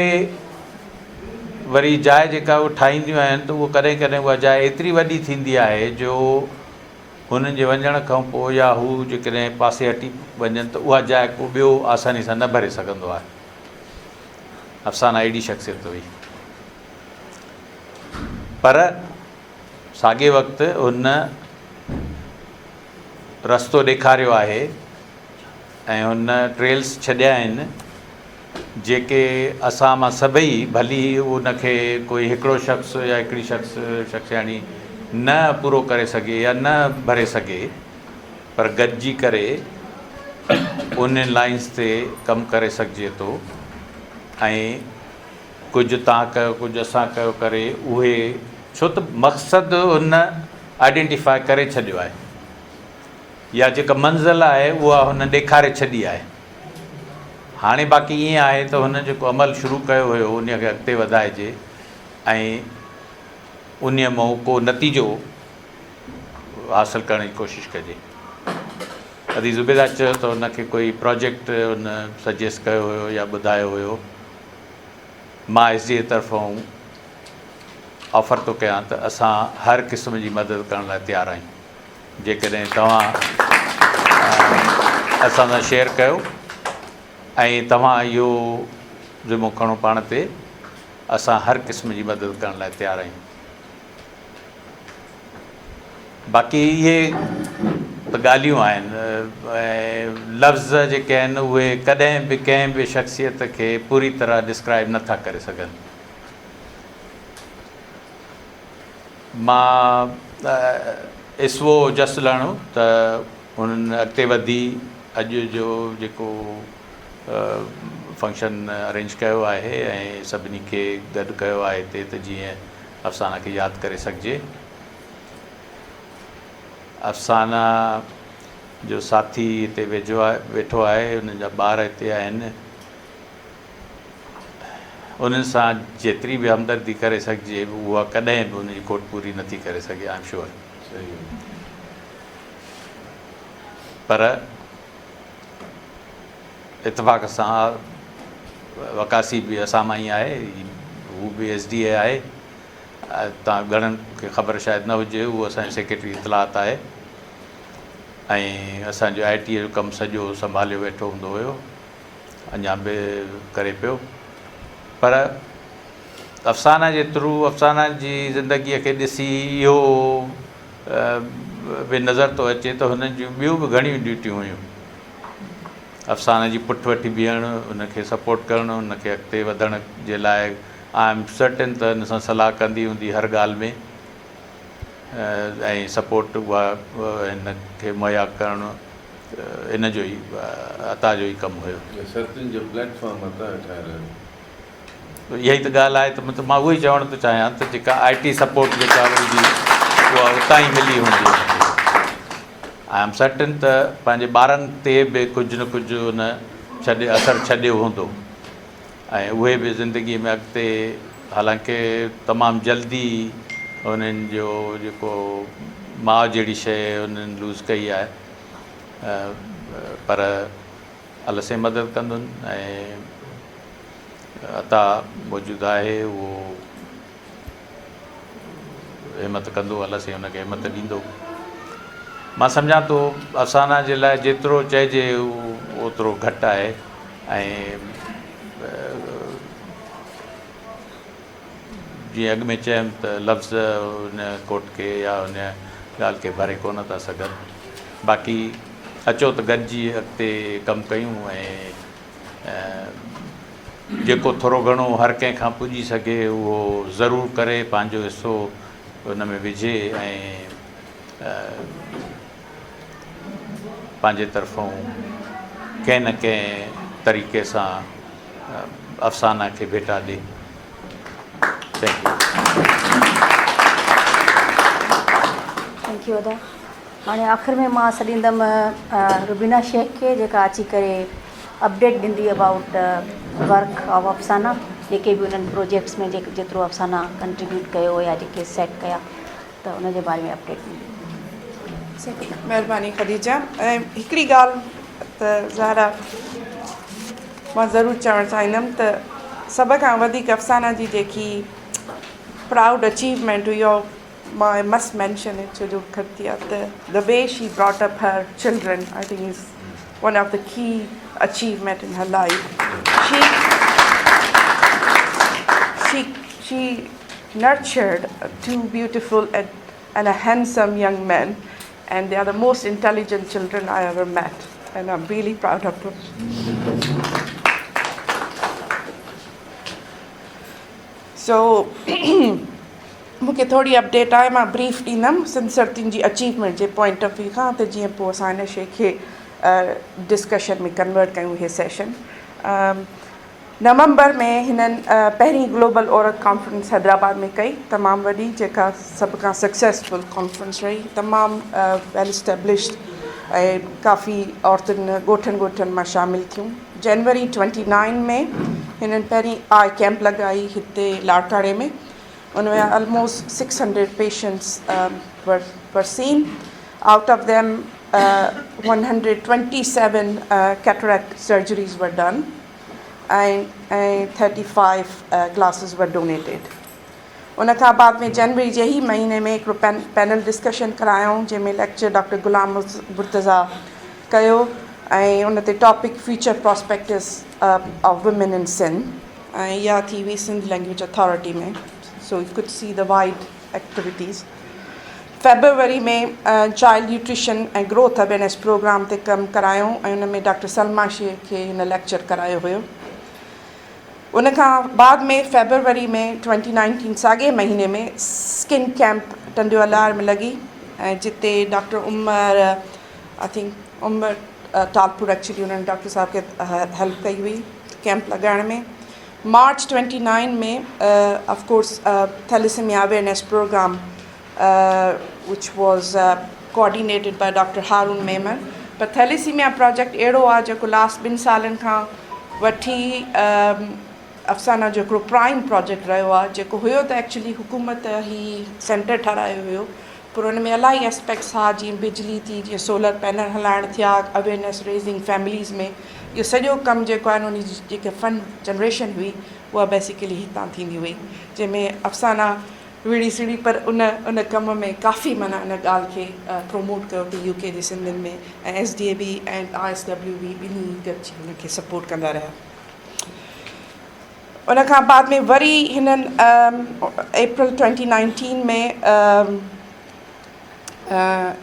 वरी जाइ जेका उहे ठाहींदियूं आहिनि त उहो कॾहिं कॾहिं उहा जाइ एतिरी वॾी थींदी आहे जो हुननि जे वञण खां पोइ या हू जेकॾहिं पासे हटी वञनि त उहा जाइ को ॿियो आसानी सां न भरे सघंदो आहे। अफ़साना अहिड़ी शख़्सियत हुई, पर साॻे वक़्तु हुन रस्तो ॾेखारियो आहे ऐं हुन ट्रेल्स छॾिया आहिनि जेके असां मां सभई, भली उनखे कोई हिकिड़ो शख़्स या हिकिड़ी शख़्सियाणी न पूरो करे सघे या न भरे सघे, पर गॾिजी करे उन लाइन्स ते कमु करे सघिजे थो। ऐं कुझु तव्हां कयो, कुझु असां कयो करे उहे, छो त मक़सदु हुन आइडेंटिफाई करे छॾियो आहे या जेका मंज़िल आहे उहा हुन ॾेखारे छॾी आहे। हाणे बाक़ी ईअं आहे त हुन जेको अमल शुरू कयो हुयो उन खे अॻिते वधाइजे ऐं उन मां को नतीजो हासिलु करण जी कोशिशि कजे। अदी ज़ुबैदा चयो त हुनखे कोई प्रोजेक्ट हुन सजेस्ट कयो हुयो या ॿुधायो हुयो। मां SDA जे तरफ़ां ऑफर थो कयां त असां हर क़िस्म जी मदद करण लाइ तयारु आहियूं। जेकॾहिं तव्हां असां सां शेयर कयो ऐं तव्हां इहो ज़िमो खणो पाण ते, असां हर क़िस्म जी मदद करण लाइ तयारु आहियूं। बाक़ी इहे त ॻाल्हियूं आहिनि, लफ़्ज़ जेके आहिनि उहे कॾहिं बि कंहिं बि शख़्सियत खे पूरी तरह डिस्क्राइब नथा करे सघनि। मां इसवो जसलणो त हुननि अॻिते वधी अॼु जो जेको फंक्शन अरेंज कयो आहे ऐं सभिनी खे गॾु कयो आहे हिते, त जीअं अफ़साना खे यादि करे सघिजे। अफ़साना जो साथी हिते वेठो आहे, उन्हनि जा ॿार हिते आहिनि। उन्हनि सां जेतिरी बि हमदर्दी करे सघिजे उहा कॾहिं बि उनजी खोट पूरी नथी करे सघे, आई एम श्योर। पर इतफ़ाक़ सां वकासी बि असां मां ई आहे, हू बि SDA आहे। तव्हां घणनि खे ख़बर शायदि न हुजे, उहो असांजो सेक्रेटरी इतलात आहे ऐं असांजो IT जो कमु सॼो संभालियो वेठो हूंदो हुयो, अञा बि करे पियो। पर अफ़साना जे थ्रू, अफ़साना जी ज़िंदगीअ खे ॾिसी इहो बि नज़र थो अचे त हुननि जूं ॿियूं बि घणियूं ड्यूटियूं हुयूं। अफ़साना जी पुठि वठी बीहणु, उनखे सपोर्ट करणु, उनखे अॻिते वधण जे लाइ आई एम सर्टेन त हिन सां सलाह कंदी हूंदी हर ॻाल्हि में, ऐं सपोर्ट उहा हिन खे मुहैया करणु इन जो ई अता जो ई कमु हुयो। इहा ई त ॻाल्हि आहे। त मतिलबु मां उहो ई चवणु थो चाहियां त जेका IT सपोर्ट जेका हुई उहा उतां ई मिली हूंदी। आई एम सर्टेन त पंहिंजे ॿारनि ते बि कुझु न कुझु हुन असरु छॾियो हूंदो ऐं उहे बि ज़िंदगीअ में अॻिते, हालांकि तमामु जल्दी उन्हनि जो जेको माउ जहिड़ी शइ उन्हनि लूज़ कई आहे, पर अल्लाह से मदद कंदुनि ऐं अता मौजूदु आहे, उहो हिमत कंदो, अल्लाह से हुनखे हिमत ॾींदो। मां सम्झां थो अफ़साना जे लाइ जेतिरो चइजे ओतिरो घटि आहे ऐं जीअं अॻु में चयमि त लफ़्ज़ हुन कोट खे या हुन ॻाल्हि खे भरे कोन था सघनि। बाक़ी अचो त गॾिजी अॻिते कमु कयूं ऐं जेको थोरो घणो हर कंहिं खां पुॼी सघे उहो ज़रूरु करे, पंहिंजो हिसो उन में विझे ऐं पंहिंजे तरफ़ां कंहिं न कंहिं तरीक़े सां अफ़साना खे भेटा ॾे। थैंक यू अदा। हाणे आख़िर में मां छॾींदमि रुबीना शेख खे, जेका अची करे अपडेट ॾींदी अबाउट वर्क ऑफ अफ़साना, जेके बि उन्हनि प्रोजेक्ट्स में जेतिरो अफ़साना कंट्रीब्यूट कयो या जेके सेट कया, त उन जे बारे में अपडेट ॾींदी। महिरबानी ख़दीजा। ऐं हिकिड़ी ॻाल्हि त ज़ाहिरा मां ज़रूरु चवणु चाहींदमि त सभ खां वधीक अफ़साना जी जेकी प्राउड अचीवमेंट हुई, मां आई मस्ट मेंशन इट, छो जो खती आहे त the way she brought up her children, I think is one of the key achievement in her life. She nurtured two beautiful and a handsome young men, and they are the most intelligent children I ever met, and I'm really proud of them. So मूंखे थोरी update आहे, मां brief ॾींदमि सिंसरतियुनि जी achievement जे point of view खां, त जीअं पोइ असां हिन शइ खे डिस्कशन में कन्वर्ट कयूं। इहे सेशन नवंबर में हिननि पहिरीं ग्लोबल औरत कॉन्फ्रेंस हैदराबाद में कई, तमामु वॾी, जेका सभ खां सक्सेसफुल कॉन्फ्रेंस रही, तमामु वेल इस्टेब्लिश्ड ऐं काफ़ी औरतुनि ॻोठनि मां शामिलु थियूं। जनवरी 29 में हिननि पहिरीं आई कैंप लॻाई हिते लाड़काणे में, उन में almost 600 patients were seen, out of them 127 cataract surgeries were done, and 35 glasses were donated. उन खां बाद में जनवरी जे ई महीने में हिकिड़ो पैनल डिस्कशन करायूं, जंहिंमें लेक्चर डॉक्टर गुलाम मुर्तज़ा कयो, ऐं उन ते topic future prospectives of women in Sindh, ऐं इहा थी हुई सिंध लैंग्वेज अथॉरिटी में। So you could see the wide activities. February में चाइल्ड न्यूट्रिशन ऐं ग्रोथ अवेयरनेस प्रोग्राम ते कमु करायूं, ऐं उन में डॉक्टर सलमा शेख खे हिन लेक्चर करायो हुयो। उन खां बाद में फेबरवरी में 2019 साॻे महीने में स्किन कैंप टंडियोलार में लॻी, ऐं जिते doctor I think Umar Talpur actually उन्हनि डॉक्टर साहब खे हेल्प कई हुई कैंप लॻाइण में। मार्च 29 में of course thalassaemia awareness programme which was coordinated by Dr. Harun Memon, पर थैलेसीमिया प्रोजेक्ट अहिड़ो आहे जेको लास्ट 2 सालनि खां वठी अफ़साना जो हिकिड़ो प्राइम प्रोजेक्ट रहियो आहे, जेको हुयो त एक्चुअली हुकूमत ई सेंटर ठारायो हुयो, पर हुन में इलाही एस्पेक्ट्स हा, जीअं बिजली थी, जीअं सोलर पैनल हलाइण थिया, अवेयरनेस रेज़िंग फैमिलीज़ में, इहो सॼो कमु जेको आहे उन जी जेके फंड जनरेशन हुई उहा बेसिकली हितां थींदी हुई, जंहिंमें अफ़साना विड़ी सिड़ी, पर उन कम में काफ़ी माना इन ॻाल्हि खे प्रोमोट कयो कि UK जे सिंधियुनि में, ऐं SDAB ऐं ISW बि ॿिन्ही गॾिजी हुनखे सपोर्ट कंदा रहिया। उन खां बाद में वरी हिननि अप्रैल 2019 में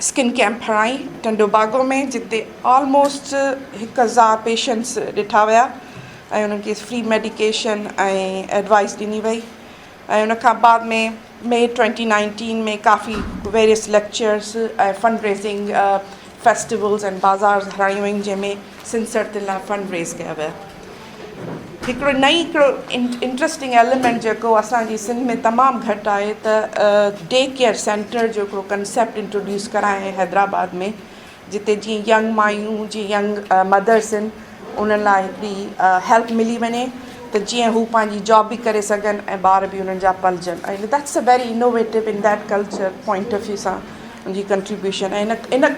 स्किन कैंप हणाई टंडोबागो में, जिते ऑलमोस्ट 1000 पेशेंट्स ॾिठा विया, ऐं उन्हनि खे फ्री मेडिकेशन ऐं एडवाइस ॾिनी वई। ऐं उन खां बाद में मई 2019 में काफ़ी वेरियस लेक्चर्स ऐं फंड रेज़िंग फेस्टिवल्स ऐं बाज़ार हरायूं वयूं, जंहिंमें सिंसरतियुनि लाइ फंड रेज़ कया विया। हिकिड़ो इंट्रस्टिंग एलिमेंट जेको असांजी सिंध में तमामु घटि आहे, त डे केयर सेंटर जो हिकिड़ो कंसेप्ट इंट्रोड्यूस कराए हैदराबाद में, जिते जीअं यंग मायूं, जीअं यंग मदर्स आहिनि, उन्हनि लाइ हिकिड़ी हेल्प मिली वञे, त जीअं हू पंहिंजी जॉब बि करे सघनि ऐं ॿार बि उन्हनि जा पलजनि, ऐं that's a very innovative in that culture point of view सां उनजी कंट्रीब्यूशन। ऐं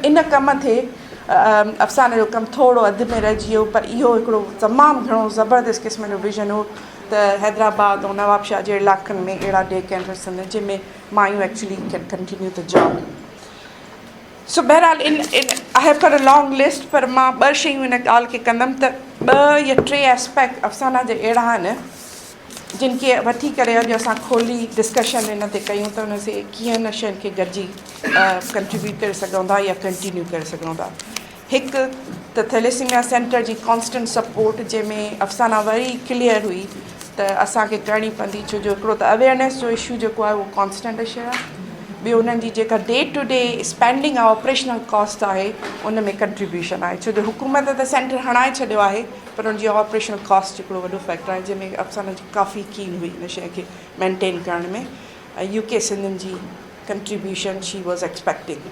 इन कम ते अफ़साने जो कमु थोरो अधु में रहिजी वियो, पर इहो हिकिड़ो तमामु घणो ज़बरदस्त क़िस्म जो विज़न हो त हैदराबाद ऐं नवाबशाह जहिड़े इलाइक़नि में अहिड़ा डे केयर्स आहिनि जंहिंमें मायूं actually can continue the job. So बहरहाल I have got a long list, पर मां 2 शयूं इन ॻाल्हि खे कंदमि त 2 या 3 एस्पेक्ट अफ़साना जे अहिड़ा आहिनि जिन खे वठी करे अॼु असां खोली डिस्कशन इन ते कयूं त उन से कीअं इन शयुनि खे गॾिजी कंट्रीब्यूट करे सघूं था या कंटिन्यू करे सघूं था। हिकु त थैलेसीमिया सेंटर जी कॉन्स्टेंट सपोर्ट जंहिंमें अफ़साना वरी क्लियर हुई त असांखे करणी पवंदी, छो जो हिकिड़ो त अवेयरनेस जो इशू जेको आहे उहो कॉन्स्टेंट शइ आहे, ॿियो उन्हनि जी जेका डे टू डे स्पेंडिंग आहे ऑपरेशनल कॉस्ट आहे उन में कंट्रीब्यूशन आहे, छो जो हुकूमत त सेंटर हणाए छॾियो आहे पर उनजी ऑपरेशनल कॉस्ट हिकिड़ो वॾो फैक्टर आहे जंहिंमें अफ़साना जी काफ़ी कीन हुई इन शइ खे मेंटेन करण में। UK सिंधियुनि जी कंट्रीब्यूशन शी वॉज़ एक्सपेक्टिंग।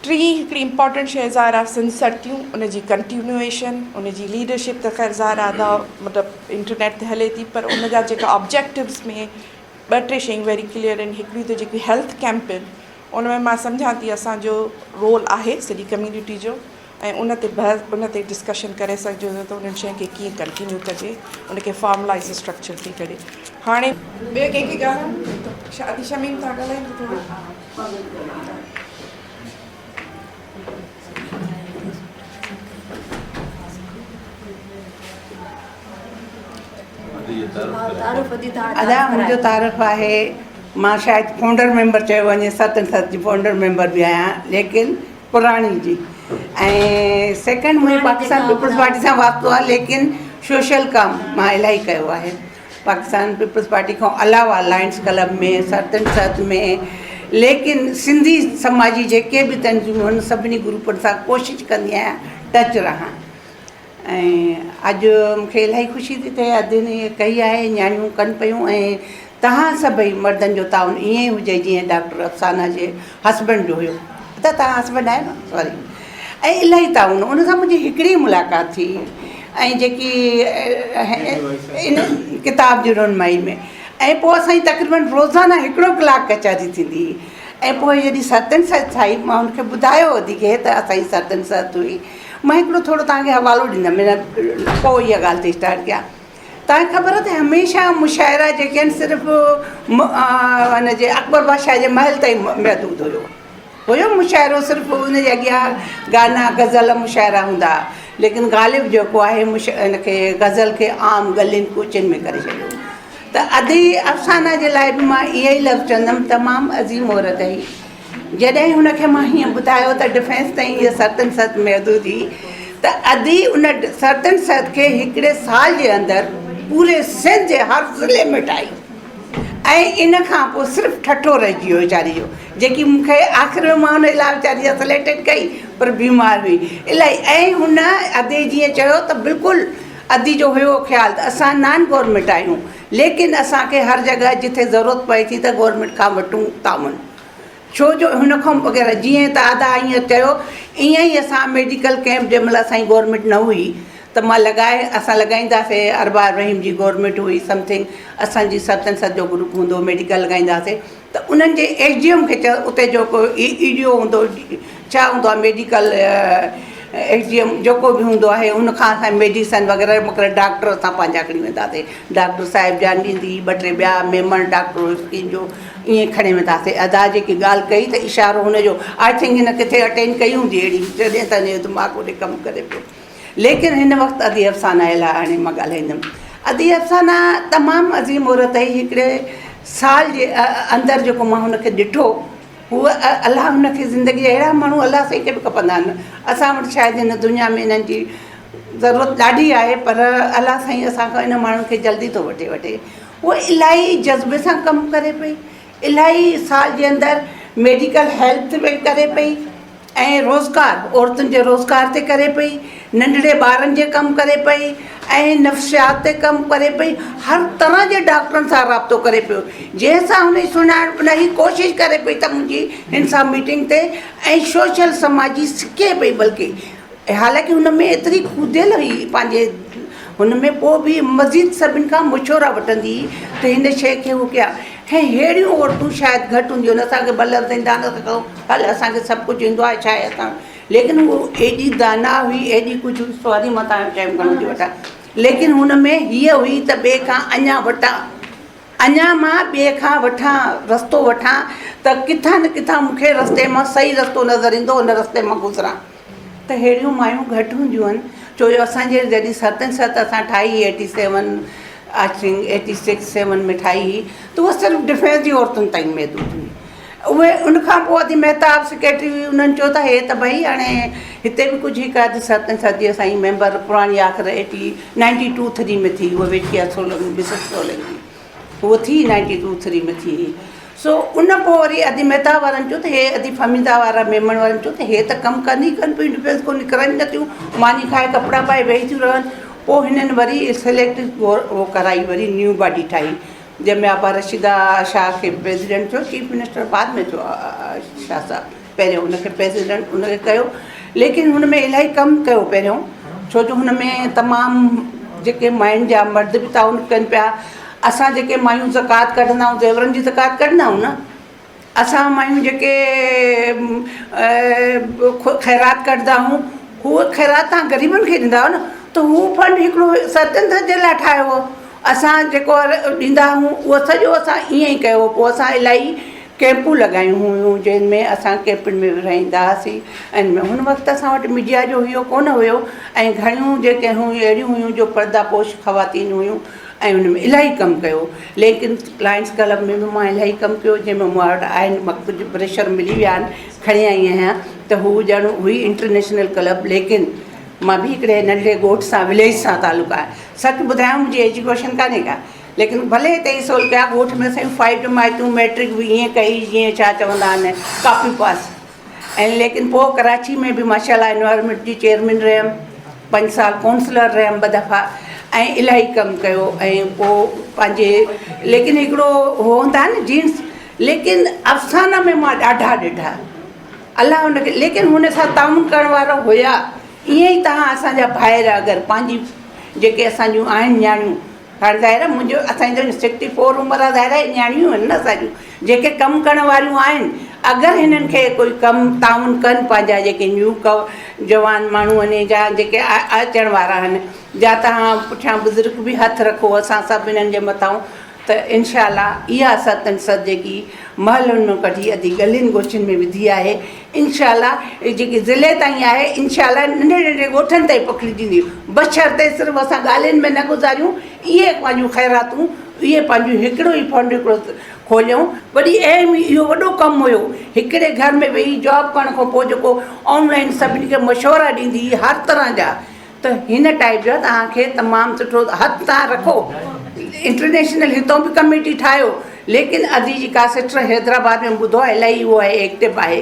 टी हिकिड़ी इंपॉर्टेंट शइ ज़ाहिर सिंध सर्टियूं उनजी कंटिन्यूएशन, उनजी लीडरशिप त ख़ैर ज़ाहिर आधा मतिलबु इंटरनेट ते हले थी, पर उनजा जेका ऑब्जेक्टिव्स में ॿ टे शयूं वेरी क्लियर आहिनि। हिकिड़ी त जेकी हेल्थ कैंप आहिनि उन में मां सम्झां थी असांजो रोल आहे सॼी कम्यूनिटी जो, ऐं उन ते डिस्कशन करे सघिजो त उन्हनि शइ खे कीअं कंटिन्यू कजे, उनखे फॉर्मलाइज़ स्ट्रक्चर थी करे। हाणे ॿिए कंहिंखे ॻाल्हाइनि शादी शमीम था ॻाल्हाइनि थोरो अदा मुंहिंजो तारीफ़ आहे, मां शायदि फाउंडर मेंबर चयो वञे, सतन जी फाउंडर मेंबर बि आहियां, लेकिन पुराणी जी। ऐं सेकेंड मुंहिंजी पाकिस्तान पीपल्स पार्टी सां वास्तो आहे, लेकिन सोशल कमु मां इलाही कयो आहे पाकिस्तान पीपल्स पार्टी खां अलावा लायंस क्लब में, सतन में, लेकिन सिंधी समाजी जेके बि तंज़ीमूं आहिनि सभिनी ग्रुपनि सां कोशिशि कंदी आहियां टच रहां। ऐं अॼु मूंखे इलाही ख़ुशी थी थिए, अॼु कई आहे, न्याणियूं कनि पियूं, ऐं तव्हां सभई मर्दनि जो ताउन ईअं ई हुजे जीअं डॉक्टर अफ़साना जे हस्बैंड जो हुयो, त तव्हां हस्बैंड आहियो न, सॉरी, ऐं इलाही ताउन। उन सां मुंहिंजी हिकिड़ी मुलाक़ात थी, ऐं जेकी इन किताब जी रुनमाई में, ऐं पोइ असांजी तक़रीबन रोज़ाना हिकिड़ो कलाक कचहरी थींदी। ऐं पोइ जॾहिं सतन सत आई, मां हुनखे ॿुधायो वधीक त असांजी सतन सत हुई। मां हिकिड़ो थोरो तव्हांखे हवालो ॾींदमि, पोइ इहा ॻाल्हि थी स्टार्ट कयां। तव्हांखे ख़बर आहे त हमेशह मुशाइरा जेके आहिनि सिर्फ़ु हुनजे अकबर बादशाह जे महल ताईं महदूद हुयो मुशाइरो, सिर्फ़ु हुनजे अॻियां गाना गज़ल मुशाइरा हूंदा, लेकिन ग़ालिब जेको आहे हिनखे गज़ल खे आम गलियुनि कूचनि में करे छॾियो। त अदी अफ़साना जे लाइ बि मां इहो ई लफ़्ज़ चवंदमि, तमामु अज़ीम औरत हुई। जॾहिं हुनखे मां हीअं ॿुधायो त डिफेंस ताईं इहा सतन सत महदूद हुई, त अदी उन सतन सत खे हिकिड़े साल जे अंदरि पूरे सिंध जे हर ज़िले में ठाही, ऐं इन खां पोइ सिर्फ़ु ठठो रहिजी वियो वीचारी जो, जेकी मूंखे आख़िर में मां हुन इलाही वीचारी जा सिलेक्टेड कई पर बीमार हुई इलाही। ऐं हुन अदे जीअं चयो त बिल्कुलु अदी जो हुयो ख़्यालु त असां नॉन गवर्नमेंट आहियूं, लेकिन असांखे हर जॻह जिथे ज़रूरत पए थी त गवर्नमेंट खां वठूं ताउन, छो जो हुन खां वग़ैरह जीअं त आदा ईअं चयो, ईअं ई असां मेडिकल कैंप जंहिं महिल असांजी गवर्नमेंट न हुई त मां असां लॻाईंदासीं, अरबार रहीम जी गवर्नमेंट हुई समथिंग, असांजी सतन सत जो ग्रुप हूंदो, मेडिकल लॻाईंदासीं, त उन्हनि जे SDM खे चयो, उते जेको EDO हूंदो, छा हूंदो आहे मेडिकल SDM जेको बि हूंदो आहे, उनखां असां मेडिसन वग़ैरह मूंखे डॉक्टर असां पंहिंजा खणी वेंदासीं, डॉक्टर साहिब जान ॾींदी, ॿ टे ॿिया मेमन डॉक्टर स्कीम जो ईअं खणी वेंदासीं। अदा जेकी ॻाल्हि कई त इशारो हुनजो आई थिंक हिन किथे अटेंड कई हूंदी अहिड़ी, जॾहिं त हिन जो दिमाग़ु होॾे कमु करे पियो। लेकिन हिन वक़्तु अदी अफ़साना जे लाइ हाणे मां ॻाल्हाईंदमि। अदी अफ़साना तमामु अज़ीम औरत हुई। हिकिड़े साल जे अंदरि जेको मां हुनखे ॾिठो, हूअ अलाह हुनखे ज़िंदगी अहिड़ा माण्हू अलाह साईं खे बि खपंदा आहिनि। असां वटि शायदि हिन दुनिया में हिननि जी ज़रूरत ॾाढी आहे, पर अलाह साईं असांखां इन माण्हुनि खे जल्दी थो वठे। उहा इलाही जज़्बे सां कमु करे पई, इलाही साल जे अंदरि मेडिकल हेल्थ में करे पई, ऐं रोज़गार औरतुनि जे रोज़गार ते करे पई, नंढड़े ॿारनि जे कमु करे पई, ऐं नफ़्सियात ते कमु करे पई, हर तरह जे डॉक्टरनि सां राब्तो करे पियो, जंहिंसां हुनजी सुञाण हुनजी कोशिशि करे पई त मुंहिंजी हिन सां मीटिंग ते ऐं सोशल समाजी सिखे पई, बल्कि हालांकि हुन में एतिरी कूदियल हुई पंहिंजे हुन में, पोइ बि मज़ीद सभिनि खां मशवरा वठंदी त हिन शइ खे हू कया। ऐं अहिड़ियूं औरतूं शायदि घटि हूंदियूं आहिनि, असांखे भले ईंदा न त कयूं, हल असांखे सभु कुझु ईंदो आहे, छा आहे असां, लेकिन उहो एॾी दाना हुई, एॾी कुझु सॉरी मां तव्हांजो टाइम घणो थी वठां, लेकिन हुन में हीअ हुई त ॿिए खां अञा मां ॿिए खां रस्तो वठां त किथां न किथां मूंखे रस्ते मां सही रस्तो नज़र ईंदो, हुन रस्ते मां गुज़रां। त अहिड़ियूं मायूं घटि हूंदियूं आहिनि, छो जो असांजे जॾहिं सतन सत असां ठाही 87 आई थिंक 86-87 में ठाही, त उहा सिर्फ़ु डिफेंस जी औरतुनि ताईं महदूद हुई। उहे उनखां पोइ अदी महताब सेक्रेटरी हुई, उन्हनि चयो त हे त भई हाणे हिते बि कुझु हिकु अधु सदी असांजी मेंबर पुराणी आख़िर 92-3 में थी, उहा वेठी आहे 16 जी, उहो थी 92-3 में थी। सो उन पोइ वरी अदी महताब वारनि चयो त हे अदी फमीदा वारा मेमण वारनि चयो त हे त कमु कनि पियूं, डिफेंस को निकिरनि नथियूं, मानी खाए कपिड़ा पाए वेही थियूं रहनि। पोइ हिननि वरी सिलेक्ट उहो कराई, वरी न्यू बॉडी ठाही, जंहिंमें आबा रशीदा शाह खे प्रेसिडेंट थियो, चीफ मिनिस्टर बाद में थियो शाह साहब, पहिरियों हुनखे प्रेसिडेंट उनखे कयो। लेकिन हुन में इलाही कमु कयो पहिरियों, छो जो हुन में तमामु जेके माइनि जा मर्द बि ताउन कनि पिया। असां जेके मायूं ज़कात कढंदा आहियूं, ज़ेवरनि जी ज़कात कढंदा आहियूं न, असां मायूं जेके ख़ैरात कढंदा आहियूं, उहो ख़ैरात तव्हां ग़रीबनि खे ॾींदा आहियो न, त हू फंड हिकिड़ो स्वतंत्र जे लाइ ठाहियो हो। असां जेको ॾींदा आहियूं उहो सॼो असां ईअं ई कयो। पोइ असां इलाही कैंपूं लॻायूं हुयूं, जंहिंमें असां कैंपुनि में विरहाईंदा हुआसीं। ऐं हुन वक़्तु असां वटि मीडिया जो इहो कोन हुयो, ऐं घणियूं जेके हुयूं अहिड़ियूं हुयूं जो पर्दापोश ख़वातीन हुयूं, ऐं हुन में इलाही कमु कयो। लेकिन लायंस क्लब में बि मां इलाही कमु कयो, जंहिंमें मूं वटि आहिनि मक़बूल ब्रेशर मिली विया आहिनि, खणी आई आहियां, त हू ॼण हुई इंटरनेशनल क्लब। लेकिन मां बि हिकिड़े नंढे ॻोठ सां, विलेज सां तालुक़ु आहे। सच ॿुधायां, मुंहिंजी एजुकेशन कान्हे का, लेकिन भले 2300 रुपया ॻोठ में असांजूं 5 जमायतूं मैट्रिक बि ईअं कई जीअं छा चवंदा आहिनि कापी पास। ऐं लेकिन पोइ कराची में बि माशाल्लाह एनवायरमेंट जी चेयरमैन रहियमि, 5 साल काउंसलर रहियमि 2 दफ़ा, ऐं इलाही कमु कयो। ऐं पोइ पंहिंजे, लेकिन हिकिड़ो हूंदा आहिनि जीन्स, लेकिन अफ़साना में मां ॾाढा ॾिठा, अलाह हुनखे, लेकिन हुन सां ताउन करण वारा हुया। ईअं ई तव्हां असांजा ॿाहिरि अगरि पंहिंजी जेके असांजूं आहिनि न्याणियूं, हाणे ज़ाहिर आहे मुंहिंजो असांजो 64 उमिरि आहे, ज़ाहिर आहे न्याणियूं आहिनि न असांजूं जेके कमु करण वारियूं आहिनि। अगरि हिननि खे कोई कमु ताउन कनि, पंहिंजा जेके न्यू जवान माण्हू आहिनि, जा जेके अचण वारा आहिनि, जा तव्हां पुठियां बुज़ुर्ग बि हथु रखो असां सभु हिननि जे मथां, त इनशाला इहा सत जेकी महलनि में कढी अधी गलियुनि गोछियुनि में विधी आहे, इनशाला जेकी ज़िले ताईं आहे, इनशाला नंढे नंढे ॻोठनि ताईं पखिड़िजंदी। बशर्ते सिर्फ़ु असां ॻाल्हियुनि में न गुज़ारियूं, इहे पंहिंजूं ख़ैरातूं, इहे पंहिंजूं हिकिड़ो ई फंड हिकिड़ो खोलियूं। वरी एम इहो वॾो कमु हुयो, हिकिड़े घर में वेही जॉब करण खां पोइ जेको ऑनलाइन सभिनी खे मशवरा ॾींदी हर तरह जा, त हिन टाइप जो तव्हांखे तमामु सुठो हथु तव्हां रखो। इंटरनेशनल हितां बि कमेटी ठाहियो, लेकिन अदी जी कासेट हैदराबाद में ॿुधो आहे इलाही उहो आहे एक्टिव आहे।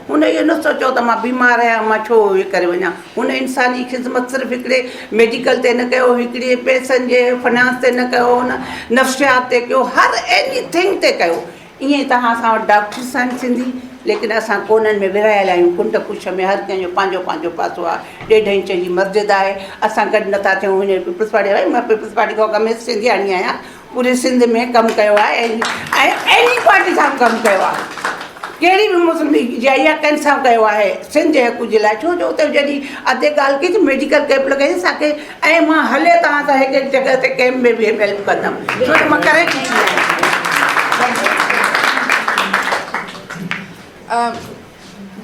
हुन इहो न सोचियो त मां बीमार आहियां, मां छो इहे करे वञा। हुन इंसानी ख़िदमत सिर्फ़ु हिकिड़े मेडिकल ते न कयो, हिकिड़े पैसनि जे फाइनेंस ते न कयो, हुन नफ़्सियात ते कयो, हर एनीथिंग ते कयो। ईअं तव्हां असां वटि डॉक्टर्स आहिनि सिंधी, लेकिन असां कोननि में विरहायल आहियूं, कुंड कुछ में, हर कंहिंजो पंहिंजो पंहिंजो पासो आहे। 1.5 इंच जी मस्जिद आहे, असां गॾु नथा थियूं। हींअर पीपल्स पार्टी आहे, मां पीपल्स पार्टी खां कमेस सिंधियाणी आहियां, पूरे सिंध में कमु कयो आहे, ऐं एनी पार्टी सां कमु कयो आहे, कहिड़ी बि मुस्लिम लीग या कंहिं सां कयो आहे सिंध जे हक़ जे लाइ। छो जो उते जॾहिं अधे ॻाल्हि कई त मेडिकल कैंप लॻाई असांखे, ऐं मां हले तव्हां सां हिकु हिकु जॻह ते कैंप में बि हेल्प कंदमि, छो जो मां करे चुकी आहियां।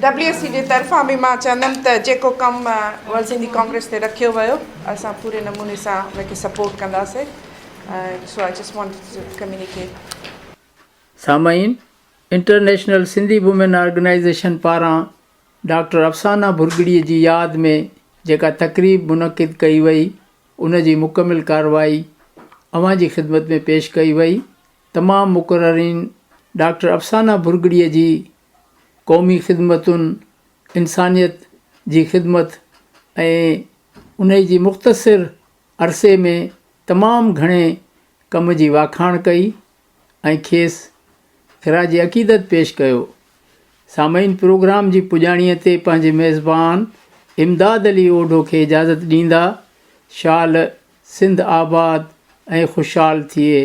WSC जे तरफ़ां बि मां चवंदमि त जेको कमु वर्ल्ड सिंधी कांग्रेस ते रखियो वियो, असां पूरे नमूने सां उनखे सपोर्ट कंदासीं। So I just want to communicate. सामाईन, इंटरनेशनल सिंधी वुमेन ऑर्गेनाइज़ेशन पारां डॉक्टर अफ़साना भुरगड़ीअ जी यादि में जेका तक़रीब मुनक़िद कई वई, उन जी मुकमिल कार्रवाई अवां जी ख़िदमत में पेश कई वई। तमामु मुक़र्ररीन डॉक्टर अफ़साना भुरगड़ीअ जी क़ौमी ख़िदमतुनि, इंसानियत जी ख़िदमत ऐं उन जी मुख़्तसिर अरसे में तमामु घणे कम जी वाखाण कई ऐं खेसि ख़िराज अक़ीदत पेश कयो। सामाईन, प्रोग्राम जी पुॼाणीअ ते पंहिंजे मेज़बान इमदाद अली ओढो खे इजाज़त ॾींदा। शाल सिंध आबाद ऐं ख़ुशहाल थिए,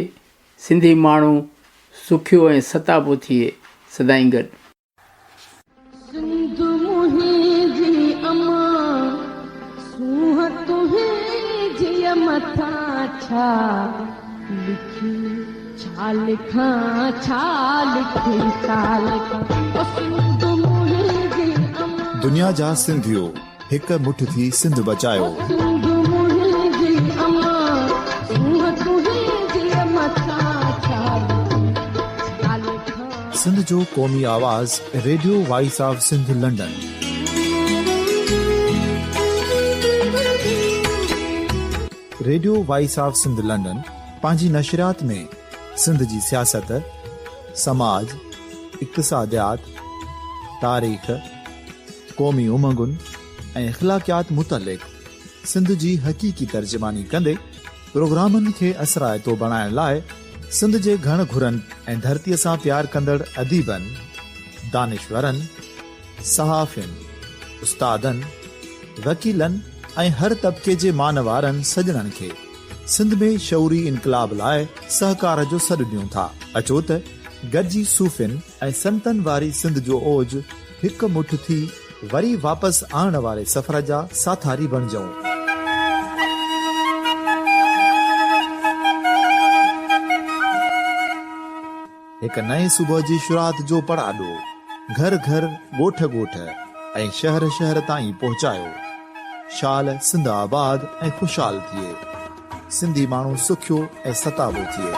सिंधी माण्हू सुखियो ऐं सताबो थिए। सदाईं गॾु। सिंध मुंहिंजी अमां सूंह तुंहिंजी मथां छा लिखी, छा लिखां छा लिखी, छा लिखां। सिंध मुंहिंजी अमां, दुनिया जा सिंधियो हिक मुठ थी सिंध बचायो। सिंध मुंहिंजी अमां सूंह तुंहिंजी मथां छा लिखी, छा लिखां। सिंध जो क़ौमी आवाज़ radio voice of Sindh London. Radio voice of Sindh London पंहिंजी नशरियात में सिंध जी सियासत, समाज, इक़्तिसादियात, तारीख़, क़ौमी उमंगुनि ऐं इख़्लाक़ियात मुतलिक़ सिंध जी हक़ीक़ी तर्जुमानी कंदे प्रोग्रामनि खे असराइतो बणाइण लाइ सिंध जे घण घुरनि ऐं धरतीअ सां प्यार कंदड़ अदीबनि, दानिशवरनि, सहाफ़ियुनि, उस्तादनि, वकीलनि ऐं हर तबिके जे मानवारनि सजणनि खे सिंध में शऊरी इनकलाब लाइ सहकार जो सॾु ॾियूं था। अचो त गॾिजी सूफ़ियुनि ऐं संतनि वारी सिंध जो ओज हिकु मुठ थी वरी वापसि आणण वारे सफ़र जा साथारी बणिजऊं। हिकु नए सुबुह जी शुरूआत जो पड़ाॾो घर घर, ॻोठ ॻोठ ऐं शहर शहर ताईं पहुचायो। शाल सिंध आबाद ऐं ख़ुशहाल थिए, सिंधी माण्हू सुखियो ऐं सताबो थिए।